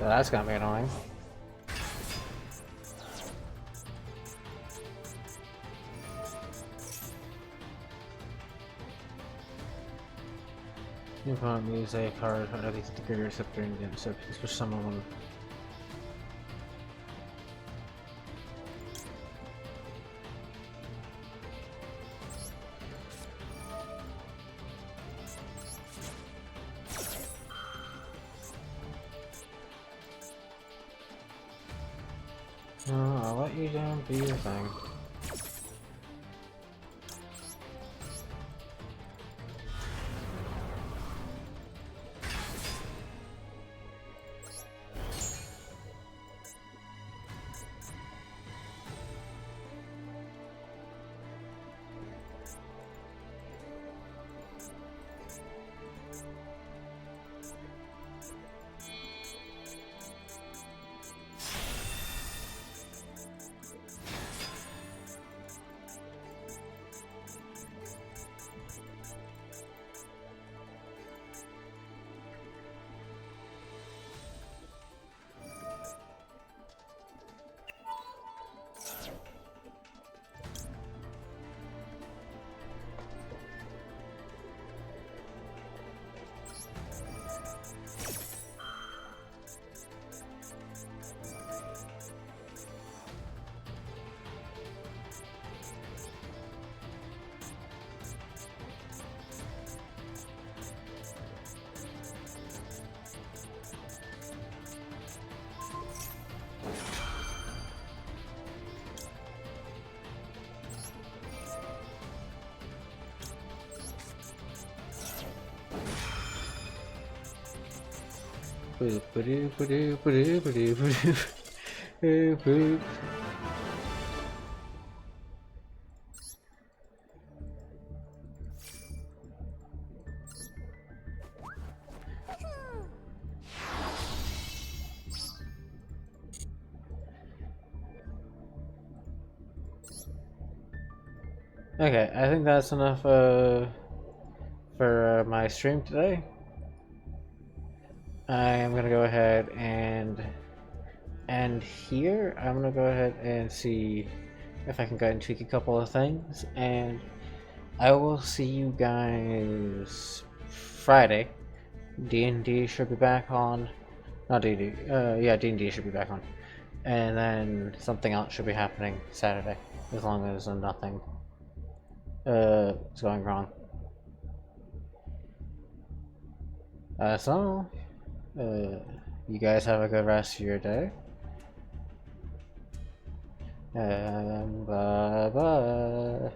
That's gonna be annoying. You can't use a card underneath the trigger receptor and then so for someone. I'll let you down, do your thing. Okay, I think that's enough for my stream today. I am gonna go ahead and end here. I'm gonna go ahead and see if I can go and tweak a couple of things, and I will see you guys Friday. D&D should be back on. Not D&D. Yeah, D&D should be back on. And then something else should be happening Saturday, as long as nothing is going wrong. So, you guys have a good rest of your day. And bye bye.